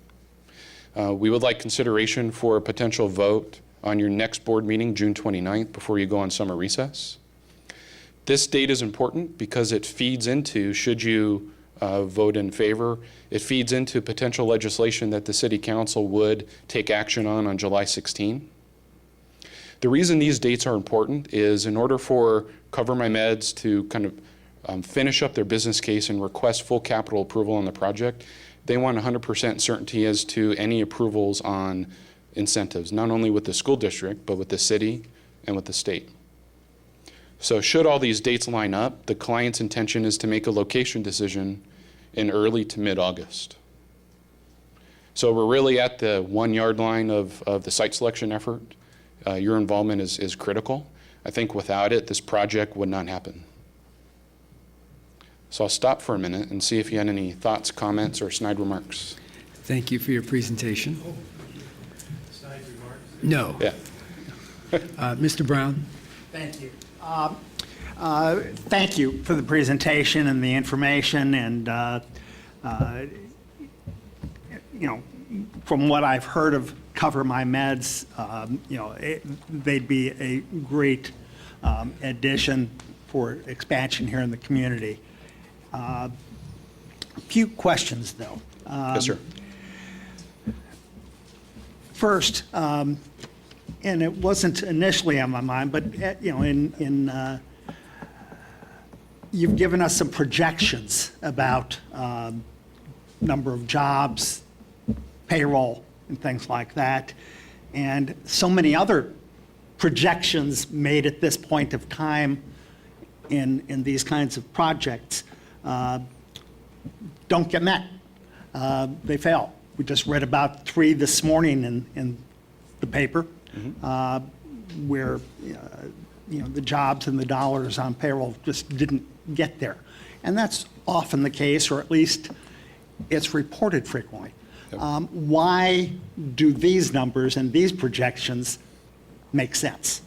We would like consideration for a potential vote on your next board meeting, June 29th, before you go on summer recess. This date is important because it feeds into, should you vote in favor, it feeds into potential legislation that the City Council would take action on July 16. The reason these dates are important is in order for Cover My Meds to kind of finish up their business case and request full capital approval on the project, they want 100% certainty as to any approvals on incentives, not only with the school district, but with the city and with the state. So should all these dates line up, the client's intention is to make a location decision in early to mid-August. So we're really at the 1 yard line of the site selection effort. Your involvement is critical. I think without it, this project would not happen. So I'll stop for a minute and see if you had any thoughts, comments, or snide remarks. Thank you for your presentation. No. Yeah. Mr. Brown? Thank you. Thank you for the presentation and the information, and from what I've heard of Cover My Meds, they'd be a great addition for expansion here in the community. A few questions, though. Yes, sir. First, and it wasn't initially on my mind, but you've given us some projections about number of jobs, payroll, and things like that, and so many other projections made at this point of time in these kinds of projects. don't get met. They fail. We just read about 3 this morning in the paper where the jobs and the dollars on payroll just didn't get there. And that's often the case, or at least it's reported frequently. Why do these numbers and these projections make sense?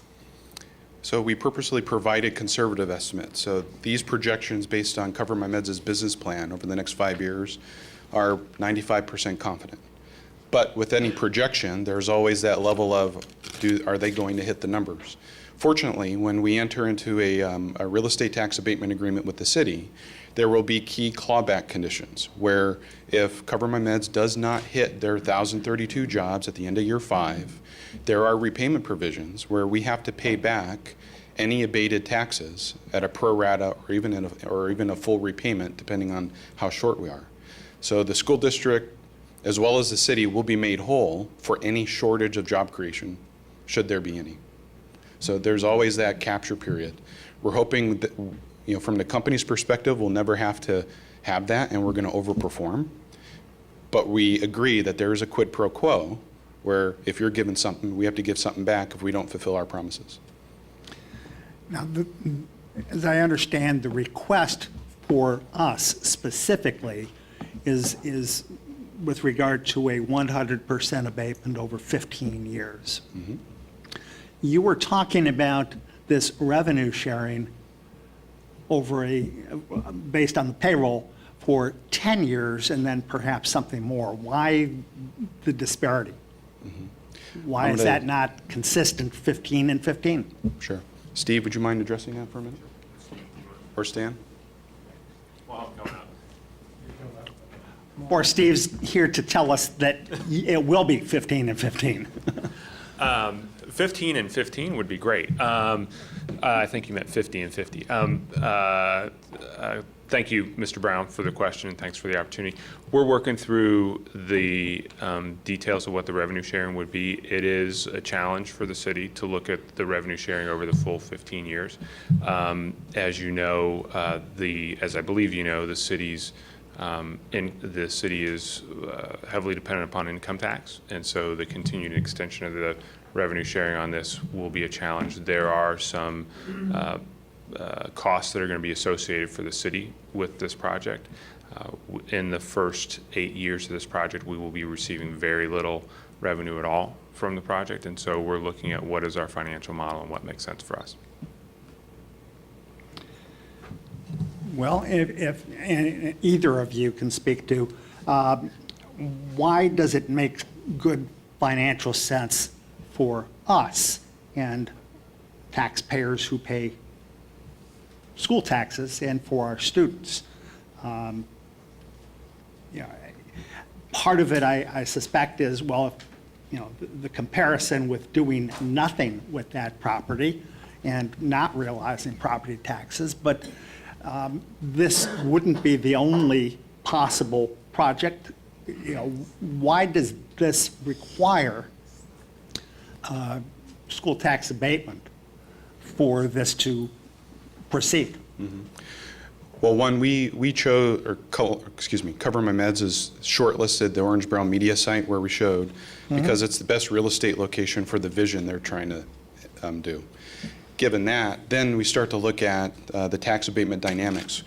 So we purposely provided conservative estimates. So these projections based on Cover My Meds' business plan over the next 5 years are 95% confident. But with any projection, there's always that level of, are they going to hit the numbers? Fortunately, when we enter into a real estate tax abatement agreement with the city, there will be key clawback conditions where if Cover My Meds does not hit their 1,032 jobs at the end of year 5, there are repayment provisions where we have to pay back any abated taxes at a pro rata or even a full repayment, depending on how short we are. So the school district, as well as the city, will be made whole for any shortage of job creation, should there be any. So there's always that capture period. We're hoping that, from the company's perspective, we'll never have to have that, and we're going to overperform. But we agree that there is a quid pro quo where if you're given something, we have to give something back if we don't fulfill our promises. Now, as I understand, the request for us specifically is with regard to a 100% abatement over 15 years. Mm-hmm. You were talking about this revenue sharing over based on the payroll for 10 years and then perhaps something more. Why the disparity? Mm-hmm. Why is that not consistent 15 and 15? Sure. Steve, would you mind addressing that for a minute? Or Stan? Or Steve's here to tell us that it will be 15 and 15. 15 and 15 would be great. I think you meant 50 and 50. Thank you, Mr. Brown, for the question, and thanks for the opportunity. We're working through the details of what the revenue sharing would be. It is a challenge for the city to look at the revenue sharing over the full 15 years. As you know, as I believe you know, the city is heavily dependent upon income tax, and so the continued extension of the revenue sharing on this will be a challenge. There are some costs that are going to be associated for the city with this project. In the first 8 years of this project, we will be receiving very little revenue at all from the project, and so we're looking at what is our financial model and what makes sense for us. Well, if and either of you can speak to, why does it make good financial sense for us and taxpayers who pay school taxes and for our students? Part of it, I suspect, is, well, the comparison with doing nothing with that property and not realizing property taxes, but this wouldn't be the only possible project. Why does this require school tax abatement for this to proceed? Mm-hmm. Well, one, we chose, Cover My Meds is shortlisted the Orange Brown Media site where we showed, because it's the best real estate location for the vision they're trying to do. Given that, then we start to look at the tax abatement dynamics.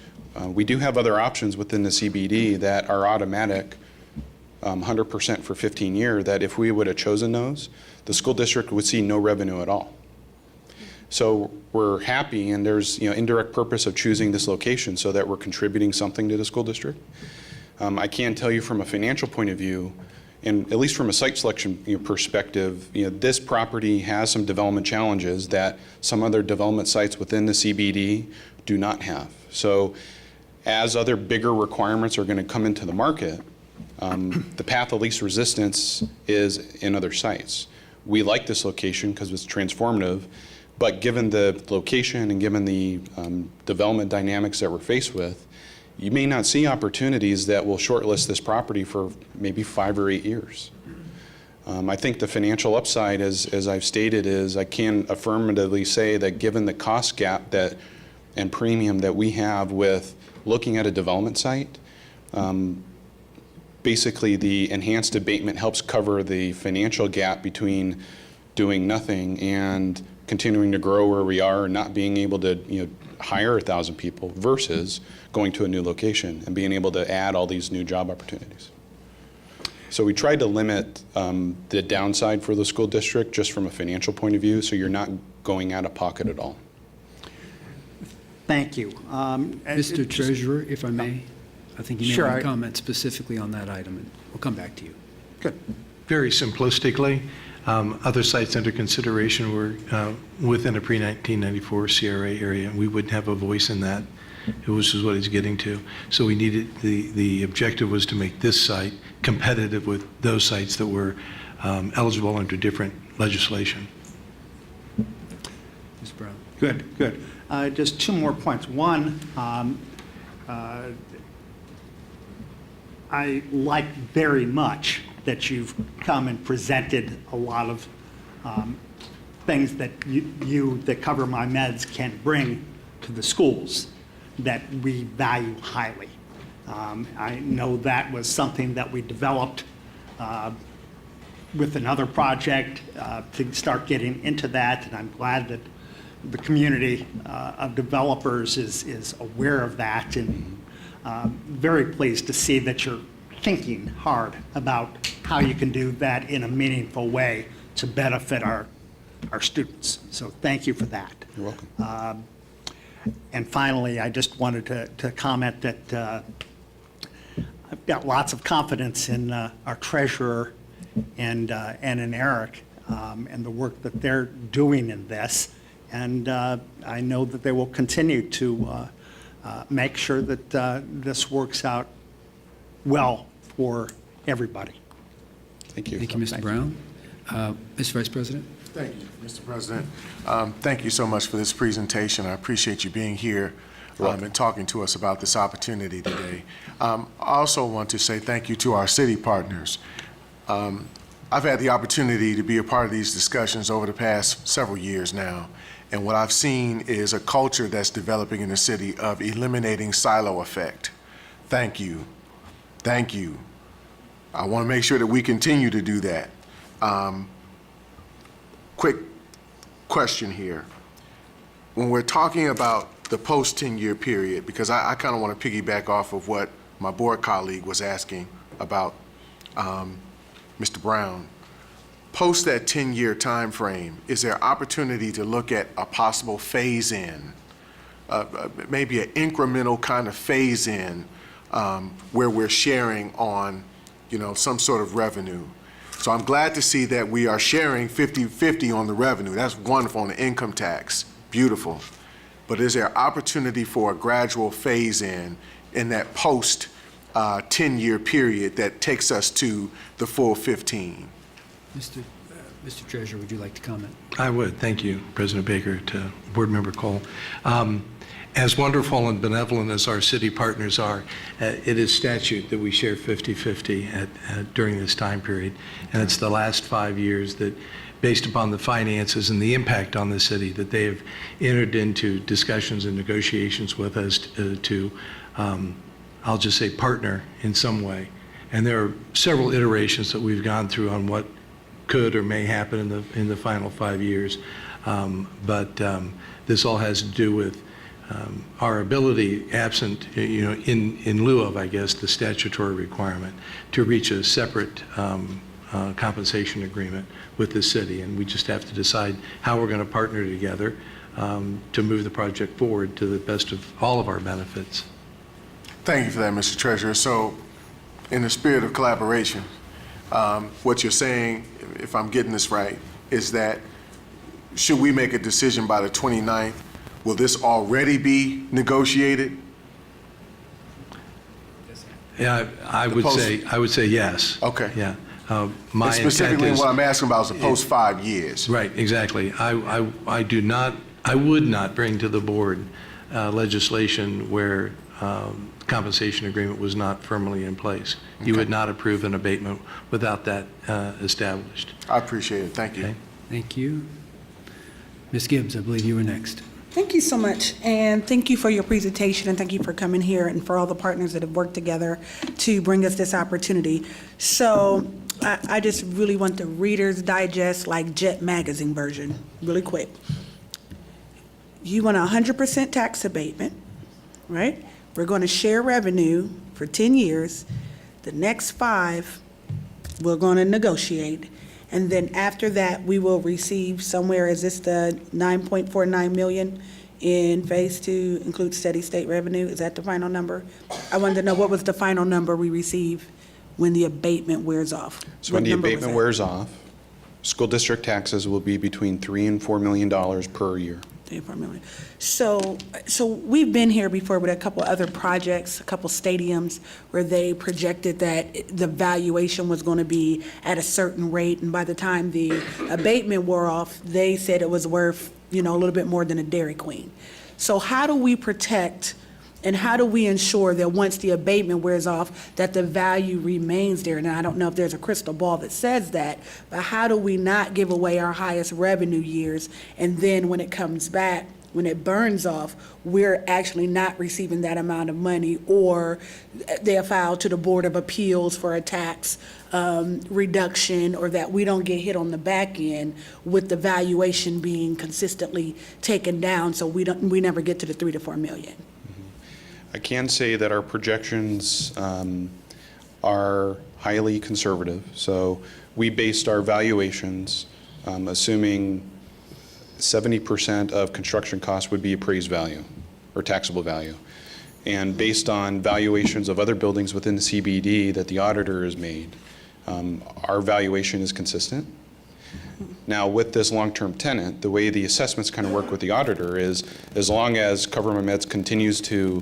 We do have other options within the CBD that are automatic, 100% for 15 years, that if we would have chosen those, the school district would see no revenue at all. So we're happy, and there's indirect purpose of choosing this location so that we're contributing something to the school district. I can tell you from a financial point of view, and at least from a site selection perspective, this property has some development challenges that some other development sites within the CBD do not have. So as other bigger requirements are going to come into the market, the path of least resistance is in other sites. We like this location because it's transformative, but given the location and given the development dynamics that we're faced with, you may not see opportunities that will shortlist this property for maybe 5 or 8 years. I think the financial upside, as I've stated, is I can affirmatively say that given the cost gap and premium that we have with looking at a development site, Basically, the enhanced abatement helps cover the financial gap between doing nothing and continuing to grow where we are and not being able to hire 1,000 people versus going to a new location and being able to add all these new job opportunities. So we tried to limit the downside for the school district just from a financial point of view, so you're not going out of pocket at all. Thank you. Mr. Treasurer, if I may, I think you may Sure, want to comment specifically on that item, and we'll come back to you. Good. Very simplistically, other sites under consideration were within a pre-1994 CRA area. We wouldn't have a voice in that, which is what he's getting to. So we needed, the objective was to make this site competitive with those sites that were eligible under different legislation. Ms. Brown. Good, good. Just two more points. One, I like very much that you've come and presented a lot of things that you that Cover My Meds can bring to the schools that we value highly. I know that was something that we developed with another project to start getting into that, and I'm glad that the community of developers is aware of that, and very pleased to see that you're thinking hard about how you can do that in a meaningful way to benefit our students. So thank you for that. You're welcome. And finally, I just wanted to comment that I've got lots of confidence in our treasurer and in Eric and the work that they're doing in this. And I know that they will continue to make sure that this works out well for everybody. Thank you. Thank you, Mr. Brown. Mr. Vice President? Thank you, Mr. President. Thank you so much for this presentation. I appreciate you being here and talking to us about this opportunity today. I also want to say thank you to our city partners. I've had the opportunity to be a part of these discussions over the past several years now, and what I've seen is a culture that's developing in the city of eliminating silo effect. Thank you. Thank you. I want to make sure that we continue to do that. Quick question here. When we're talking about the post 10-year period, because I kind of want to piggyback off of what my board colleague was asking about Mr. Brown. Post that 10-year time frame, is there opportunity to look at a possible phase-in, maybe an incremental kind of phase-in where we're sharing on, some sort of revenue? So I'm glad to see that we are sharing 50-50 on the revenue. That's wonderful on the income tax. Beautiful. But is there opportunity for a gradual phase-in in that post 10-year period that takes us to the full 15? Mr. Treasurer, would you like to comment? I would. Thank you, President Baker, to Board Member Cole. As wonderful and benevolent as our city partners are, it is statute that we share 50-50 during this time period. And it's the last 5 years that, based upon the finances and the impact on the city, that they have entered into discussions and negotiations with us to I'll just say, partner in some way. And there are several iterations that we've gone through on what could or may happen in the final 5 years. But this all has to do with our ability, absent, in lieu of, I guess, the statutory requirement, to reach a separate compensation agreement with the city. And we just have to decide how we're going to partner together to move the project forward to the best of all of our benefits. Thank you for that, Mr. Treasurer. So, in the spirit of collaboration, what you're saying, if I'm getting this right, is that should we make a decision by the 29th, will this already be negotiated? Yeah, I would say yes. Okay. Yeah. My specifically, what I'm asking about is the post 5 years. Right. Exactly. I would not bring to the board legislation where compensation agreement was not firmly in place. Okay. You would not approve an abatement without that established. I appreciate it. Thank you. Okay. Thank you. Ms. Gibbs, I believe you were next. Thank you so much, and thank you for your presentation, and thank you for coming here and for all the partners that have worked together to bring us this opportunity. So I just really want the Reader's Digest, like Jet Magazine version, really quick. You want 100% tax abatement, right? We're going to share revenue for 10 years. The next 5, we're going to negotiate. And then after that, we will receive somewhere, is this the 9.49 million in phase 2 include steady state revenue? Is that the final number? I wanted to know what was the final number we receive when the abatement wears off? So when the abatement wears off, school district taxes will be between $3 and $4 million per year. So we've been here before with a couple other projects, a couple stadiums, where they projected that the valuation was going to be at a certain rate, and by the time the abatement wore off, they said it was worth, a little bit more than a Dairy Queen. So how do we protect and how do we ensure that once the abatement wears off, that the value remains there? And I don't know if there's a crystal ball that says that, but how do we not give away our highest revenue years, and then when it comes back, when it burns off, we're actually not receiving that amount of money, or they are filed to the Board of Appeals for a tax reduction, or that we don't get hit on the back end with the valuation being consistently taken down, so we never get to the 3 to 4 million. I can say that our projections are highly conservative. So we based our valuations assuming 70% of construction costs would be appraised value or taxable value. And based on valuations of other buildings within the CBD that the auditor has made, our valuation is consistent. Now, with this long-term tenant, the way the assessments kind of work with the auditor is, as long as Government Meds continues to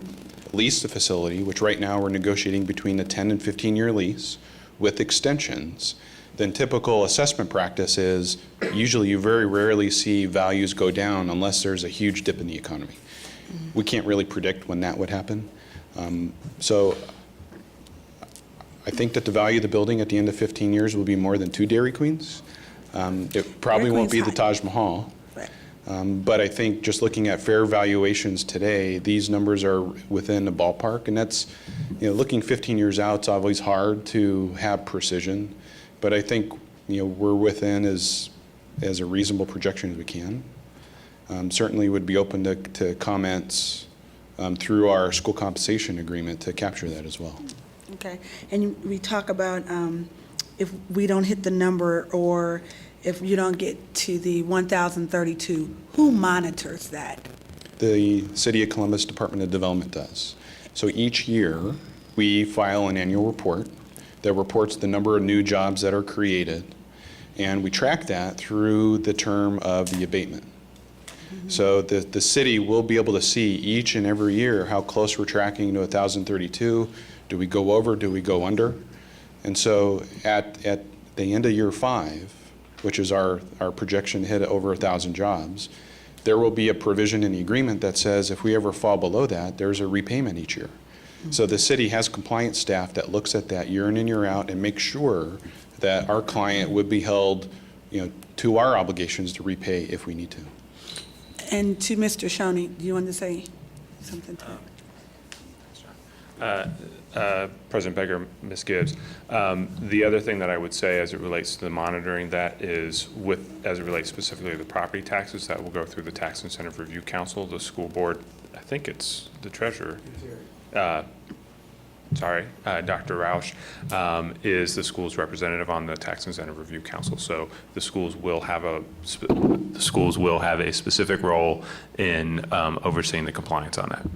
lease the facility, which right now we're negotiating between a 10 and 15-year lease with extensions, then typical assessment practice is usually you very rarely see values go down unless there's a huge dip in the economy. We can't really predict when that would happen. So I think that the value of the building at the end of 15 years will be more than 2 Dairy Queens. It probably won't be the Taj Mahal. But I think just looking at fair valuations today, these numbers are within the ballpark, and that's, looking 15 years out, it's always hard to have precision, but I think, we're within as a reasonable projection as we can. Certainly would be open to comments through our school compensation agreement to capture that as well. Okay, and we talk about if we don't hit the number, or if you don't get to the 1,032, who monitors that? The City of Columbus Department of Development does. So each year, we file an annual report that reports the number of new jobs that are created, and we track that through the term of the abatement. So the city will be able to see each and every year how close we're tracking to 1,032. Do we go over? Do we go under? And so at the end of year 5, which is our projection to hit over 1,000 jobs, there will be a provision in the agreement that says if we ever fall below that, there's a repayment each year. So the city has compliance staff that looks at that year in and year out and makes sure that our client would be held, to our obligations to repay if we need to. And to Mr. Shoney, do you want to say something to that? President Becker, Ms. Gibbs, the other thing that I would say as it relates to the monitoring, that is as it relates specifically to the property taxes, that will go through the Tax Incentive Review Council, the school board. I think it's the treasurer. Dr. Roush is the school's representative on the Tax Incentive Review Council. So the schools will have a specific role in overseeing the compliance on that.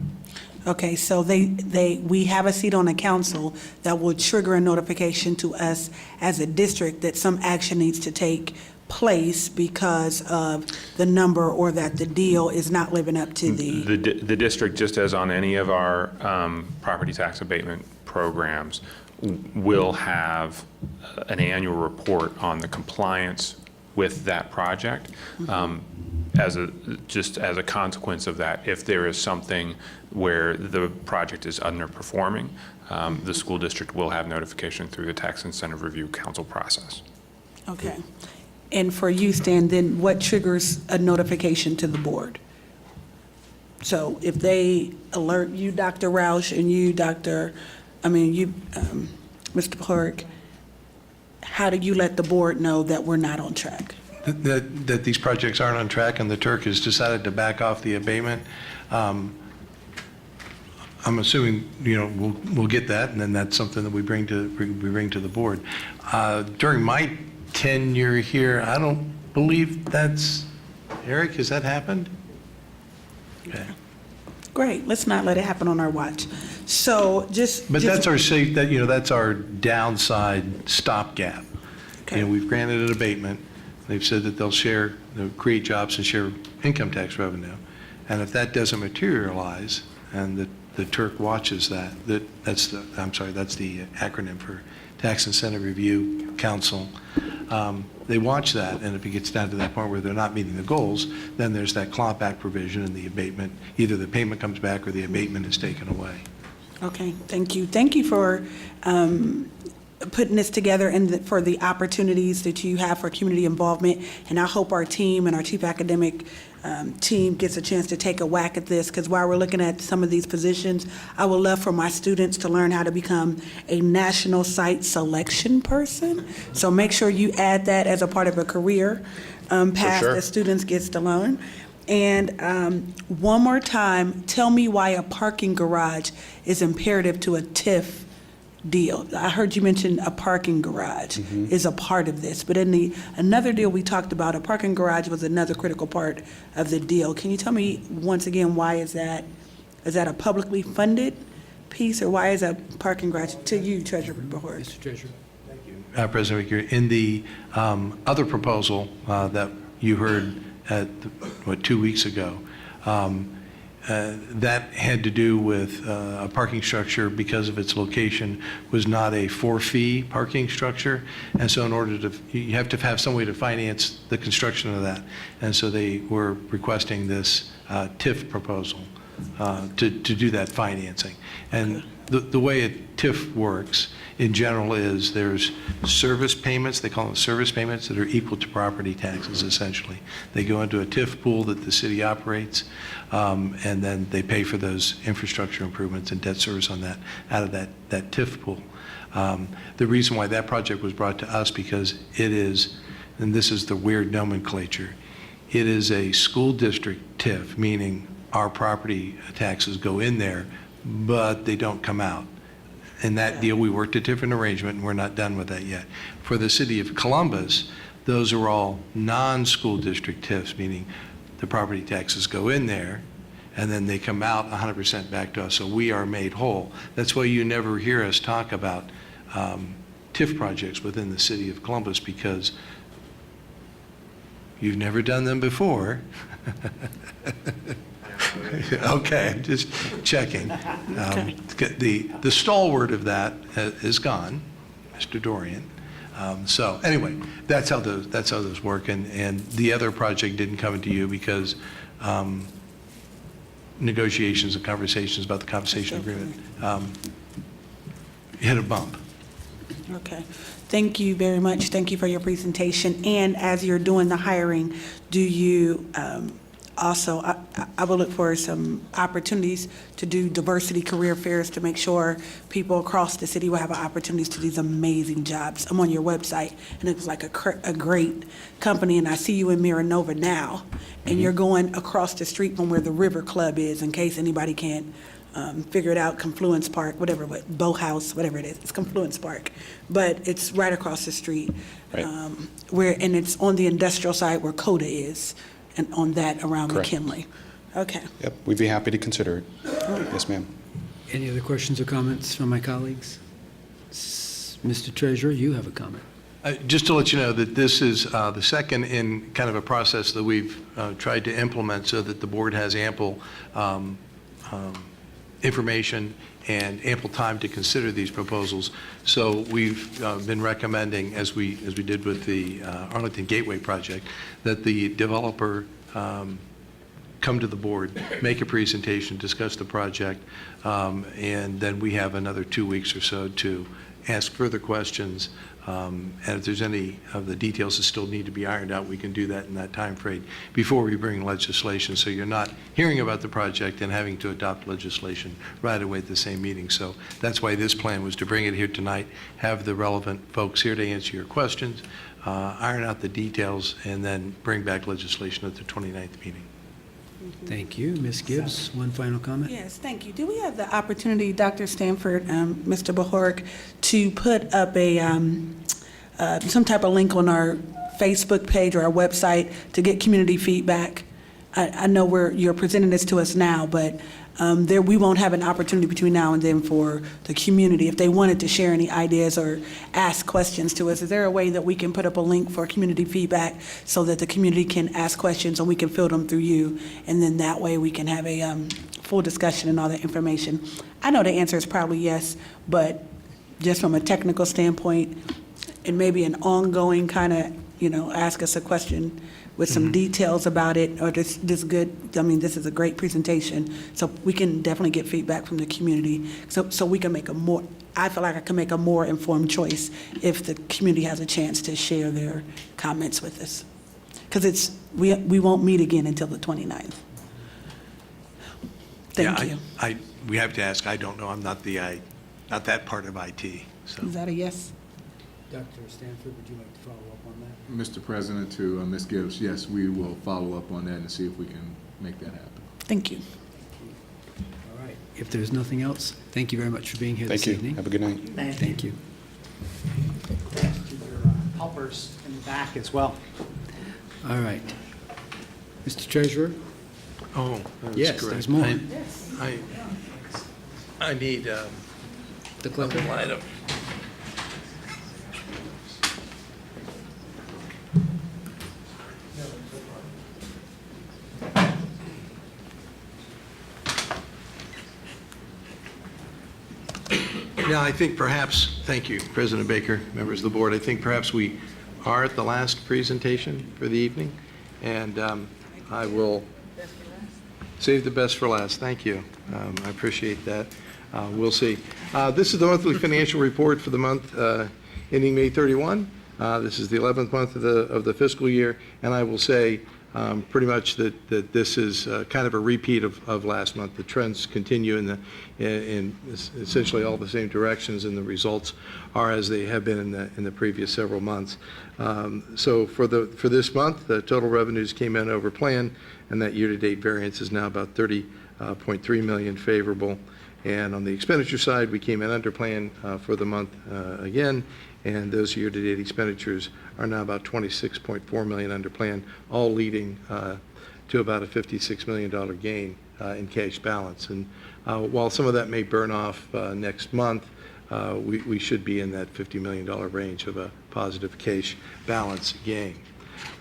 Okay, so we have a seat on the council that will trigger a notification to us as a district that some action needs to take place because of the number, or that the deal is not living up to the district, just as on any of our property tax abatement programs, will have an annual report on the compliance with that project. As a consequence of that, if there is something where the project is underperforming, the school district will have notification through the Tax Incentive Review Council process. Okay. And for you, Stan, then what triggers a notification to the board? So if they alert you, Dr. Roush, and you, Mr. Park, how do you let the board know that we're not on track? That these projects aren't on track and the Turk has decided to back off the abatement. I'm assuming, we'll get that, and then that's something that we bring to the board. During my tenure here, I don't believe that's, Eric, has that happened? Okay. Great, let's not let it happen on our watch. So But that's our safe, that's our downside stopgap. Okay. We've granted an abatement. They've said that they'll create jobs and share income tax revenue. And if that doesn't materialize, and the Turk watches that's the acronym for Tax Incentive Review Council. They watch that, and if it gets down to that point where they're not meeting the goals, then there's that clawback provision in the abatement. Either the payment comes back or the abatement is taken away. Okay, thank you. Thank you for putting this together and for the opportunities that you have for community involvement. And I hope our team and our chief academic team gets a chance to take a whack at this, because while we're looking at some of these positions, I would love for my students to learn how to become a national site selection person. So make sure you add that as a part of a career path that students gets to learn. And one more time, tell me why a parking garage is imperative to a TIF deal. I heard you mention a parking garage is a part of this, but in another deal we talked about, a parking garage was another critical part of the deal. Can you tell me once again, why is that? Is that a publicly funded piece, or why is a parking garage? To you, Treasurer Bahor. Mr. Treasurer. President Baker, in the other proposal that you heard at 2 weeks ago, that had to do with a parking structure because of its location was not a for-fee parking structure, and so in order to, you have to have some way to finance the construction of that, and so they were requesting this TIF proposal to do that financing. And the way a TIF works in general is there's service payments, they call them service payments, that are equal to property taxes essentially. They go into a TIF pool that the city operates, and then they pay for those infrastructure improvements and debt service on that out of that TIF pool. The reason why that project was brought to us, because it is, and this is the weird nomenclature, it is a school district TIF, meaning our property taxes go in there, but they don't come out. In that deal, we worked a different arrangement, and we're not done with that yet. For the city of Columbus, those are all non-school district TIFs, meaning the property taxes go in there, and then they come out 100% back to us, so we are made whole. That's why you never hear us talk about TIF projects within the city of Columbus, because you've never done them before. Okay, I'm just checking. The stalwart of that is gone, Mr. Dorian. So anyway, that's how those work. And the other project didn't come into you because negotiations and conversations about the compensation agreement hit a bump. Okay. Thank you very much. Thank you for your presentation. And as you're doing the hiring, do you also, I will look for some opportunities to do diversity career fairs to make sure people across the city will have opportunities to these amazing jobs. I'm on your website, and it's like a great company, and I see you in Miranova now, and you're going across the street from where the River Club is, in case anybody can't figure it out, Confluence Park, whatever, but Boathouse, whatever it is, it's Confluence Park. But it's right across the street, Right. And it's on the industrial side where CODA is, and on that around Correct. McKinley. Okay. Yep, we'd be happy to consider it. Yes, ma'am. Any other questions or comments from my colleagues? Mr. Treasurer, you have a comment. Just to let you know that this is the second in kind of a process that we've tried to implement so that the board has ample information and ample time to consider these proposals. So we've been recommending, as we did with the Arlington Gateway project, that the developer come to the board, make a presentation, discuss the project, and then we have another 2 weeks or so to ask further questions. And if there's any of the details that still need to be ironed out, we can do that in that time frame before we bring legislation. So you're not hearing about the project and having to adopt legislation right away at the same meeting. So that's why this plan was to bring it here tonight, have the relevant folks here to answer your questions, iron out the details, and then bring back legislation at the 29th meeting. Thank you. Ms. Gibbs, one final comment? Yes, thank you. Do we have the opportunity, Dr. Stanford, Mr. Bahork, to put up a, some type of link on our Facebook page or our website to get community feedback? I know you're presenting this to us now, but we won't have an opportunity between now and then for the community. If they wanted to share any ideas or ask questions to us, is there a way that we can put up a link for community feedback so that the community can ask questions and we can fill them through you? And then that way we can have a full discussion and all that information. I know the answer is probably yes, but just from a technical standpoint, and maybe an ongoing kind of, ask us a question with some details about it, or this good, this is a great presentation, so we can definitely get feedback from the community, so we can make I feel like I can make a more informed choice if the community has a chance to share their comments with us. Because we won't meet again until the 29th. Thank you. We have to ask, I don't know, I'm not that part of IT. So. Is that a yes? Dr. Stanford, would you like to follow up on that? Mr. President, to Ms. Gibbs, yes, we will follow up on that and see if we can make that happen. Thank you. All right. If there's nothing else, thank you very much for being here this evening. Have a good night. Thank you. Thanks to your helpers in the back as well. All right. Mr. Treasurer? Oh, that's Yes, correct. there's more. I need the clipper. item. Now, I think perhaps, thank you, President Baker, members of the board, I think perhaps we are at the last presentation for the evening, and I will save the best for last. Thank you. I appreciate that. We'll see. This is the monthly financial report for the month ending May 31. This is the 11th month of the fiscal year, and I will say pretty much that this is kind of a repeat of last month. The trends continue in essentially all the same directions, and the results are as they have been in the previous several months. So for this month, the total revenues came in over plan, and that year-to-date variance is now about $30.3 million favorable. And on the expenditure side, we came in under plan for the month again, and those year-to-date expenditures are now about $26.4 million under plan, all leading to about a $56 million gain in cash balance. And while some of that may burn off next month, we should be in that $50 million range of a positive cash balance gain.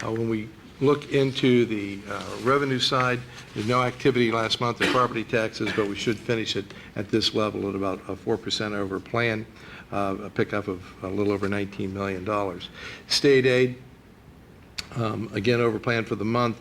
When we look into the revenue side, there's no activity last month in property taxes, but we should finish it at this level at about 4% over plan, a pickup of a little over $19 million. State aid, again over plan for the month,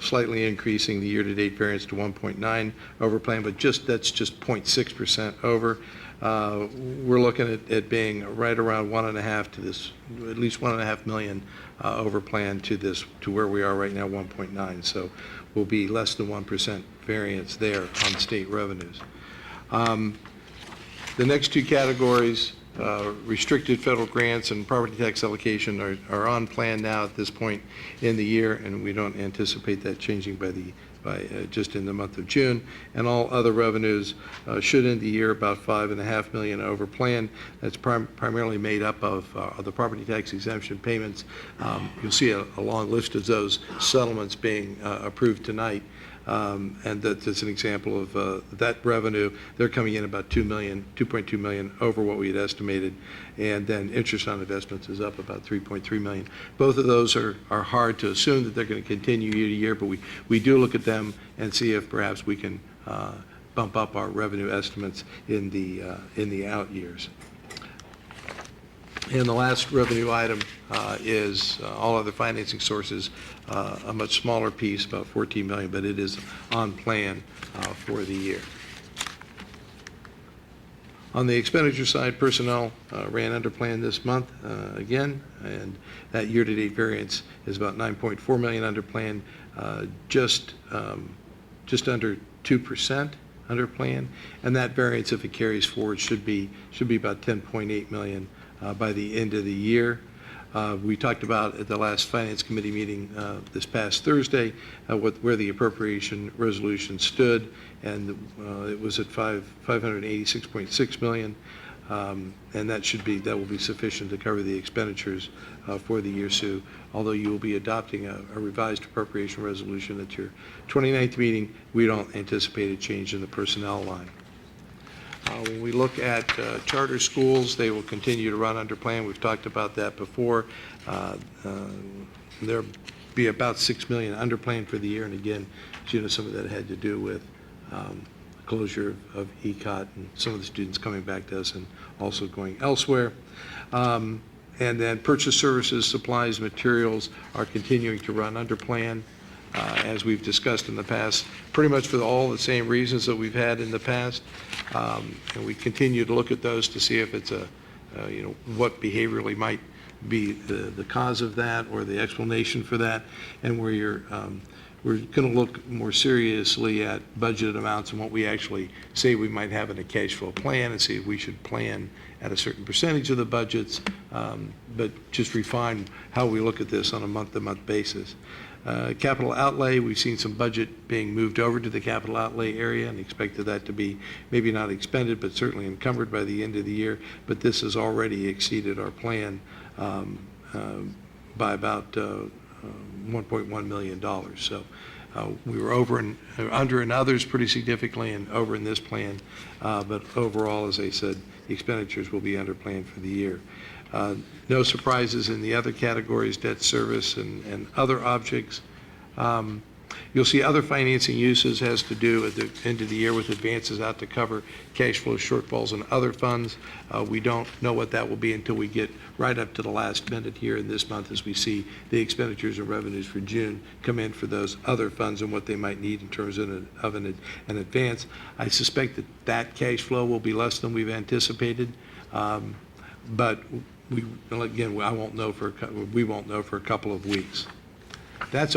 slightly increasing the year-to-date variance to 1.9 over plan, but that's just 0.6% over. We're looking at it being right around 1.5 to this, at least 1.5 million over plan to where we are right now, 1.9. So we'll be less than 1% variance there on state revenues. The next two categories, restricted federal grants and property tax allocation, are on plan now at this point in the year, and we don't anticipate that changing by just in the month of June. And all other revenues should end the year about $5.5 million over plan. That's primarily made up of the property tax exemption payments. You'll see a long list of those settlements being approved tonight. And that's an example of that revenue. They're coming in about $2.2 million over what we had estimated, and then interest on investments is up about $3.3 million. Both of those are hard to assume that they're going to continue year to year, but we do look at them and see if perhaps we can bump up our revenue estimates in the out years. And the last revenue item is all other financing sources, a much smaller piece, about $14 million, but it is on plan for the year. On the expenditure side, personnel ran under plan this month again, and that year-to-date variance is about $9.4 million under plan, just under 2% under plan, and that variance, if it carries forward, should be about $10.8 million by the end of the year. We talked about at the last Finance Committee meeting this past Thursday where the appropriation resolution stood, and it was at $586.6 million, and that will be sufficient to cover the expenditures for the year. So, although you will be adopting a revised appropriation resolution at your 29th meeting, we don't anticipate a change in the personnel line. When we look at charter schools, they will continue to run under plan. We've talked about that before. There'll be about $6 million under plan for the year, and again, some of that had to do with closure of ECOT and some of the students coming back to us and also going elsewhere. And then purchase services, supplies, materials are continuing to run under plan. As we've discussed in the past, pretty much for all the same reasons that we've had in the past. And we continue to look at those to see if it's what behaviorally might be the cause of that or the explanation for that, and where we're going to look more seriously at budgeted amounts and what we actually say we might have in a cash flow plan, and see if we should plan at a certain percentage of the budgets, but just refine how we look at this on a month-to-month basis. Capital outlay, we've seen some budget being moved over to the capital outlay area and expected that to be maybe not expended, but certainly encumbered by the end of the year. But this has already exceeded our plan by about $1.1 million. So we were over and under in others pretty significantly and over in this plan. But overall, as I said, the expenditures will be under plan for the year. No surprises in the other categories, debt service and other objects. You'll see other financing uses has to do at the end of the year with advances out to cover cash flow shortfalls and other funds. We don't know what that will be until we get right up to the last minute here in this month, as we see the expenditures and revenues for June come in for those other funds and what they might need in terms of an advance. I suspect that cash flow will be less than we've anticipated, but we won't know for a couple of weeks. That's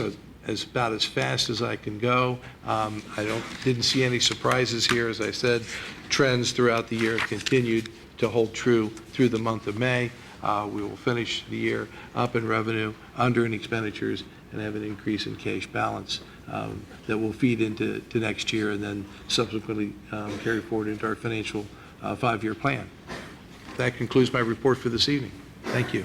about as fast as I can go. I didn't see any surprises here. As I said, trends throughout the year have continued to hold true through the month of May. We will finish the year up in revenue, under in expenditures, and have an increase in cash balance that will feed into next year and then subsequently carry forward into our financial 5-year plan. That concludes my report for this evening. Thank you.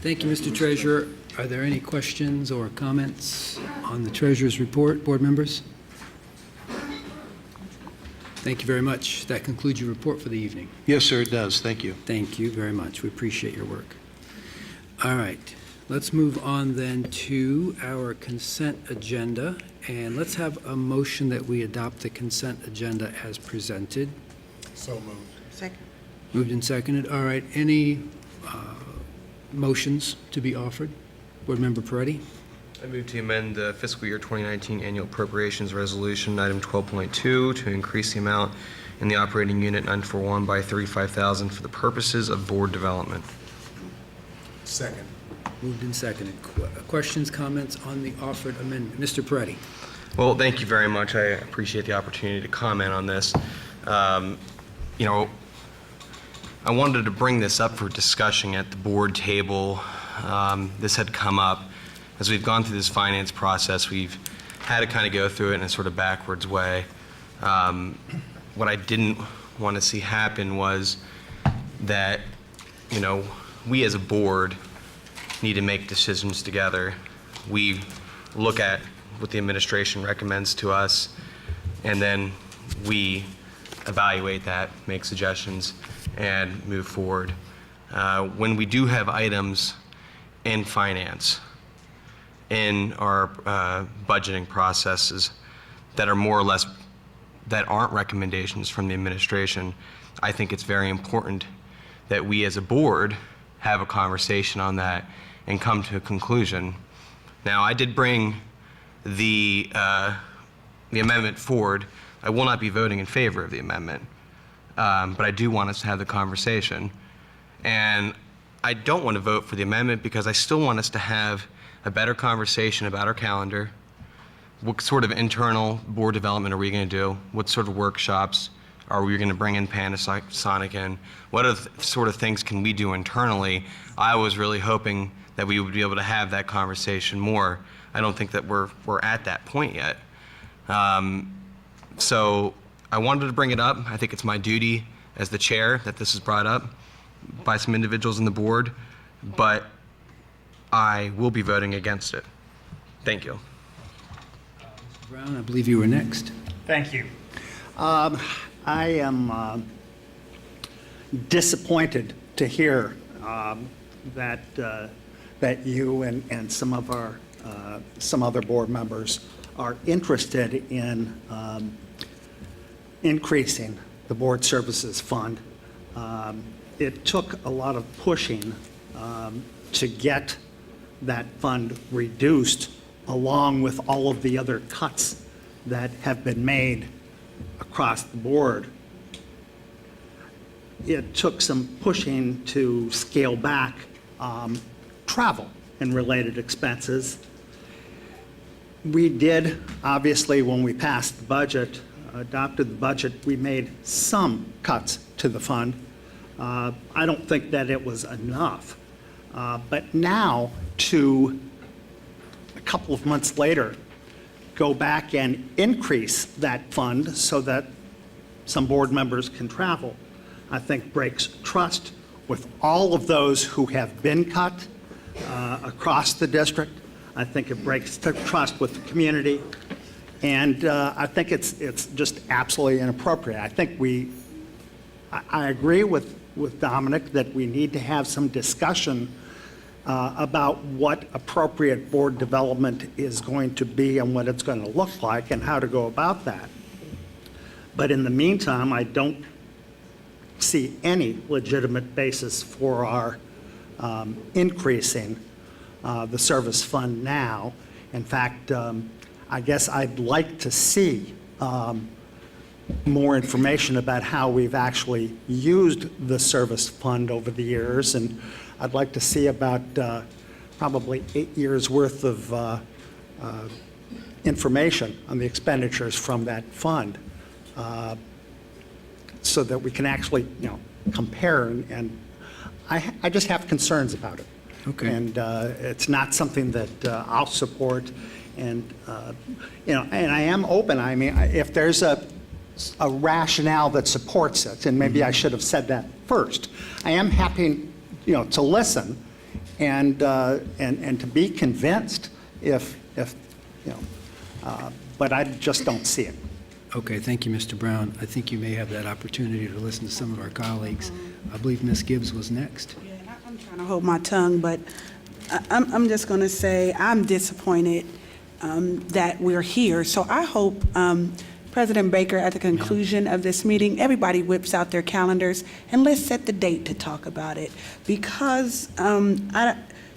Thank you, Mr. Treasurer. Are there any questions or comments on the Treasurer's report, board members? Thank you very much. That concludes your report for the evening. Yes, sir, it does. Thank you. Thank you very much. We appreciate your work. All right. Let's move on then to our consent agenda, and let's have a motion that we adopt the consent agenda as presented. So moved. Second. Moved and seconded. All right. Any motions to be offered? Board Member Peretti? I move to amend the fiscal year 2019 annual appropriations resolution, item 12.2, to increase the amount in the operating unit 941 by $35,000 for the purposes of board development. Second. Moved and seconded. Questions, comments on the offered amendment? Mr. Peretti? Well, thank you very much. I appreciate the opportunity to comment on this. I wanted to bring this up for discussion at the board table. This had come up. As we've gone through this finance process, we've had to kind of go through it in a sort of backwards way. What I didn't want to see happen was that, we as a board need to make decisions together. We look at what the administration recommends to us, and then we evaluate that, make suggestions, and move forward. When we do have items in finance, in our budgeting processes that are more or less, that aren't recommendations from the administration, I think it's very important that we as a board have a conversation on that and come to a conclusion. Now, I did bring the amendment forward I will not be voting in favor of the amendment, but I do want us to have the conversation. And I don't want to vote for the amendment because I still want us to have a better conversation about our calendar. What sort of internal board development are we going to do? What sort of workshops are we going to bring in Panasonic in? What other sort of things can we do internally? I was really hoping that we would be able to have that conversation more. I don't think that we're at that point yet. So I wanted to bring it up. I think it's my duty as the chair that this is brought up by some individuals on the board, but I will be voting against it. Thank you. Mr. Brown, I believe you were next. Thank you. I am disappointed to hear that you and some of our some other board members are interested in increasing the board services fund. It took a lot of pushing to get that fund reduced, along with all of the other cuts that have been made across the board. It took some pushing to scale back travel and related expenses. We did, obviously, when we passed the budget, adopted the budget, we made some cuts to the fund. I don't think that it was enough. But now, to a couple of months later, go back and increase that fund so that some board members can travel, I think breaks trust with all of those who have been cut across the district. I think it breaks trust with the community. And I think it's just absolutely inappropriate. I think I agree with Dominic that we need to have some discussion about what appropriate board development is going to be and what it's going to look like and how to go about that. But in the meantime, I don't see any legitimate basis for our increasing the service fund now. In fact, I guess I'd like to see more information about how we've actually used the service fund over the years, and I'd like to see about probably 8 years worth of information on the expenditures from that fund, so that we can actually, compare. And I just have concerns about it. Okay. And it's not something that I'll support. And and I am open. I mean, if there's a rationale that supports it, and maybe I should have said that first, I am happy, to listen and to be convinced if but I just don't see it. Okay, thank you, Mr. Brown. I think you may have that opportunity to listen to some of our colleagues. I believe Ms. Gibbs was next. Yeah, and I'm trying to hold my tongue, but I'm just going to say I'm disappointed that we're here. So I hope President Baker, at the conclusion of this meeting, everybody whips out their calendars and let's set the date to talk about it. Because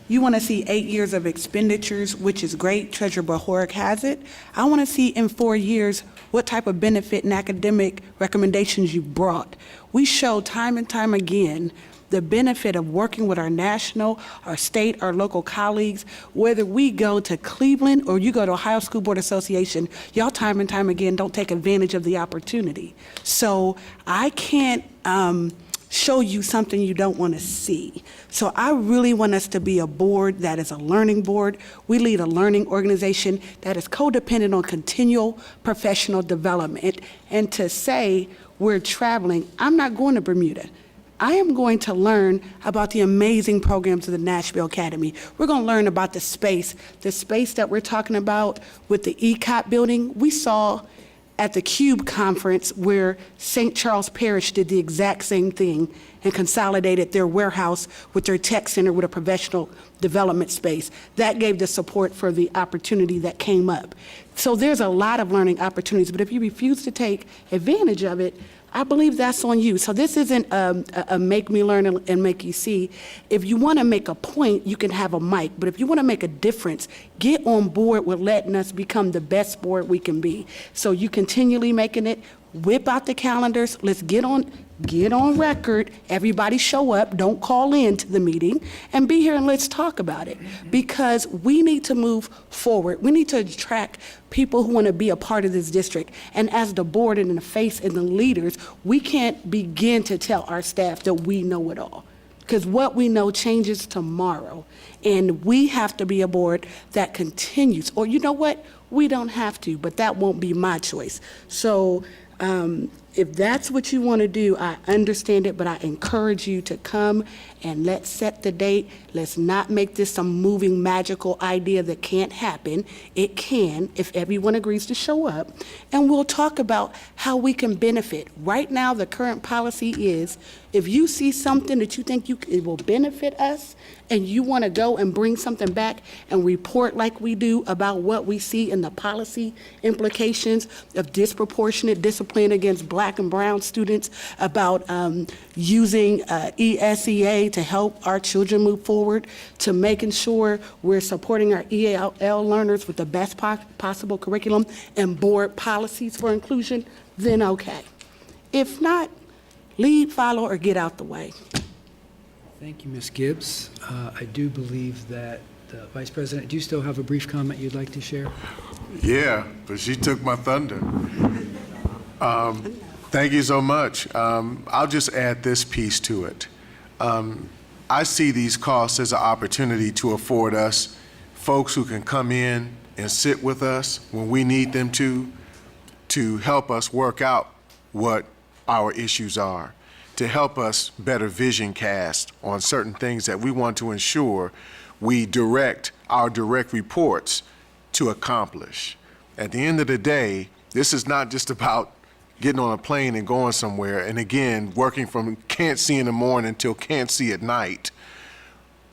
you want to see 8 years of expenditures, which is great. Treasurer Bahorek has it. I want to see in 4 years what type of benefit and academic recommendations you brought. We show time and time again the benefit of working with our national, our state, our local colleagues. Whether we go to Cleveland or you go to Ohio School Board Association, y'all time and time again don't take advantage of the opportunity. So I can't show you something you don't want to see. So I really want us to be a board that is a learning board. We lead a learning organization that is codependent on continual professional development. And to say we're traveling, I'm not going to Bermuda. I am going to learn about the amazing programs of the Nashville Academy. We're going to learn about the space that we're talking about with the ECOT building. We saw at the CUBE conference where St. Charles Parish did the exact same thing and consolidated their warehouse with their tech center with a professional development space. That gave the support for the opportunity that came up. So there's a lot of learning opportunities, but if you refuse to take advantage of it, I believe that's on you. So this isn't a make me learn and make you see. If you want to make a point, you can have a mic. But if you want to make a difference, get on board with letting us become the best board we can be. So you continually making it. Whip out the calendars. Let's get on record. Everybody show up. Don't call in to the meeting, and be here and let's talk about it. Because we need to move forward. We need to attract people who want to be a part of this district. And as the board and the face and the leaders, we can't begin to tell our staff that we know it all. Because what we know changes tomorrow. And we have to be a board that continues. Or you know what? We don't have to, but that won't be my choice. So if that's what you want to do, I understand it, but I encourage you to come and let's set the date. Let's not make this some moving magical idea that can't happen. It can if everyone agrees to show up, and we'll talk about how we can benefit. Right now, the current policy is if you see something that you think it will benefit us and you want to go and bring something back and report like we do about what we see in the policy implications of disproportionate discipline against Black and brown students, about using ESEA to help our children move forward, to making sure we're supporting our EAL learners with the best possible curriculum and board policies for inclusion, then okay. If not, lead, follow, or get out the way. Thank you, Ms. Gibbs. I do believe that the Vice President, do you still have a brief comment you'd like to share? Yeah, but she took my thunder. Thank you so much. I'll just add this piece to it. I see these costs as an opportunity to afford us folks who can come in and sit with us when we need them to help us work out what our issues are, to help us better vision cast on certain things that we want to ensure we direct our direct reports to accomplish. At the end of the day, this is not just about getting on a plane and going somewhere, and again, working from can't see in the morning till can't see at night,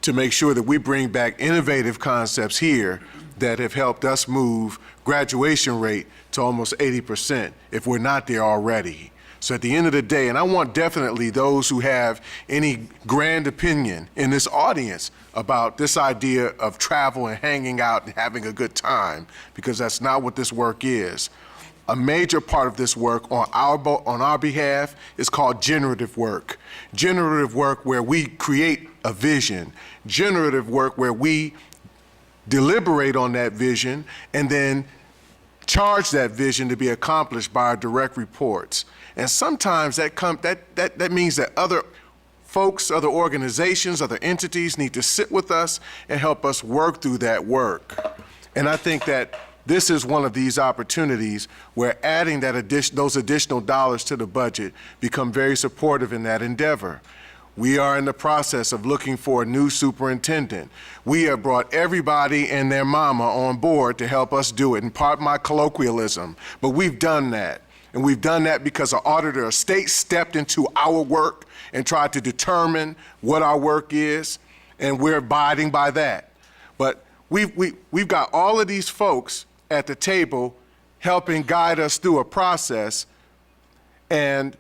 to make sure that we bring back innovative concepts here that have helped us move graduation rate to almost 80% if we're not there already. So at the end of the day, and I want definitely those who have any grand opinion in this audience about this idea of travel and hanging out and having a good time, because that's not what this work is. A major part of this work on our behalf is called generative work. Generative work where we create a vision. Generative work where we deliberate on that vision and then charge that vision to be accomplished by our direct reports. And sometimes that means that other folks, other organizations, other entities need to sit with us and help us work through that work. And I think that this is one of these opportunities where adding those additional dollars to the budget become very supportive in that endeavor. We are in the process of looking for a new superintendent. We have brought everybody and their mama on board to help us do it, and pardon my colloquialism, but we've done that. And we've done that because an auditor of state stepped into our work and tried to determine what our work is, and we're abiding by that. But we've got all of these folks at the table helping guide us through a process, and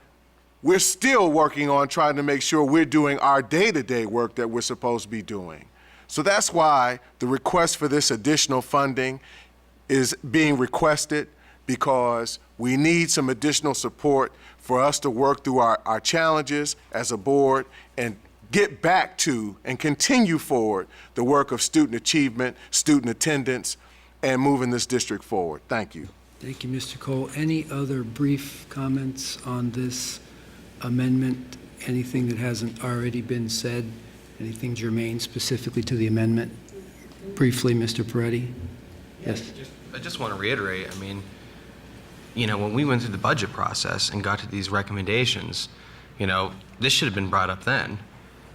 we're still working on trying to make sure we're doing our day-to-day work that we're supposed to be doing. So that's why the request for this additional funding is being requested, because we need some additional support for us to work through our challenges as a board and get back to and continue forward the work of student achievement, student attendance, and moving this district forward. Thank you. Thank you, Mr. Cole. Any other brief comments on this amendment? Anything that hasn't already been said? Anything germane specifically to the amendment? Briefly, Mr. Peretti? Yes. I just want to reiterate, I mean, you know, when we went through the budget process and got to these recommendations, you know, this should have been brought up then.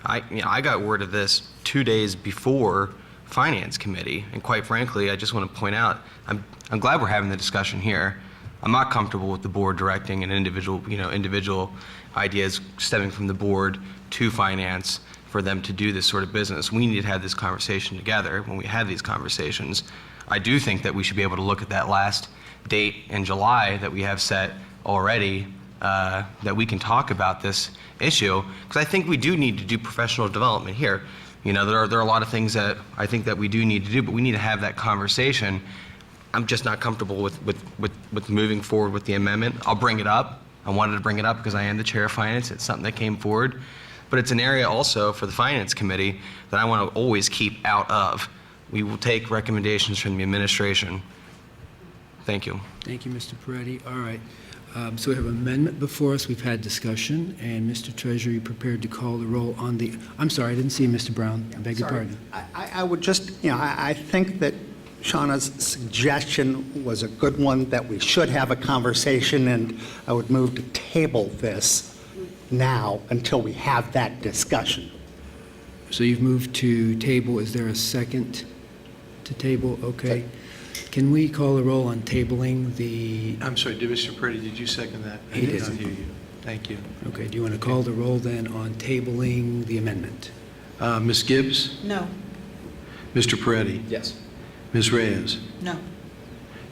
I got word of this 2 days before Finance Committee, and quite frankly, I just want to point out, I'm glad we're having the discussion here. I'm not comfortable with the board directing an individual ideas stemming from the board to finance for them to do this sort of business. We need to have this conversation together. When we have these conversations, I do think that we should be able to look at that last date in July that we have set already that we can talk about this issue, because I think we do need to do professional development here. You know, there are a lot of things that I think that we do need to do, but we need to have that conversation. I'm just not comfortable with moving forward with the amendment. I'll bring it up. I wanted to bring it up because I am the chair of finance. It's something that came forward. But it's an area also for the finance committee that I want to always keep out of. We will take recommendations from the administration. Thank you. Thank you, Mr. Peretti. All right. So we have an amendment before us. We've had discussion. And Mr. Treasurer, you prepared to call the roll on the, I'm sorry, I didn't see Mr. Brown. I beg your pardon. I would just, I think that Shauna's suggestion was a good one, that we should have a conversation, and I would move to table this now until we have that discussion. So you've moved to table. Is there a second to table? Okay. Can we call the roll on tabling the... I'm sorry, Mr. Peretti, did you second that? I He did did. not hear you. Thank you. Okay. Do you want to call the roll then on tabling the amendment? Ms. Gibbs? No. Mr. Peretti? Yes. Ms. Reyes? No.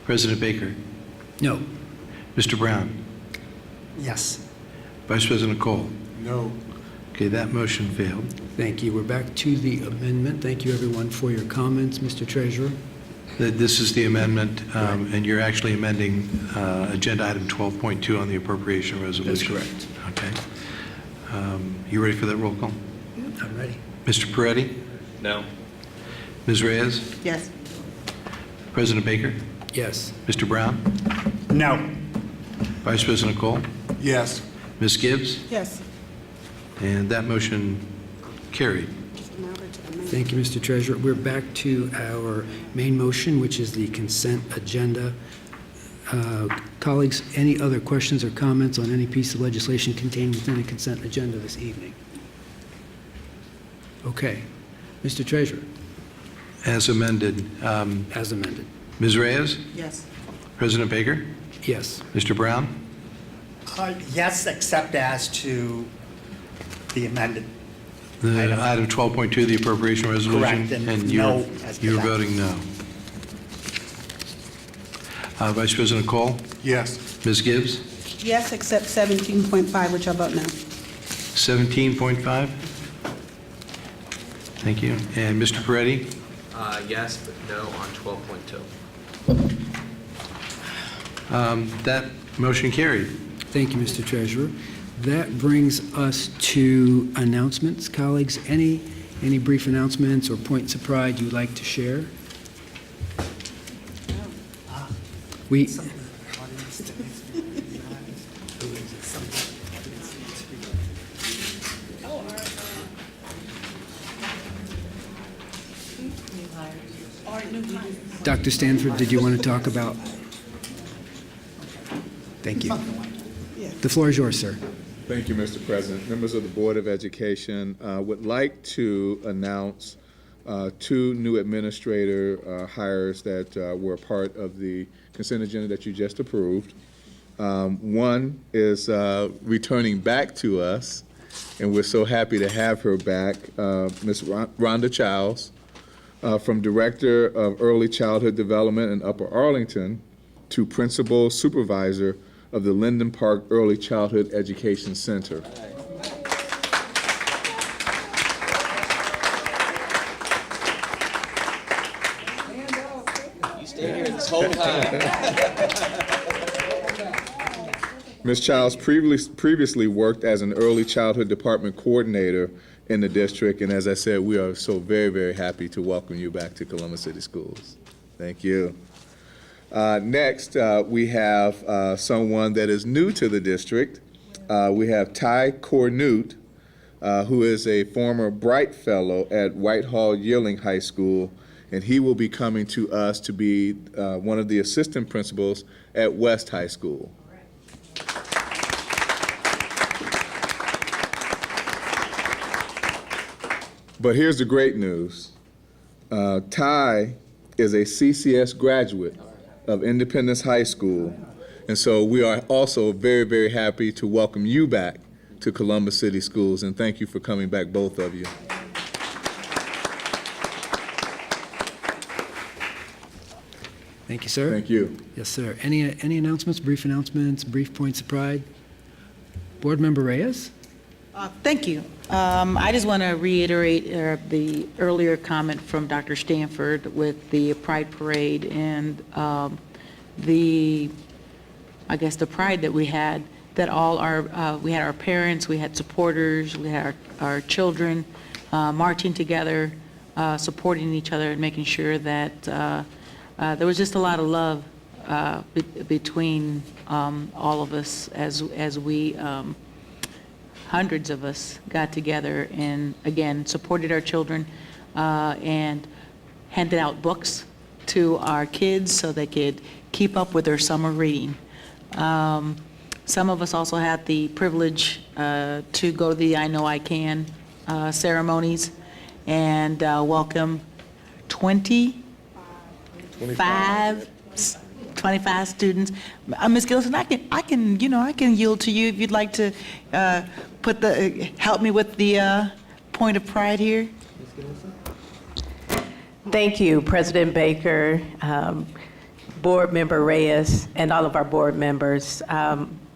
President Baker? No. Mr. Brown? Yes. Vice President Cole? No. Okay, that motion failed. Thank you. We're back to the amendment. Thank you, everyone, for your comments. Mr. Treasurer? This is the amendment, and you're actually amending Agenda Item 12.2 on the appropriation resolution. That's correct. Okay. You ready for that roll call? I'm ready. Mr. Peretti? No. Ms. Reyes? Yes. President Baker? Yes. Mr. Brown? No. Vice President Cole? Yes. Ms. Gibbs? Yes. And that motion carried. Thank you, Mr. Treasurer. We're back to our main motion, which is the consent agenda. Colleagues, any other questions or comments on any piece of legislation contained within a consent agenda this evening? Okay. Mr. Treasurer, As amended. as amended. Ms. Reyes? Yes. President Baker? Yes. Mr. Brown? Yes, except as to the amended. The item 12.2, the appropriation resolution? Correct, and you're- no as to You're that. voting no. Vice President Cole? Yes. Ms. Gibbs? Yes, except 17.5, which I vote no. 17.5? Thank you. And Mr. Peretti? Yes, but no on 12.2. That motion carried. Thank you, Mr. Treasurer. That brings us to announcements. Colleagues, any brief announcements or points of pride you'd like to share? We, Dr. Stanford, did you want to talk about? Thank you. The floor is yours, sir. Thank you, Mr. President. Members of the Board of Education, would like to announce two new administrator hires that were part of the consent agenda that you just approved. One is returning back to us, and we're so happy to have her back, Ms. Rhonda Childs, from Director of Early Childhood Development in Upper Arlington to Principal Supervisor of the Linden Park Early Childhood Education Center. You stay here this whole time. Ms. Childs previously worked as an early childhood department coordinator in the district, and as I said, we are so very, very happy to welcome you back to Columbus City Schools. Thank you. Next, we have someone that is new to the district. We have Ty Cornute, who is a former Bright Fellow at Whitehall Yearling High School, and he will be coming to us to be one of the assistant principals at West High School. But here's the great news. Ty is a CCS graduate of Independence High School, and so we are also very, very happy to welcome you back to Columbus City Schools, and thank you for coming back, both of you. Thank you, sir. Thank you. Yes, sir. Any announcements, brief points of pride? Board Member Reyes? Thank you. I just want to reiterate the earlier comment from Dr. Stanford with the Pride Parade and the pride that we had, that we had our parents, we had supporters, we had our children marching together, supporting each other and making sure that there was just a lot of love between all of us as we hundreds of us got together and, again, supported our children and handed out books to our kids so they could keep up with their summer reading. Some of us also had the privilege to go to the I Know I Can ceremonies and welcome 25 students. Ms. Gilson, I can yield to you if you'd like to help me with the point of pride here. Thank you, President Baker, Board Member Reyes, and all of our board members.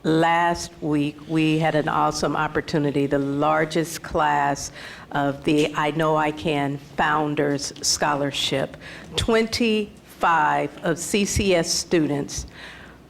Last week, we had an awesome opportunity, the largest class of the I Know I Can Founders Scholarship. 25 of CCS students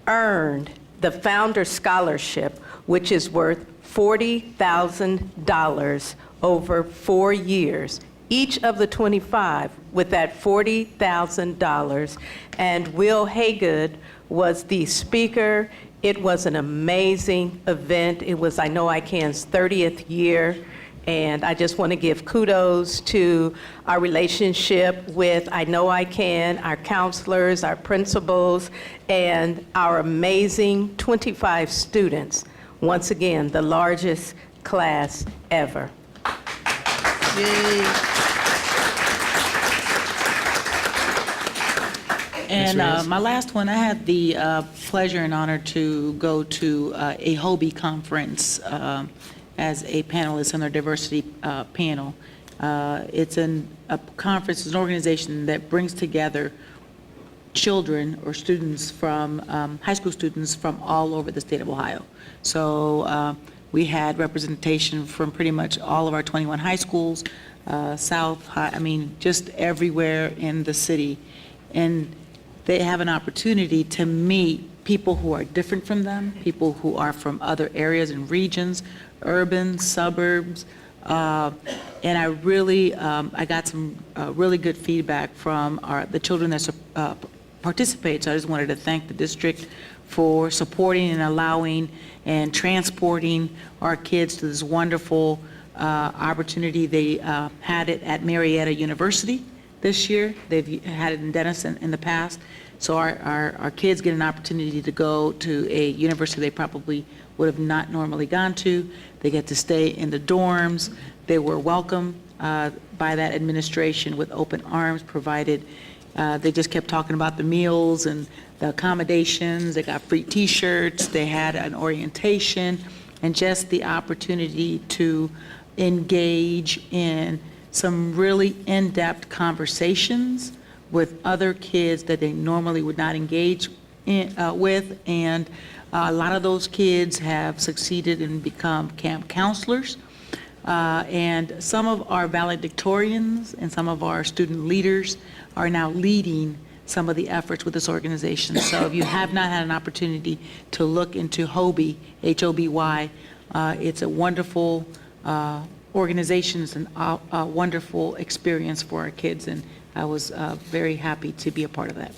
earned the Founders Scholarship, which is worth $40,000 over 4 years. Each of the 25 with that $40,000, and Will Haygood was the speaker. It was an amazing event. It was I Know I Can's 30th year, and I just want to give kudos to our relationship with I Know I Can, our counselors, our principals, and our amazing 25 students. Once again, the largest class ever. Yay. And my last one, I had the pleasure and honor to go to a HOBE conference as a panelist on their diversity panel. It's a conference, it's an organization that brings together children or students from, high school students from all over the state of Ohio. So we had representation from pretty much all of our 21 high schools, just everywhere in the city. And they have an opportunity to meet people who are different from them, people who are from other areas and regions, urban, suburbs, and I really, I got some really good feedback from the children that participate, so I just wanted to thank the district for supporting and allowing and transporting our kids to this wonderful opportunity. They had it at Marietta University this year. They've had it in Denison in the past. So our kids get an opportunity to go to a university they probably would have not normally gone to. They get to stay in the dorms. They were welcomed by that administration with open arms provided. They just kept talking about the meals and the accommodations. They got free T-shirts. They had an orientation and just the opportunity to engage in some really in-depth conversations with other kids that they normally would not engage with. And a lot of those kids have succeeded and become camp counselors. And some of our valedictorians and some of our student leaders are now leading some of the efforts with this organization. So if you have not had an opportunity to look into HOBE, H-O-B-Y, it's a wonderful organization. It's a wonderful experience for our kids, and I was very happy to be a part of that.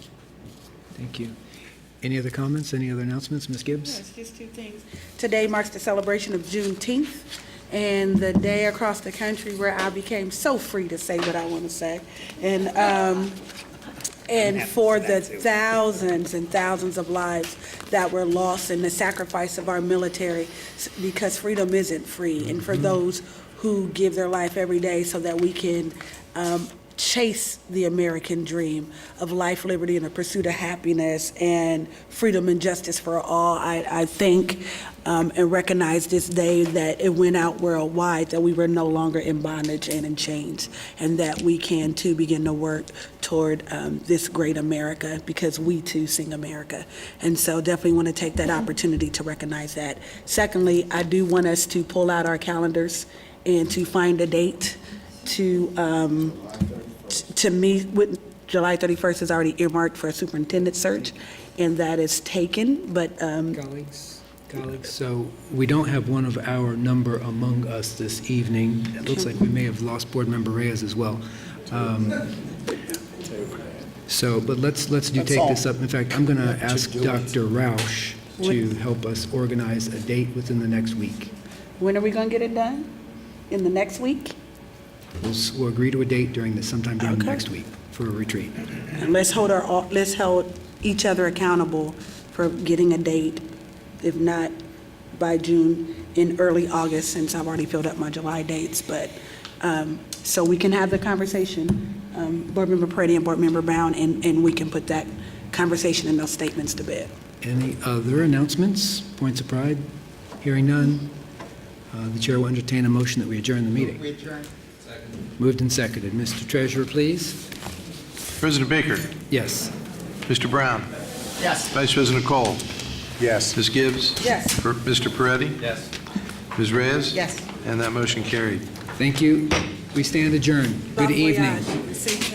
Thank you. Any other comments, any other announcements? Ms. Gibbs? Yes, just two things. Today marks the celebration of Juneteenth and the day across the country where I became so free to say what I want to say. And for the thousands and thousands of lives that were lost in the sacrifice of our military, because freedom isn't free. And for those who give their life every day so that we can chase the American dream of life, liberty, and the pursuit of happiness and freedom and justice for all. I think and recognize this day that it went out worldwide, that we were no longer in bondage and in chains, and that we can too begin to work toward this great America, because we too sing America. And so definitely want to take that opportunity to recognize that. Secondly, I do want us to pull out our calendars and to find a date to meet with. July 31st is already earmarked for a superintendent search, and that is taken, but Colleagues, so we don't have one of our number among us this evening. It looks like we may have lost Board Member Reyes as well. But let's take this up. In fact, I'm going to ask Dr. Roush to help us organize a date within the next week. when are we going to get it done? In the next week? We'll agree to a date sometime during the next week for a retreat. And let's hold each other accountable for getting a date, if not by June, in early August, since I've already filled up my July dates. But so we can have the conversation, Board Member Peretti and Board Member Brown, and we can put that conversation and those statements to bed. Any other announcements, points of pride? Hearing none, the chair will entertain a motion that we adjourn the meeting. We adjourn. Moved and seconded. Mr. Treasurer, please. President Baker. Yes. Mr. Brown. Yes. Vice President Cole. Yes. Ms. Gibbs. Yes. Mr. Peretti. Yes. Ms. Reyes. Yes. And that motion carried. Thank you. We stand adjourned. Good Bon evening. voyage. See?